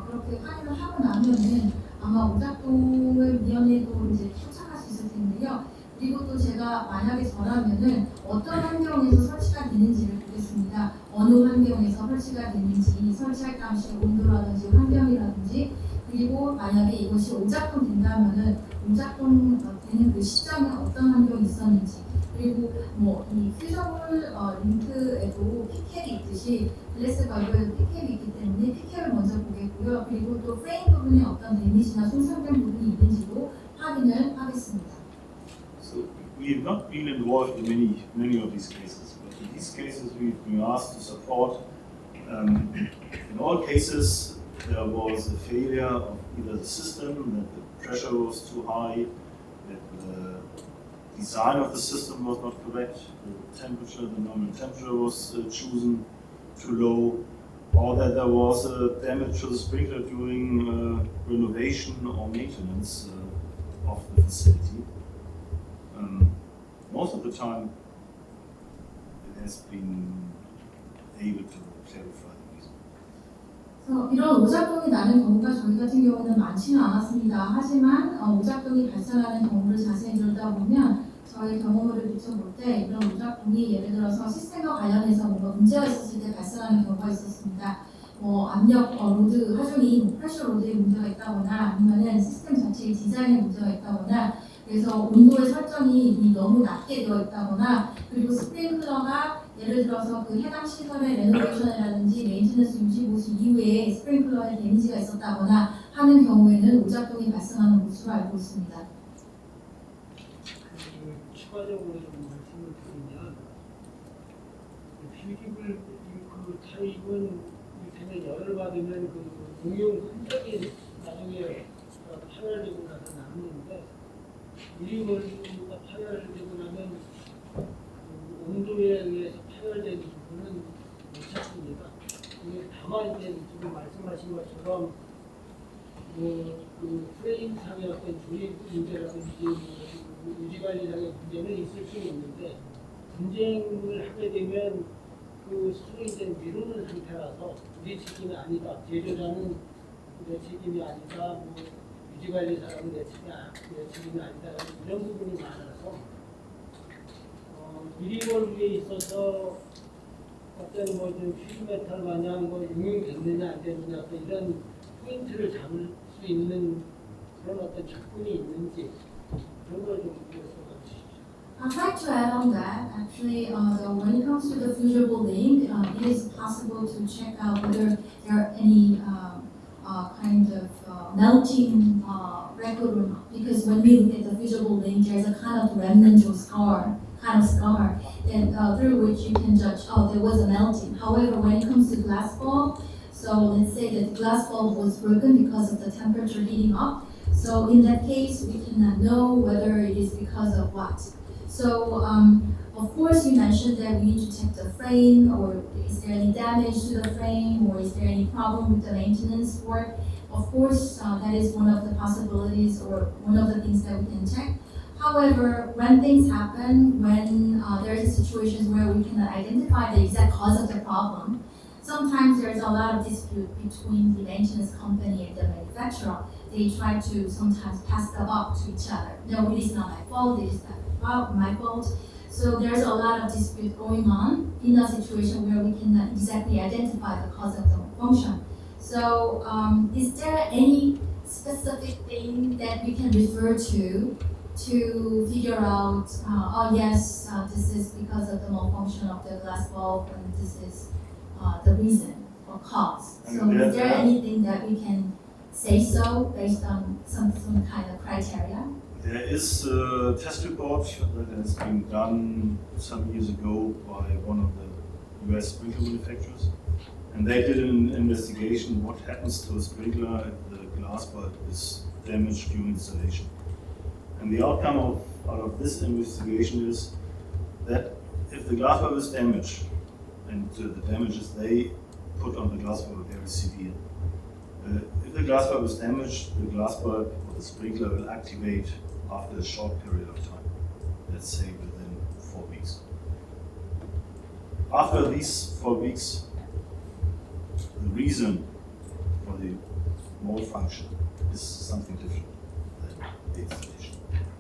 그렇게 확인을 하고 나면은 아마 오작동을 미연에도 이제 쫓아갈 수 있을 텐데요. 그리고 또 제가 만약에 저라면은 어떤 환경에서 설치가 되는지를 보겠습니다. 어느 환경에서 설치가 되는지, 설치할 당시 온도라든지 환경이라든지, 그리고 만약에 이것이 오작동 된다면은 오작동 되는 그 시점에 어떤 환경이 있었는지, 그리고 뭐 이 퓨즈블링크에도 피캡이 있듯이 글래스 벌브에도 피캡이 있기 때문에 피캡을 먼저 보겠고요. 그리고 또 프레임 부분에 어떤 데미지나 손상된 부분이 있는지도 확인을 하겠습니다. So we have not been involved in many of these cases, but in these cases we've been asked to support. In all cases, there was a failure of either the system, that the pressure was too high, that the design of the system was not correct, the temperature, the nominal temperature was chosen too low, or that there was damage to the sprinkler during renovation or maintenance of the facility. Most of the time, it has been able to clarify the reason. 그래서 이런 오작동이 나는 경우가 저희 같은 경우는 많지는 않았습니다. 하지만 오작동이 발생하는 경우를 자세히 들여다보면 저희 경험을 비춰볼 때 이런 오작동이 예를 들어서 시스템과 관련해서 뭔가 문제가 있었을 때 발생하는 경우가 있었습니다. 압력 로드 하중이 프레셔 로드에 문제가 있다거나 아니면은 시스템 자체의 디자인에 문제가 있다거나 그래서 온도의 설정이 너무 낮게 되어 있다거나 그리고 스프링클러가 예를 들어서 그 해당 시설의 레노베이션이라든지 메인테넌스 유지 보수 이후에 스프링클러에 데미지가 있었다거나 하는 경우에는 오작동이 발생하는 것으로 알고 있습니다. 추가적으로 좀 말씀을 드리면 퓨즈블링크 타입은 이렇게 열을 받으면 그 공용 흔적이 나중에 파열되고 나서 남는데 유리벌브가 파열되고 나면 그 온도에 의해서 파열된 부분은 못 찾습니다. 다만 이제 지금 말씀하신 것처럼 그 프레임상의 어떤 조립 문제라든지 유지관리상의 문제는 있을 수 있는데 분쟁을 하게 되면 그 소송이 미루는 상태라서 우리 책임이 아니다. 제조자는 내 책임이 아니다. 유지관리사람은 내 책임이 아니다라는 이런 부분이 많아서 유리벌브에 있어서 어떤 좀 퓨즈메탈 마냥 응용됐느냐 안 됐느냐 어떤 이런 포인트를 잡을 수 있는 그런 어떤 접근이 있는지 그런 걸 좀 물어봐 주십시오. I'd like to add on that. Actually, when it comes to the fusible link, it is possible to check out whether there are any kind of melting record or not. Because because when we look at the 퓨즈블링, there's a kind of remnant or scar, then through which you can judge, oh, there was a melting. However, when it comes to glass bulb, so let's say that the glass bulb was broken because of the temperature heating up. So in that case, we cannot know whether it is because of what. So of course, you mentioned that we need to check the frame, or is there any damage to the frame, or is there any problem with the maintenance work. Of course, that is one of the possibilities or one of the things that we can check. However, when things happen, when there's situations where we cannot identify the exact cause of the problem, sometimes there's a lot of dispute between the maintenance company and the manufacturer. They try to sometimes pass the buck to each other. No, it is not my fault, it is not my fault. So there's a lot of dispute going on in a situation where we cannot exactly identify the cause of the malfunction. So is there any specific thing that we can refer to figure out, oh yes, this is because of the malfunction of the glass bulb and this is the reason or cause. So is there anything that we can say so based on some kind of criteria? There is a test report that has been done some years ago by one of the US sprinkler manufacturers. And they did an investigation what happens to a sprinkler if the glass bulb is damaged during installation. And the outcome out of this investigation is that if the glass bulb is damaged, and the damages they put on the glass bulb are very severe. If the glass bulb is damaged, the glass bulb or the sprinkler will activate after a short period of time, let's say within 4 weeks. After these 4 weeks, the reason for the malfunction is something different than the installation.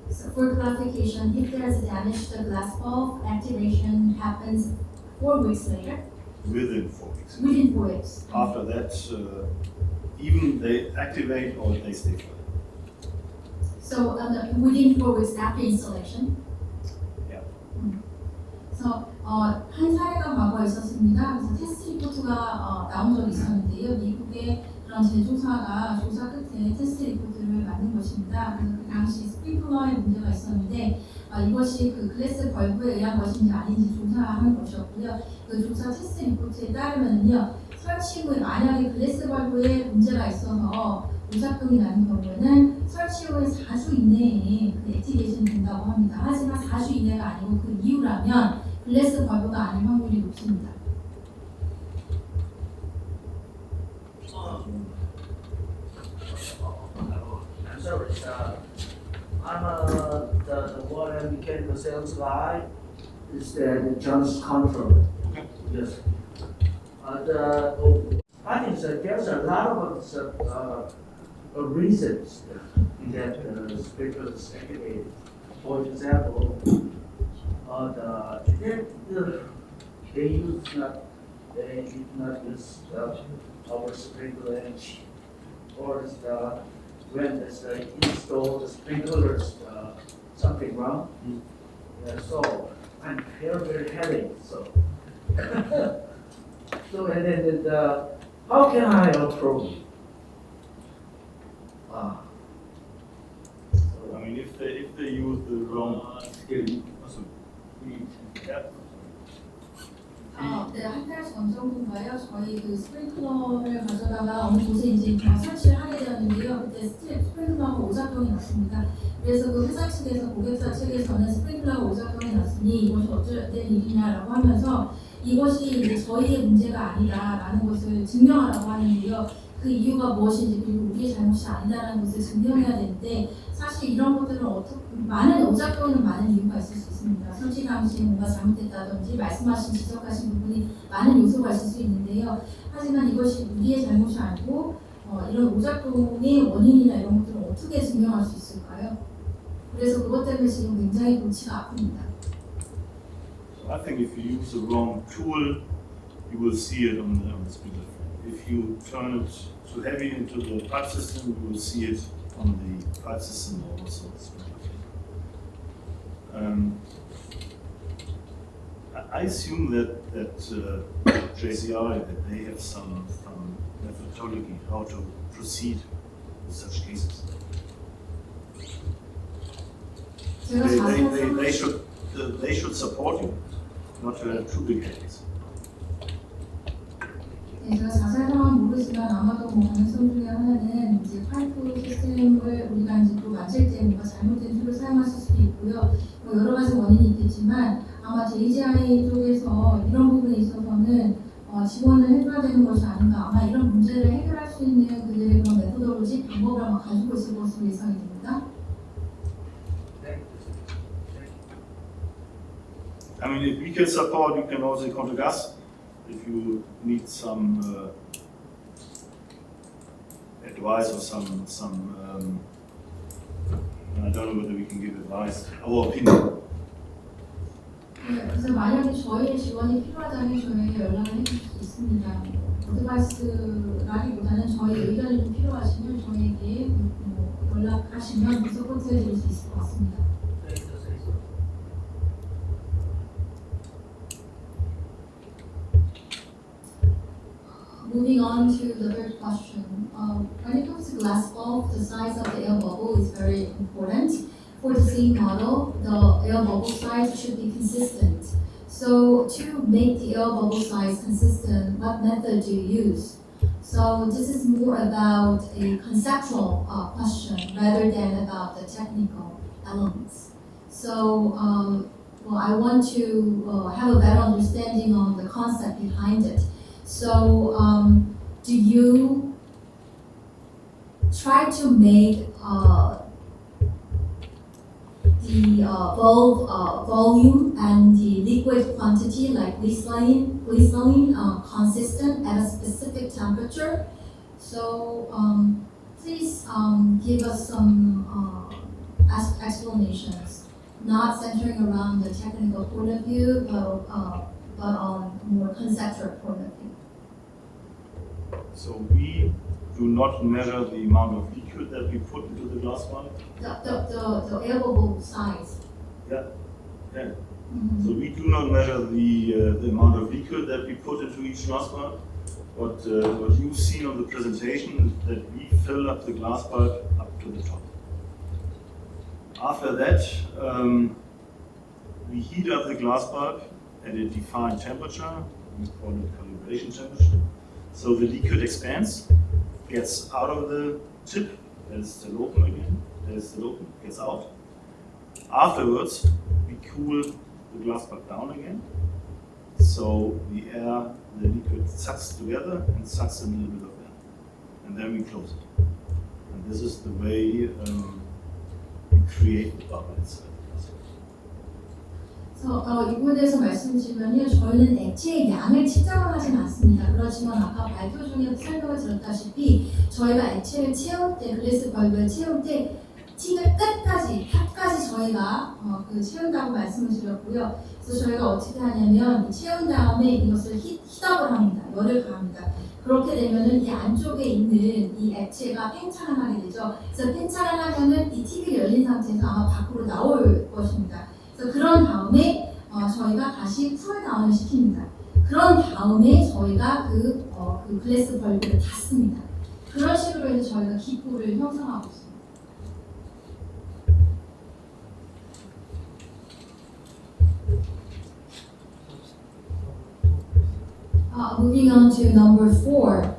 So for clarification, if there is damage to the glass bulb, activation happens 4 weeks later? Within 4 weeks. Within 4 weeks. After that, even they activate or they stay flat. So within 4 weeks after installation? Yeah. 그래서 한 사례가 과거에 있었습니다. 그래서 테스트 리포트가 나온 적이 있었는데요. 미국의 그런 제조사가 조사 끝에 테스트 리포트를 만든 것입니다. 그래서 그 당시 스프링클러에 문제가 있었는데 이것이 그 글래스 벌브에 의한 것인지 아닌지 조사하는 것이었고요. 그 조사 테스트 리포트에 따르면요, 설치 후에 만약에 글래스 벌브에 문제가 있어서 오작동이 나는 경우에는 설치 후에 4주 이내에 그 액티베이션이 된다고 합니다. 하지만 4주 이내가 아니고 그 이후라면 글래스 벌브가 아닐 확률이 높습니다. I'm sorry, I'm the water mechanical sales guy. Is the John's control? Yes. I think that there's a lot of reasons that the sprinkler is activated. For example, they did not use our sprinkler engine, or when they install the sprinklers, something wrong. Yeah, so I'm very headache. So, and then how can I approve? I mean, if they use the wrong 네, 한 달 전 정도인가요? 저희 그 스프링클러를 가져다가 어느 곳에 이제 설치를 하게 되었는데요. 그때 스프링클러가 오작동이 났습니다. 그래서 그 회사 측에서 고객사 측에서는 스프링클러가 오작동이 났으니 이것이 어찌된 일이냐라고 하면서 이것이 이제 저희의 문제가 아니다라는 것을 증명하라고 하는데요. 그 이유가 무엇인지 그리고 우리의 잘못이 아니다라는 것을 증명해야 되는데 사실 이런 것들은 많은 오작동에는 많은 이유가 있을 수 있습니다. 설치 당시에 뭔가 잘못됐다든지 말씀하신 지적하신 부분이 많은 요소가 있을 수 있는데요. 하지만 이것이 우리의 잘못이 아니고 이런 오작동의 원인이나 이런 것들은 어떻게 증명할 수 있을까요? 그래서 그것 때문에 지금 굉장히 골치가 아픕니다. I think if you use the wrong tool, you will see it on the sprinkler frame. If you turn it too heavy into the pipe system, you will see it on the pipe system or also the sprinkler frame. I assume that JCI, that they have some methodology how to proceed with such cases. 제가 자세한 they should support you, not to have two big headaches. 네, 제가 자세한 상황은 모르지만 아마도 뭐 가능성 중에 하나는 이제 파이프 시스템을 우리가 이제 또 만질 때 뭔가 잘못된 툴을 사용했을 수도 있고요. 뭐 여러 가지 원인이 있겠지만 아마 JGI 쪽에서 이런 부분에 있어서는 지원을 해줘야 되는 것이 아닌가. 아마 이런 문제를 해결할 수 있는 그들의 그런 메소돌로지 방법을 아마 가지고 있을 것으로 예상이 됩니다. I mean, if we can support, you can also contact us if you need some advice or some I don't know whether we can give advice, our opinion. 네, 그래서 만약에 저희의 지원이 필요하다면 저희에게 연락을 해주실 수 있습니다. 어드바이스라기보다는 저희 의견이 좀 필요하시면 저희에게 연락하시면 서포트해드릴 수 있을 것 같습니다. Moving on to the third question. When it comes to glass bulb, the size of the air bubble is very important. For the same model, the air bubble size should be consistent. So to make the air bubble size consistent, what method do you use? So this is more about a conceptual question rather than about the technical elements. So well, I want to have a better understanding on the concept behind it. So do you try to make the bulb volume and the liquid quantity, like glycerin, consistent at a specific temperature? So please give us some explanations, not centering around the technical point of view, but on more conceptual point of view. So we do not measure the amount of liquid that we put into the glass bulb. The air bubble size. Yeah. Mm-hmm. So we do not measure the amount of liquid that we put into each glass bulb. What you've seen on the presentation is that we fill up the glass bulb up to the top. After that, we heat up the glass bulb at a defined temperature. We call it calibration temperature. So the liquid expands, gets out of the tip, there's still open again, there's still open, gets out. Afterwards, we cool the glass bulb down again. So the air, the liquid sucks together and sucks a little bit of air. And then we close it. And this is the way we create the bubble inside. 그래서 이 부분에 대해서 말씀드리면요, 저희는 액체의 양을 측정을 하진 않습니다. 그렇지만 아까 발표 중에 설명을 드렸다시피 저희가 액체를 채울 때, 글래스 벌브를 채울 때 팅을 탑까지 저희가 채운다고 말씀을 드렸고요. 그래서 저희가 어떻게 하냐면 채운 다음에 이것을 히트업을 합니다. 열을 가합니다. 그렇게 되면은 이 안쪽에 있는 이 액체가 팽창을 하게 되죠. 그래서 팽창을 하면은 이 팁이 열린 상태에서 아마 밖으로 나올 것입니다. 그래서 그런 다음에 저희가 다시 쿨다운을 시킵니다. 그런 다음에 저희가 그 글래스 벌브를 닫습니다. 그런 식으로 해서 저희가 기포를 형성하고 있습니다. Moving on to number 4.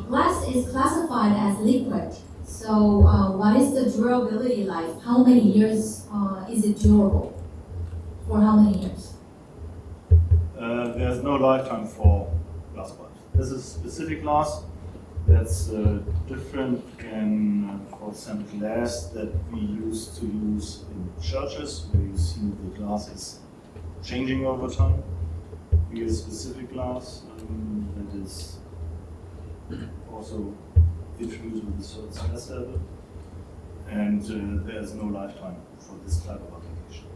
Glass is classified as liquid. So what is the durability life? How many years is it durable? For how many years? There's no lifetime for glass bulbs. This is specific glass that's different than, for example, glass that we used to use in churches, where you see the glass is changing over time. We have specific glass that is also introduced with a certain stress level, and there's no lifetime for this type of application.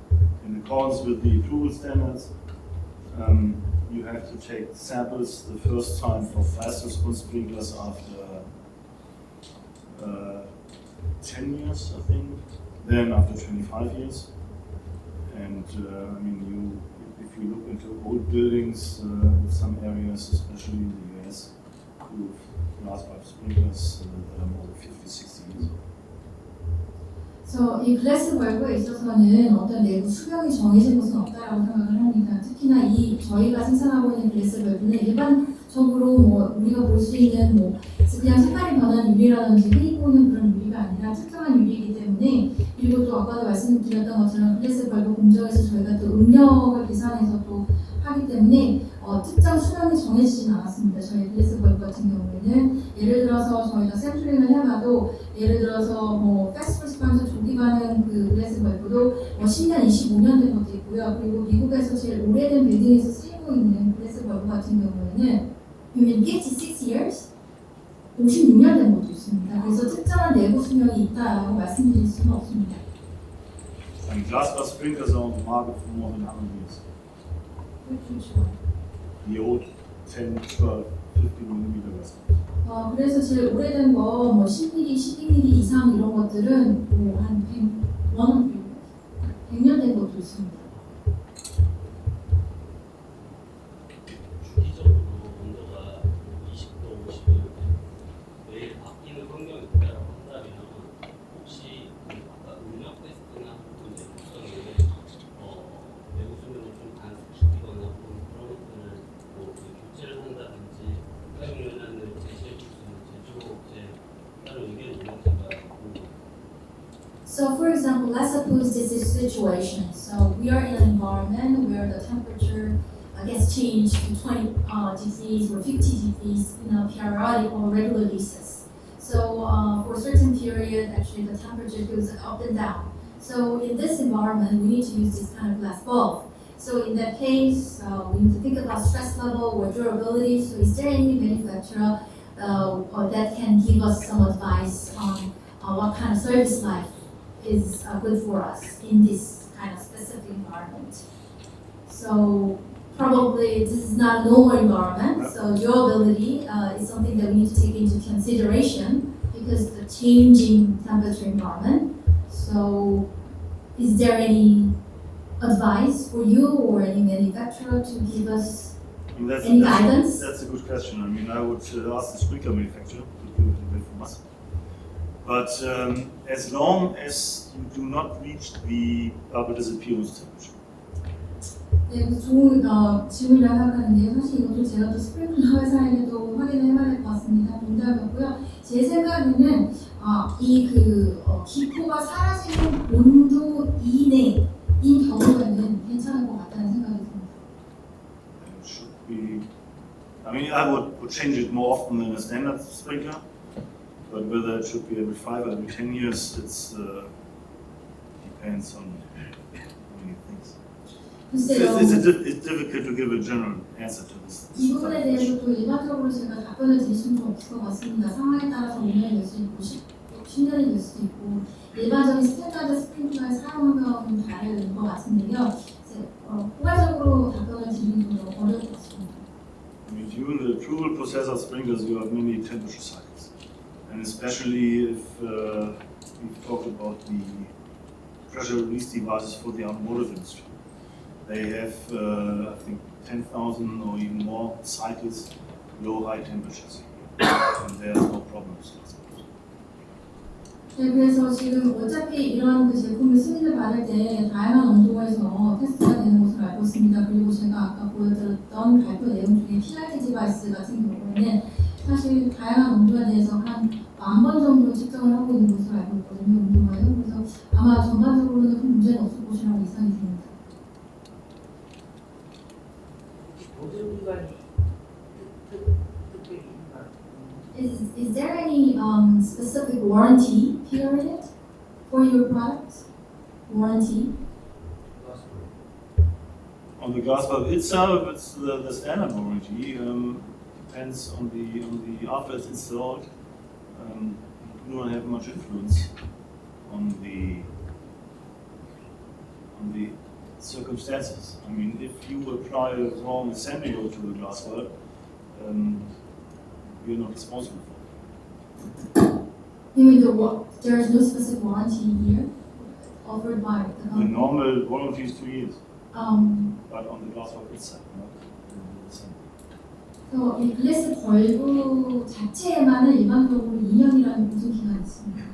In accordance with the approval standards, you have to take samples the first time for fast response sprinklers after 10 years, I think, then after 25 years. And I mean, if you look into old buildings, some areas, especially in the US, with glass pipe sprinklers that are more than 50, 60 years old. 이 글래스 벌브에 있어서는 어떤 내부 수명이 정해진 것은 없다라고 생각을 합니다. 특히나 저희가 생산하고 있는 글래스 벌브는 일반적으로 우리가 볼 수 있는 그냥 색깔이 변한 유리라든지 흔히 보는 그런 유리가 아니라 특정한 유리이기 때문에, 그리고 또 아까도 말씀드렸던 것처럼 글래스 벌브 공정에서 저희가 또 응력을 계산해서 또 하기 때문에 특정 수명이 정해지진 않았습니다. 저희 글래스 벌브 같은 경우에는 예를 들어서 저희가 샘플링을 해봐도, 예를 들어서 패스트 리스폰스 조기 반응 그 글래스 벌브도 10년, 25년 된 것도 있고요. 그리고 미국에서 제일 오래된 빌딩에서 쓰이고 있는 글래스 벌브 같은 경우에는 56 years, 56년 된 것도 있습니다. 그래서 특정한 내부 수명이 있다라고 말씀드릴 수는 없습니다. And Glassware sprinklers are on the market for more than 100 years. 그렇죠. The old 10, 12, 15mm glass. 그래서 제일 오래된 거 10mm, 12mm 이상 이런 것들은 한 100년 된 것도 있습니다. 주기적으로 온도가 20도, 50도 매일 바뀌는 환경이 있다고 한다면 혹시 아까 응력 테스트나 혹은 내구성에 내구 수명을 좀 단축시키거나 그런 것들을 교체를 한다든지 사용연한을 제시해 줄 수 있는 제조업체 다른 의견이 있는지가 궁금합니다. So for example, let's suppose this is a situation. So we are in an environment where the temperature gets changed to 20 degrees or 50 degrees in a periodic or regular basis. So for a certain period, actually the temperature goes up and down. So in this environment, we need to use this kind of glass bulb. So in that case, we need to think about stress level or durability. So is there any manufacturer that can give us some advice on what kind of service life is good for us in this kind of specific environment? So probably this is not a normal environment, so durability is something that we need to take into consideration because the changing temperature environment. So is there any advice for you or any manufacturer to give us any guidance? That's a good question. I mean, I would ask the sprinkler manufacturer to do it a bit from us. But as long as you do not reach the bubble disappearance temperature. 네, 좋은 질문이라고 생각하는데요. 사실 이것도 제가 또 스프링클러 회사에도 확인을 해봐야 될 것 같습니다. 농담이었고요. 제 생각에는 기포가 사라지는 온도 이내인 경우에는 괜찮을 것 같다는 생각이 듭니다. It should be. I mean, I would change it more often than a standard sprinkler, but whether it should be every 5 or every 10 years, it depends on many things. 글쎄요. It's difficult to give a general answer to this. 이 부분에 대해서 또 일반적으로 제가 답변을 드릴 수는 없을 것 같습니다. 상황에 따라서 5년이 될 수 있고 10년이 될 수도 있고 일반적인 스탠다드 스프링클러의 사용하면 다를 것 같은데요. 포괄적으로 답변을 드리는 건 어려울 것 같습니다. I mean, during the approval process of sprinklers, you have many temperature cycles, and especially if we talk about the pressure release devices for the automotive industry. They have, I think, 10,000 or even more cycles below high temperatures, and there's no problems. 네, 그래서 지금 어차피 이런 제품을 승인을 받을 때 다양한 온도에서 테스트가 되는 것으로 알고 있습니다. 그리고 제가 아까 보여드렸던 발표 내용 중에 PRT 디바이스 같은 경우에는 사실 다양한 온도에 대해서 한 10,000번 정도 측정을 하고 있는 것으로 알고 있거든요. 온도가요. 그래서 아마 전반적으로는 큰 문제는 없을 것이라고 예상이 됩니다. Is there any specific warranty period for your products? Warranty? On the glass bulb itself, it's the standard warranty. Depends on the after it's installed. You don't have much influence on the circumstances. I mean, if you apply a wrong assembly to the glass bulb, you're not responsible for it. You mean there is no specific warranty here offered by the The company? normal warranty is 2 years, but on the glass bulb itself, not the assembly. 이 글래스 벌브 자체에만은 일반적으로 2년이라는 보증 기간이 있습니다.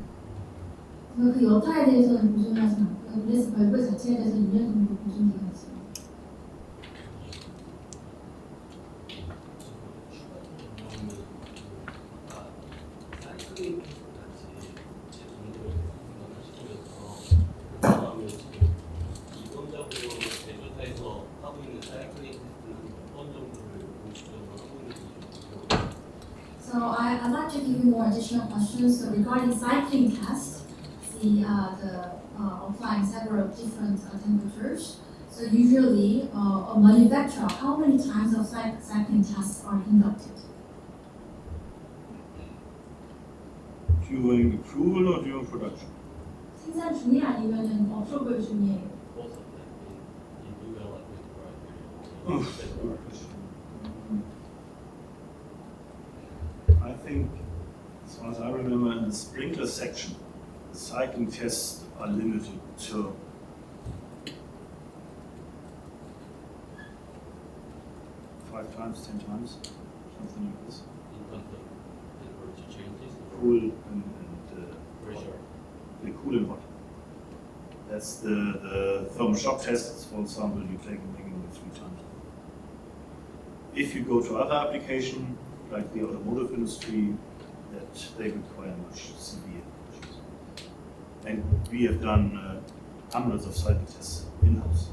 그 여타에 대해서는 보존하지 않고요. 그래서 벌브 자체에 대해서 2년 정도 보존 기간이 있습니다. 사이클링 같이 제품들을 생각하시면서 그다음에 지금 기본적으로 제조사에서 하고 있는 사이클링 테스트는 몇 번 정도를 공식적으로 하고 있는지 좀 궁금합니다. So I'd like to give you more additional questions. So regarding cycling tests, applying several different temperatures. So usually, a manufacturer, how many times of cycling tests are conducted? During approval or during production? 생산 중에 아니면은 approval 중에? Both of them in development right? I think, as far as I remember, in the sprinkler section, the cycling tests are limited to 5 times, 10 times, something like this. In terms of temperature changes or Cool and pressure. the cool and hot. That's the thermal shock tests, for example, you take minimum 3 times. If you go to other application, like the automotive industry, that they require much severe measures. And we have done hundreds of cycle tests in-house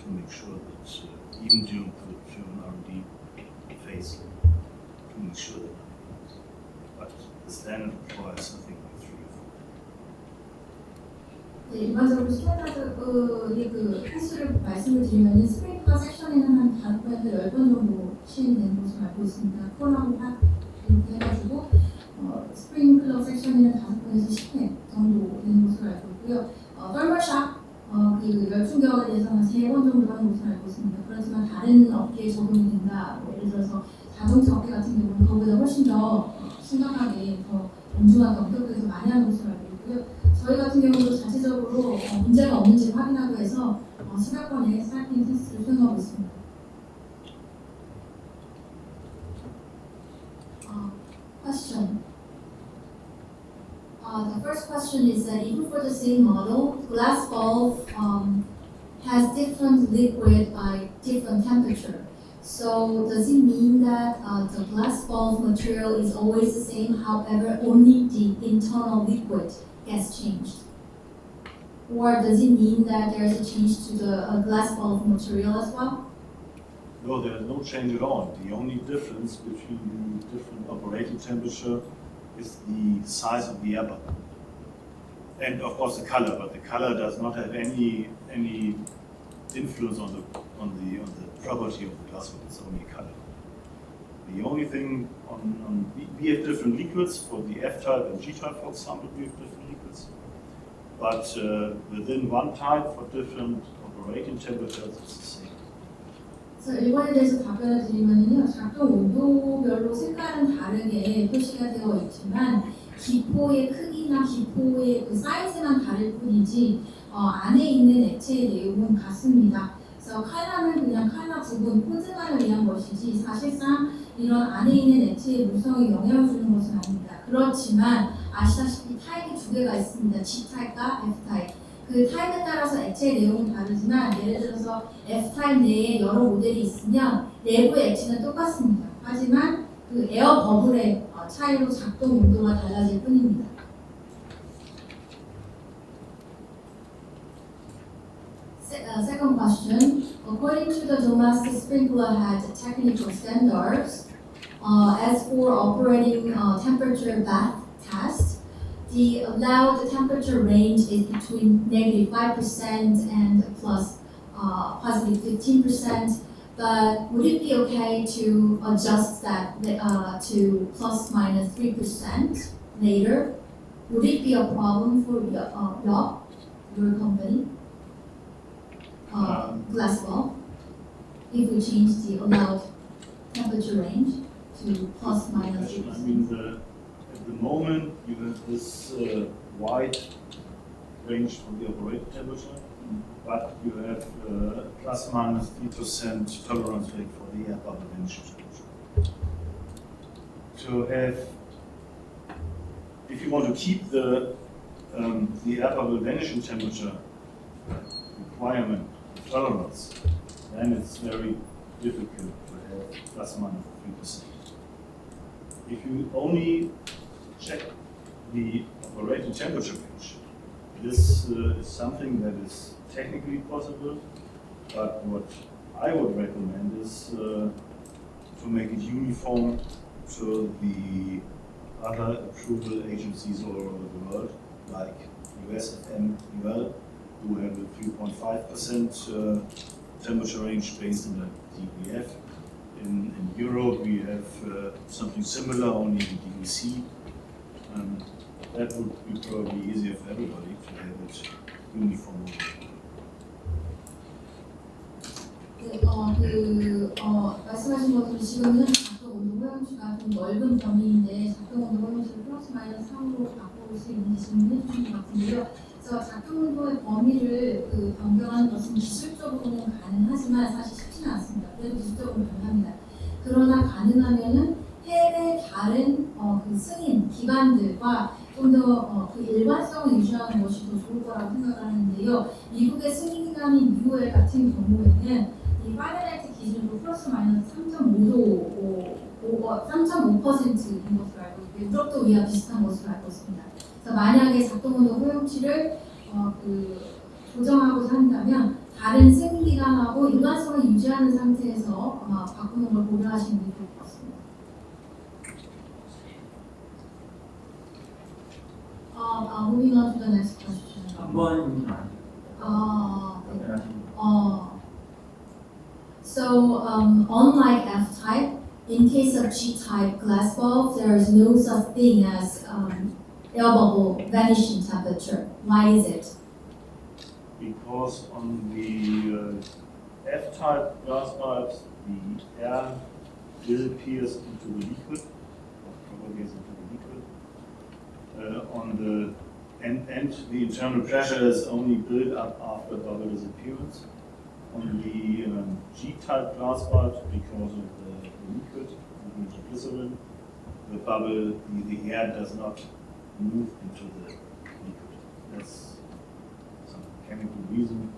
to make sure that even during an R&D phase, to make sure that nothing happens. But the standard requires something like 3 or 4. 네, 일반적으로 스탠다드의 그 횟수를 말씀을 드리면 스프링클러 섹션에는 한 5번에서 10번 정도 시행되는 것으로 알고 있습니다. 콜하고 핫 이렇게 해가지고 스프링클러 섹션에는 5번에서 10회 정도 되는 것으로 알고 있고요. 썰머샵 그 열충격에 대해서는 3번 정도 하는 것으로 알고 있습니다. 그렇지만 다른 업계에 적용이 된다. 예를 들어서 자동차 업계 같은 경우는 그거보다 훨씬 더 심각하게 더 엄중하게 엄격하게 많이 하는 것으로 알고 있고요. 저희 같은 경우도 자체적으로 문제가 없는지 확인하고 해서 10여 번의 사이클링 테스트를 수행하고 있습니다. Question. The first question is that even for the same model, glass bulb has different liquid by different temperature. So does it mean that the glass bulb material is always the same, however only the internal liquid gets changed? Or does it mean that there is a change to the glass bulb material as well? No, there is no change at all. The only difference between the different operating temperature is the size of the air bubble. And of course the color, but the color does not have any influence on the property of the glasswood. It's only color. The only thing we have different liquids for the F-type and G-type, for example, we have different liquids. But within one type for different operating temperatures, it's the same. 그래서 1번에 대해서 답변을 드리면요, 작동 온도별로 색깔은 다르게 표시가 되어 있지만 기포의 크기나 기포의 그 사이즈만 다를 뿐이지 안에 있는 액체의 내용은 같습니다. 그래서 칼라는 그냥 칼라 부분, 포즈만을 위한 것이지 사실상 이런 안에 있는 액체의 물성에 영향을 주는 것은 아닙니다. 그렇지만 아시다시피 타입이 2개가 있습니다. G타입과 F타입. 그 타입에 따라서 액체의 내용은 다르지만 예를 들어서 F타입 내에 여러 모델이 있으면 내부의 액체는 똑같습니다. 하지만 그 에어 버블의 차이로 작동 온도가 달라질 뿐입니다. Second question. According to the domestic sprinklerhead technical standards, as for operating temperature bath test, the allowed temperature range is between -5% and plus positive 15%. But would it be okay to adjust that to plus minus 3% later? Would it be a problem for your company, Glassware, if we change the allowed temperature range to plus minus 3%? I mean, at the moment you have this wide range for the operating temperature, but you have plus minus 3% tolerance rate for the air bubble initial temperature. To have, if you want to keep the the air bubble vanishing temperature requirement tolerance, then it's very difficult to have plus minus 3%. If you only check the operating temperature range, this is something that is technically possible, but what I would recommend is to make it uniform to the other approval agencies all over the world, like USFMUL, who have a 3.5% temperature range based on the DBF. In Europe, we have something similar, only in DEC. That would be probably easier for everybody to have it uniform. 말씀하신 것처럼 지금은 작동 온도 허용치가 좀 넓은 범위인데 작동 온도 허용치를 플러스 마이너스 3으로 바꿀 수 있는지 질문해 주신 것 같은데요. 그래서 작동 온도의 범위를 변경하는 것은 기술적으로는 가능하지만 사실 쉽지는 않습니다. 그래도 기술적으로 가능합니다. 그러나 가능하면은 해외 다른 그 승인 기관들과 좀 더 그 일관성을 유지하는 것이 더 좋을 거라고 생각을 하는데요. 미국의 승인 기관인 UL 같은 경우에는 이 파레라이트 기준으로 플러스 마이너스 3.5%인 것으로 알고 있고 유럽도 위와 비슷한 것으로 알고 있습니다. 그래서 만약에 작동온도 허용치를 조정하고자 한다면 다른 승인 기관하고 일관성을 유지하는 상태에서 바꾸는 걸 고려하시는 게 좋을 것 같습니다. Moving on to the next question. So, unlike F-type, in case of G-type glass bulb, there is no such thing as air bubble vanishing temperature. Why is it? Because on the F-type glass bulbs, the air disappears into the liquid, or propagates into the liquid. And the internal pressure is only built up after bubble disappearance. On the G-type glass bulbs, because of the liquid, nitroglycerin, the bubble, the air does not move into the liquid. That's some chemical reason.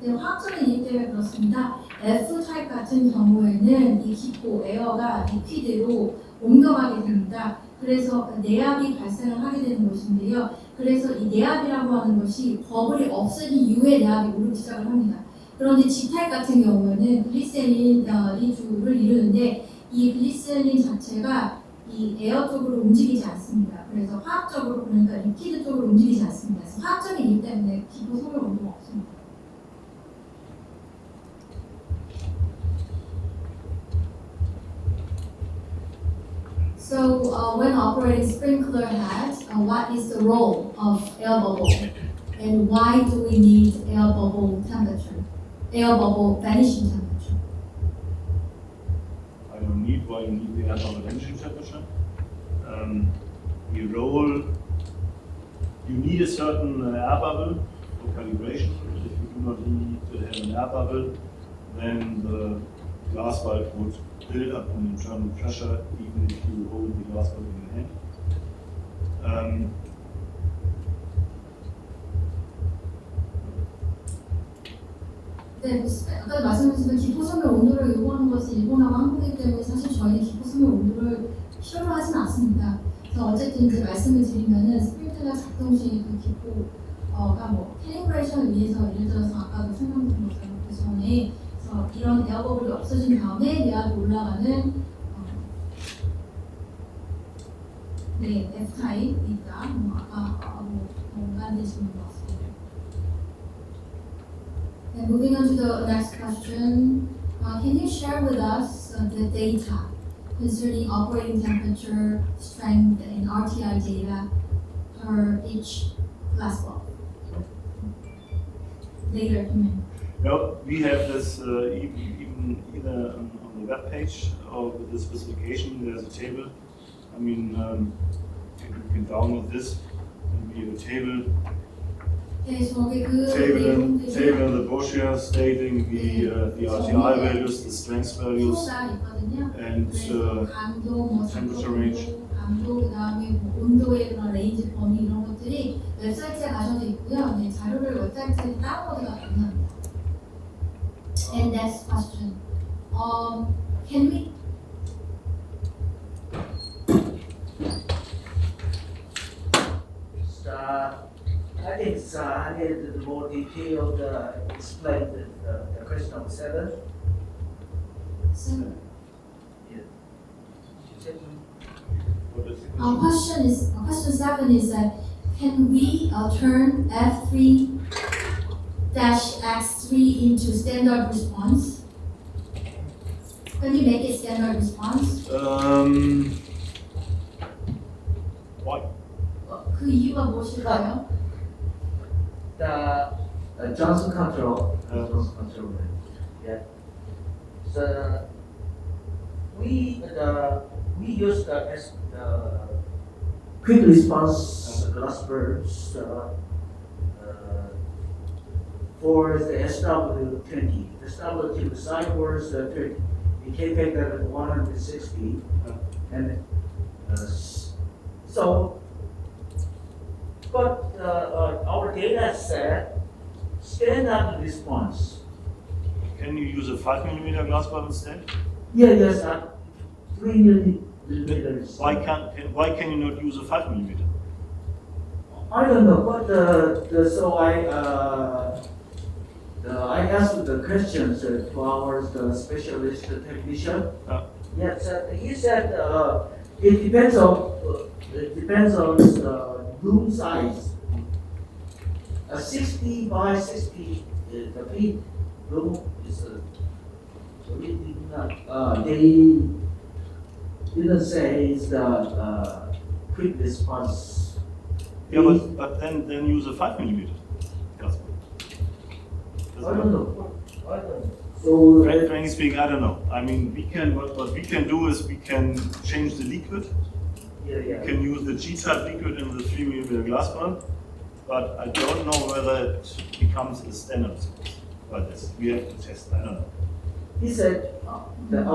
네, 화학적인 이유 때문에 그렇습니다. F-타입 같은 경우에는 이 기포, 에어가 리퀴드로 옮겨가게 됩니다. 그래서 내압이 발생을 하게 되는 것인데요. 그래서 이 내압이라고 하는 것이 버블이 없어진 이후에 내압이 오르기 시작을 합니다. 그런데 G타입 같은 경우에는 글리세린이 주를 이루는데 이 글리세린 자체가 이 에어 쪽으로 움직이지 않습니다. 그래서 화학적으로 그러니까 리퀴드 쪽으로 움직이지 않습니다. 그래서 화학적인 이유 때문에 기포 소멸 온도가 없습니다. So, when operating sprinklerheads, what is the role of air bubble, and why do we need air bubble temperature, air bubble vanishing temperature? I don't need why you need the air bubble vanishing temperature. The role, you need a certain air bubble for calibration. If you do not need to have an air bubble, then the glass bulb would build up an internal pressure even if you hold the glass bulb in your hand. 네, 아까 말씀하신 기포 소멸 온도를 요구하는 것이 일본하고 한국이기 때문에 사실 저희는 기포 소멸 온도를 필요로 하지는 않습니다. 그래서 어쨌든 이제 말씀을 드리면은 스프링클러 작동 시 그 기포가 뭐 캘리브레이션을 위해서 예를 들어서 아까도 설명드린 것처럼 그 전에 이런 에어버블이 없어진 다음에 내압이 올라가는 네, F-타입이 있다. 아까 공간되시는 것 같습니다. And moving on to the next question, can you share with us the data concerning operating temperature, strength, and RTI data per each glass bulb? Later, No, we have this even either on the web page or with the specification. There's a table. I mean, you can download this and we have a table. Table in the brochure stating the RTI values, the strength values, and temperature range. 강도, 그 다음에 뭐 온도의 그런 레인지 범위 이런 것들이 웹사이트에 가셔도 있고요. 네, 자료를 웹사이트에 다운로드가 가능합니다. And next question. Can we? I think I need more detailed explain the question number 7. So, What is the question 7 is that can we turn F3-X3 into standard response? Can we make it standard response? Why? 그 이유가 무엇일까요? The Johnson control. Johnson control. Yeah. So we use the quick response Glasswares for the SW20. The SW20 side was 30. It came back at 160, and so. But our data set standard response. Can you use a 5mm glass bulb instead? Yes, 3 millimeters. Why can you not use a 5mm? I don't know, but so I asked the questions to our specialist technician. Yes, he said it depends on the room size. 60 by 60, the big room is they didn't say it's the quick response. Yeah, but then use a 5mm glass bulb. I don't know. So Frankly speaking, I don't know. I mean, what we can do is we can change the liquid. yeah. We can use the G-type liquid in the 3mm glass bulb, but I don't know whether it becomes a standard response. But this, we have to test. I don't know. He said that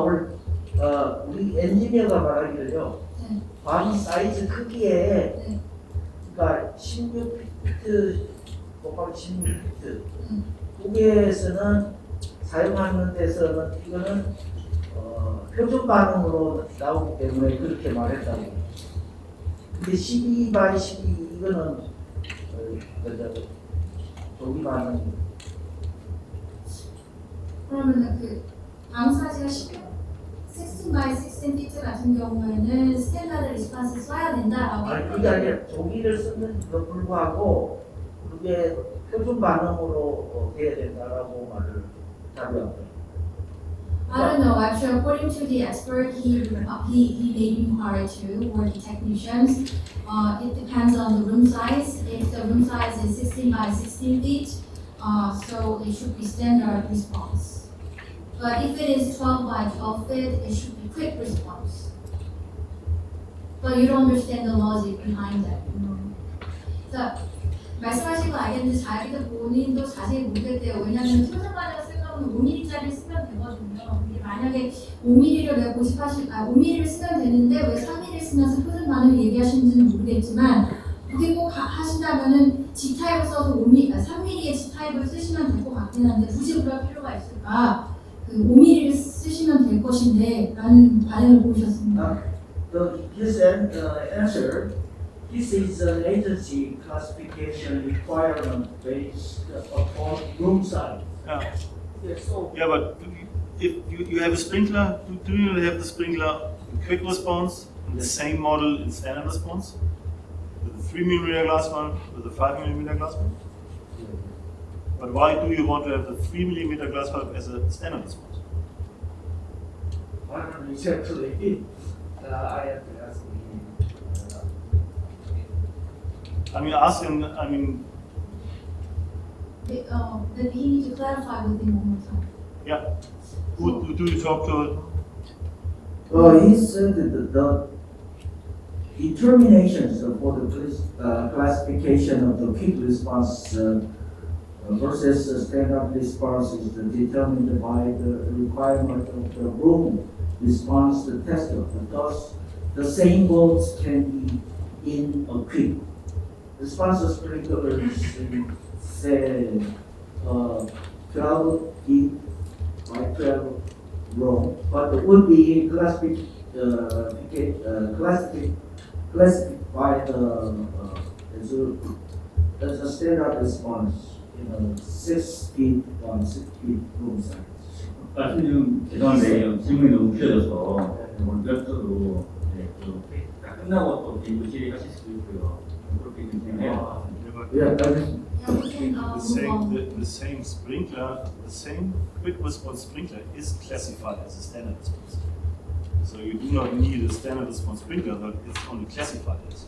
우리 엔지니어가 말하기를요. 방 사이즈 크기에 그러니까 16피트 곱하기 16피트 거기에서는 사용하는 데서는 이거는 표준 반응으로 나오기 때문에 그렇게 말했다고. 근데 12 by 12 이거는 조기 반응. 그러면은 그 방사지가 16 by 16 피트 같은 경우에는 스탠다드 리스폰스 써야 된다라고. 아니 그게 아니라 조기를 쓰는데도 불구하고 그게 표준 반응으로 돼야 된다라고 말을 답변합니다. I don't know. Actually, according to the expert, he may inquire too, or the technicians. It depends on the room size. If the room size is 16 by 16 feet, so it should be standard response. But if it is 12 by 12 feet, it should be quick response. But you don't understand the logic behind that. 자, 말씀하신 거 알겠는데 자기도 본인도 자세히 모르겠대요. 왜냐하면 표준 반응을 쓸 거면 5mm짜리 쓰면 되거든요. 근데 만약에 5mm를 왜 5mm를 쓰면 되는데 왜 3mm 쓰면서 표준 반응을 얘기하시는지는 모르겠지만 그게 꼭 하신다면은 G타입을 써서 3mm의 G타입을 쓰시면 될 것 같긴 한데 굳이 그럴 필요가 있을까? 그 5mm를 쓰시면 될 것인데 라는 반응을 보이셨습니다. His answer, this is an agency classification requirement based upon room size. Yeah. Yes, so Yeah, but if you have a sprinkler, do you have the sprinkler in quick response in the same model in standard response? With a 3mm glass bulb, with a 5mm glass bulb? But why do you want to have the 3mm glass bulb as a standard response? I don't know exactly. I have to ask him. That he needs to clarify with him one more time. Yeah. Who do you talk to? He said that the determinations for the classification of the quick response versus standard response is determined by the requirement of the room response tester. Thus, the same bolts can be in a quick. The sponsor sprinklers say 12 feet by 12 long, but it would be classified as a standard response in a 6 feet by 6 feet room size. 말씀 좀 죄송한데 질문이 너무 길어져서 오늘 웹서도 다 끝나고 또 개인도 질의하실 수도 있고요. 그렇게 진행해요. Yeah, that is. The same sprinkler, the same quick response sprinkler is classified as a standard response. So you do not need a standard response sprinkler, but it's only classified as.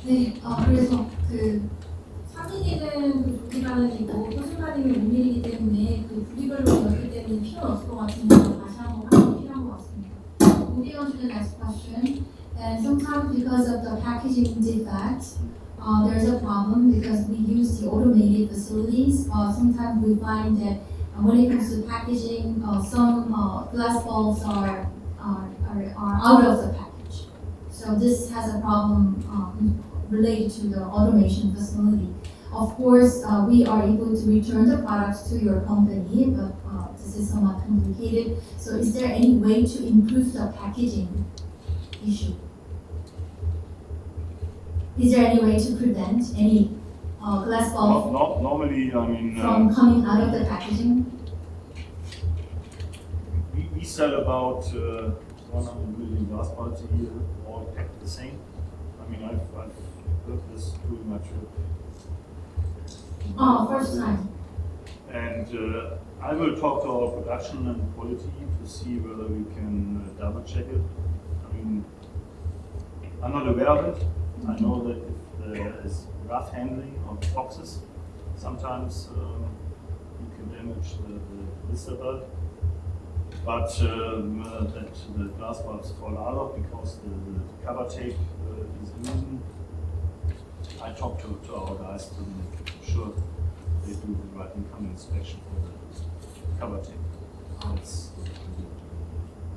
네, 그래서 그 3mm는 그 조기반응이고 소수반응은 5mm이기 때문에 그 부위별로 넓기 때문에 필요는 없을 것 같은데 다시 한번 확인이 필요한 것 같습니다. Moving on to the next question. And sometimes because of the packaging defect, there's a problem because we use the automated facilities. Sometimes we find that when it comes to packaging, some glass bulbs are out of the package. So this has a problem related to the automation facility. Of course, we are able to return the products to your company, but this is somewhat complicated. So is there any way to improve the packaging issue? Is there any way to prevent any glass bulb Normally, I mean, from coming out of the packaging? we sell about 100 million glass bulbs a year, all packed the same. I mean, I've heard this doing my trip. First time. And I will talk to our production and quality to see whether we can double check it. I mean, I'm not aware of it. I know that if there is rough handling of boxes, sometimes you can damage the blister bulb. But that the glass bulbs fall out of because the cover tape is loosened. I talked to our guys to make sure they do the right incoming inspection for the cover tape. That's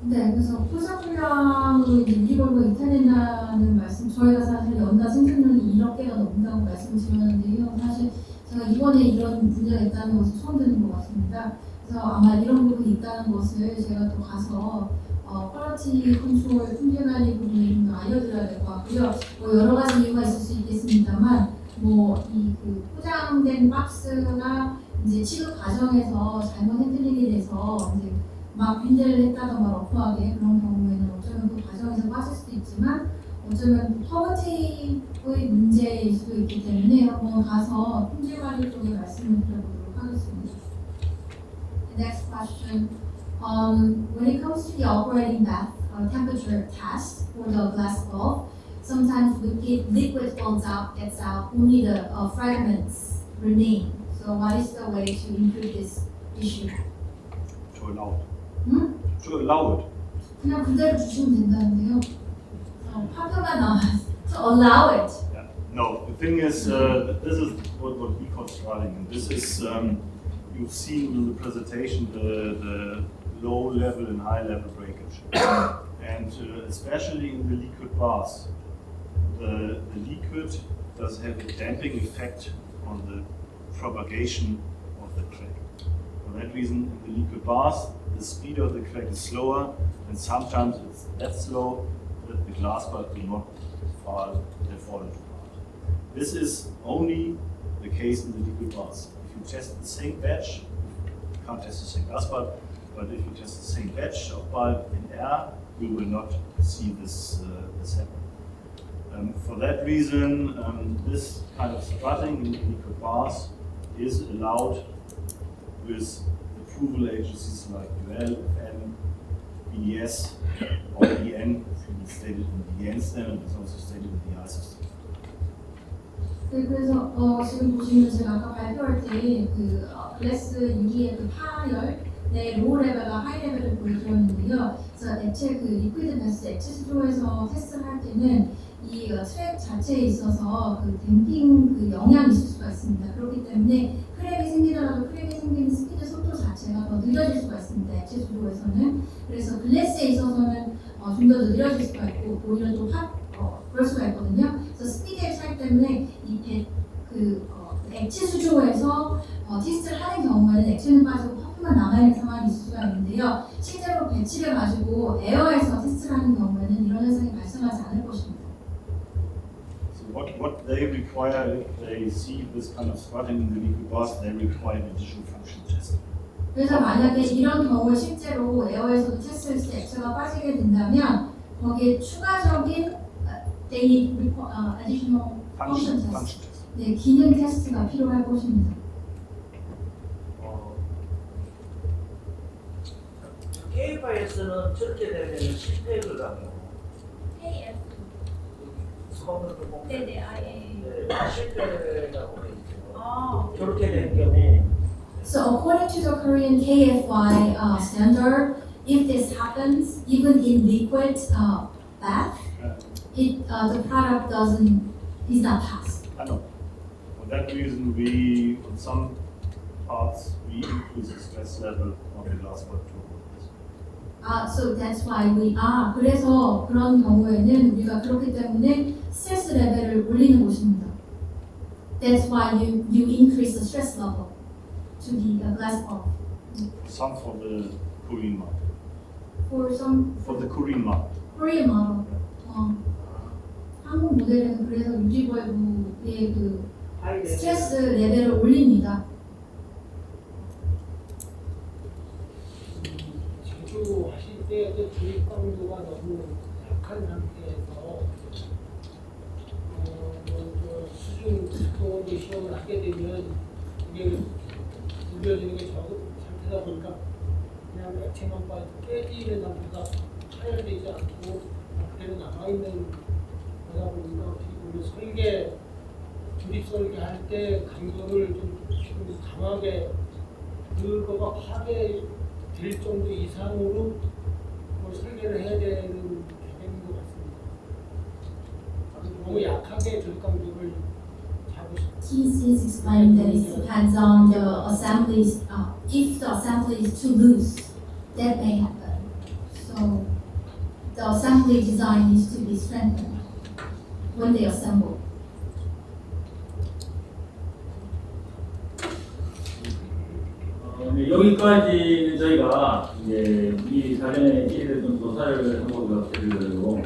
네, 그래서 포장 물량으로 유리벌브 이탈된다는 말씀, 저희가 사실 연간 생산량이 1억 개가 넘는다고 말씀드렸는데요. 사실 제가 이번에 이런 문제가 있다는 것을 처음 듣는 것 같습니다. 그래서 아마 이런 부분이 있다는 것을 제가 또 가서 퀄리티 컨트롤 품질 관리 부분을 좀 알려드려야 될 것 같고요. 뭐 여러 가지 이유가 있을 수 있겠습니다만, 뭐 이 그 포장된 박스가 이제 취급 과정에서 잘못 핸들링이 돼서 이제 막 빈대를 했다던가 러프하게 그런 경우에는 어쩌면 그 과정에서 빠질 수도 있지만 어쩌면 커버 테이프의 문제일 수도 있기 때문에 한번 가서 품질 관리 쪽에 말씀을 드려보도록 하겠습니다. The next question. When it comes to the operating temperature test for the glass bulb, sometimes liquid falls out, gets out, only the fragments remain. So what is the way to improve this issue? to allow it. To allow it. 그냥 그대로 주시면 된다는데요. 파트만 나와서 to allow it. Yeah. No, the thing is, this is what we call throttling, and this is you've seen in the presentation the low level and high level breakage, and especially in the liquid bars, the liquid does have a damping effect on the propagation of the crack. For that reason, in the liquid bars, the speed of the crack is slower, and sometimes it's that slow that the glass bulb will not fall into part. This is only the case in the liquid bars. If you test the same batch, you can't test the same glass bulb, but if you test the same batch of bulb in air, you will not see this happen. For that reason, this kind of strutting in the liquid bars is allowed with approval agencies like UL, FN, BDS, or EN. It's stated in the EN standard, it's also stated in the ISO standard. 네, 그래서 지금 보시면 제가 아까 발표할 때 그 글래스 유리의 그 파열의 로우 레벨과 하이 레벨을 보여드렸는데요. 그래서 액체 그 리퀴드 베스 액체 수조에서 테스트를 할 때는 이 트랙 자체에 있어서 그 댐핑 그 영향이 있을 수가 있습니다. 그렇기 때문에 크랙이 생기더라도 크랙이 생기는 스피드 속도 자체가 자체가 더 느려질 수가 있습니다. 액체 수조에서는. 그래서 글래스에 있어서는 좀 더 느려질 수가 있고 오히려 또 그럴 수가 있거든요. 그래서 스피드의 차이 때문에 액체 수조에서 테스트를 하는 경우에는 액체는 빠지고 퍼프만 남아있는 상황이 있을 수가 있는데요. 실제로 배치를 가지고 에어에서 테스트를 하는 경우에는 이런 현상이 발생하지 않을 것입니다. So what they require if they see this kind of spotting in the liquid was, they require an additional function test. 그래서 만약에 이런 경우에 실제로 에어에서도 테스트했을 때 액체가 빠지게 된다면 거기에 추가적인 additional function test, 네, 기능 테스트가 필요할 것입니다. KFI에서는 저렇게 되면 실패를 하고 KF. 소방용품 네네, 실패라고 돼 있죠. 저렇게 된 경우. So according to the Korean KFY standard, if this happens, even in liquid bath, the product is not passed. I know. For that reason, we, on some parts, we increase the stress level on the Glassware tools. So that's why 그래서 그런 경우에는 우리가 그렇기 때문에 스트레스 레벨을 올리는 것입니다. That's why you increase the stress level to the glass bulb. Some for the Korean market. For the Korean market. Korean model. 한국 모델은 그래서 유리벌브의 스트레스 레벨을 올립니다. 제조하실 때 조립 강도가 너무 약한 상태에서 수중 특도원의 시험을 하게 되면 이게 구겨지는 게 적은 상태다 보니까 그냥 액체만 빠지고 깨지는 상태가 파열되지 않고 그대로 남아있는 거다 보니까 어떻게 보면 설계, 조립 설계할 때 강도를 좀 강하게 그거가 파괴될 정도 이상으로 설계를 해야 되는 개념인 것 같습니다. 너무 약하게 조립 강도를 He is explaining that it depends on the assemblies. If the assembly is too loose, that may happen. So the assembly design needs to be strengthened when they assemble. 네, 여기까지는 저희가 이제 이 사전에 질의를 좀 조사를 한거 드리려고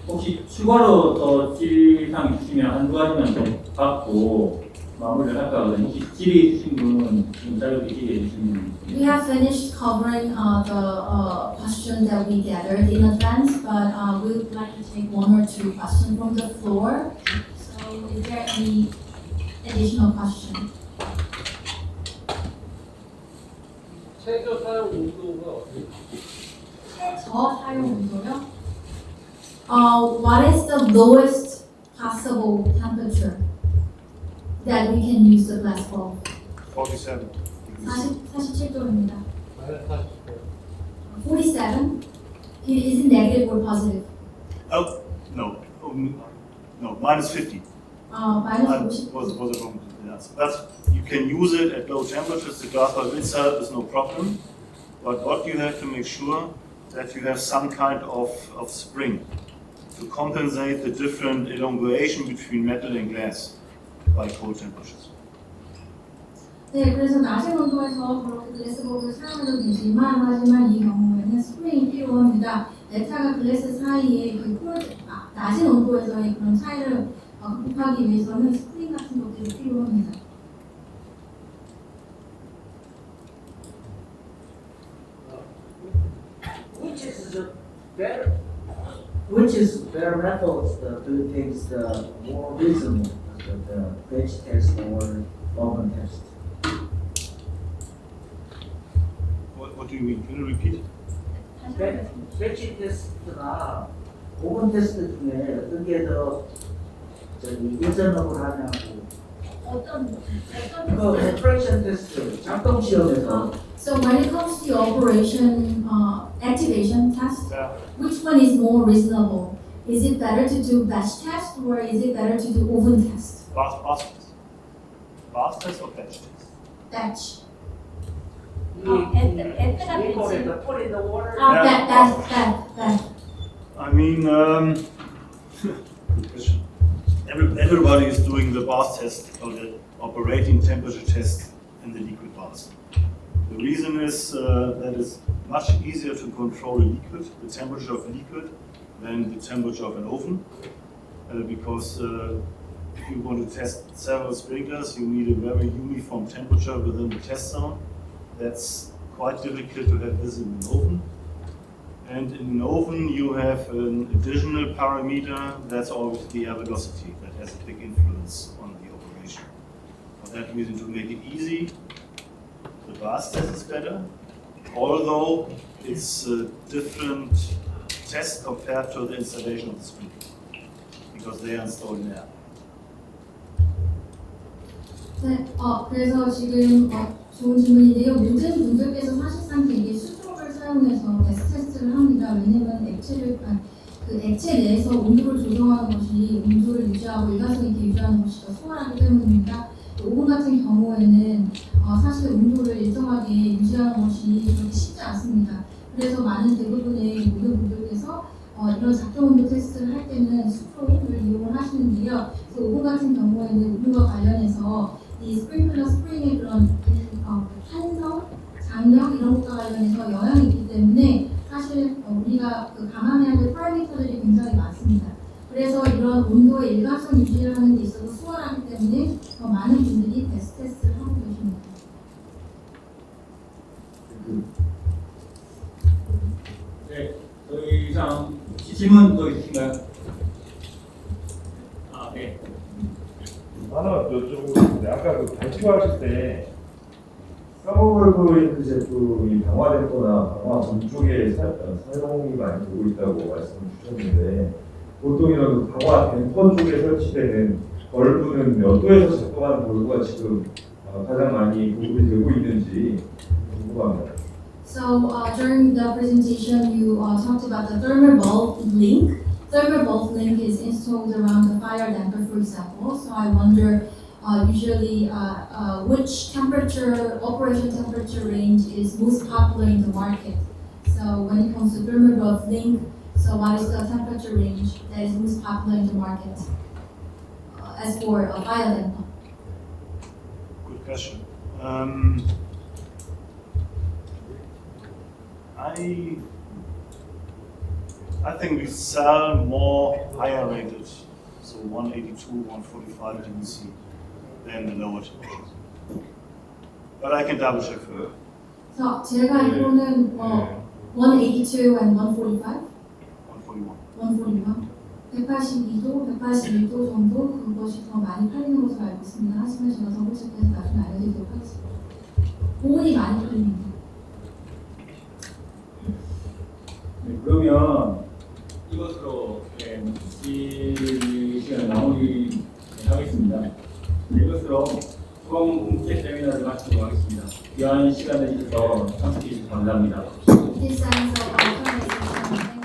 혹시 추가로 더 질의사항 주시면 한두 가지만 좀 받고 마무리를 할까 하거든요. 혹시 질의 주신 분은 지금 자료에 질의해 주시면. We have finished covering the questions that we gathered in advance, but we would like to take one or two questions from the floor. So is there any additional question? 최저 사용 온도가 어떻게 최저 사용 온도요? What is the lowest possible temperature that we can use the glass bulb? 47 degrees. 47도입니다. 마이너스 40도요? 47? Is it negative or positive? Oh, no. No, minus 50. minus 50. Was it wrong? Yes. You can use it at low temperatures. The glass bulb itself is no problem. But what you have to make sure that you have some kind of spring to compensate the different elongation between metal and glass by cold temperatures. 네, 그래서 낮은 온도에서 그렇게 글래스볼을 사용해도 되지만 하지만 이 경우에는 스프링이 필요합니다. 메탈과 글래스 사이의 낮은 온도에서의 그런 차이를 극복하기 위해서는 스프링 같은 것들이 필요합니다. Which is better methods to do things more reasonable, the batch test or oven test? What do you mean? Can you repeat it? 배치 테스트나 오븐 테스트 중에 어떤 게 더 리저너블 하냐고. 어떤 그 오퍼레이션 테스트, 작동 시험에서. So when it comes to the operation activation test, Yeah. which one is more reasonable? Is it better to do batch test or is it better to do oven test? Fast test. Fast test or batch test? Batch. F가 We call it 되지. the put in the water. that. I mean, good question. Everybody is doing the bath test or the operating temperature test in the liquid bath. The reason is that it's much easier to control a liquid, the temperature of a liquid, than the temperature of an oven. Because if you want to test several sprinklers, you need a very uniform temperature within the test zone. That's quite difficult to have this in an oven. And in an oven, you have an additional parameter, that's always the air velocity, that has a big influence on the operation. For that reason, to make it easy, the bath test is better, although it's a different test compared to the installation of the sprinkler, because they are installed in air. 네, 그래서 지금 좋은 질문인데요. 요즘 분들께서 사실상 되게 수조를 사용해서 데스 테스트를 합니다. 왜냐면 그 액체 내에서 온도를 조정하는 것이 온도를 유지하고 일관성 있게 유지하는 것이 더 수월하기 때문입니다. 오븐 같은 경우에는 사실 온도를 일정하게 유지하는 것이 그렇게 쉽지 않습니다. 그래서 많은 대부분의 모든 분들께서 이런 작동 온도 테스트를 할 때는 수조를 이용을 하시는데요. 그래서 오븐 같은 경우에는 오븐과 관련해서 이 스프링의 그런 탄성, 장력 이런 것과 관련해서 영향이 있기 때문에 사실 우리가 감안해야 될 파라미터들이 굉장히 많습니다. 그래서 이런 온도의 일관성 유지를 하는 데 있어서 수월하기 때문에 더 많은 분들이 데스 테스트를 하고 계십니다. 네, 더 이상 질문 더 있으신가요? 네. 하나 여쭤보고 아까 그 발표하실 때 서버벌브에 있는 제품이 강화됐거나 강화 전 쪽에 사용이 많이 되고 있다고 말씀을 주셨는데 보통 이런 강화 댐퍼 쪽에 설치되는 벌브는 몇 도에서 작동하는 벌브가 지금 가장 많이 공급이 되고 있는지 궁금합니다. So during the presentation, you talked about the thermal bulb link. Thermal bulb link is installed around the fire damper, for example. So I wonder, usually, which operation temperature range is most popular in the market? So when it comes to thermal bulb link, so what is the temperature range that is most popular in the market? As for a fire damper. Good question. I think we sell more higher rated, so 182, 145 dBc than the lower temperatures. But I can double check for you. So 제가 알기로는 182 and 145? 141. 141. 182도, 181도 정도 그것이 더 많이 팔리는 것으로 알고 있습니다. 하지만 제가 더블 체크해서 나중에 알려드리도록 하겠습니다. 보온이 많이 팔립니다. 네, 그러면 이것으로 이 시간을 마무리하겠습니다. 이것으로 소방용품 세미나를 마치도록 하겠습니다. 귀한 시간을 주셔서 참석해 주셔서 감사합니다. This ends our presentation.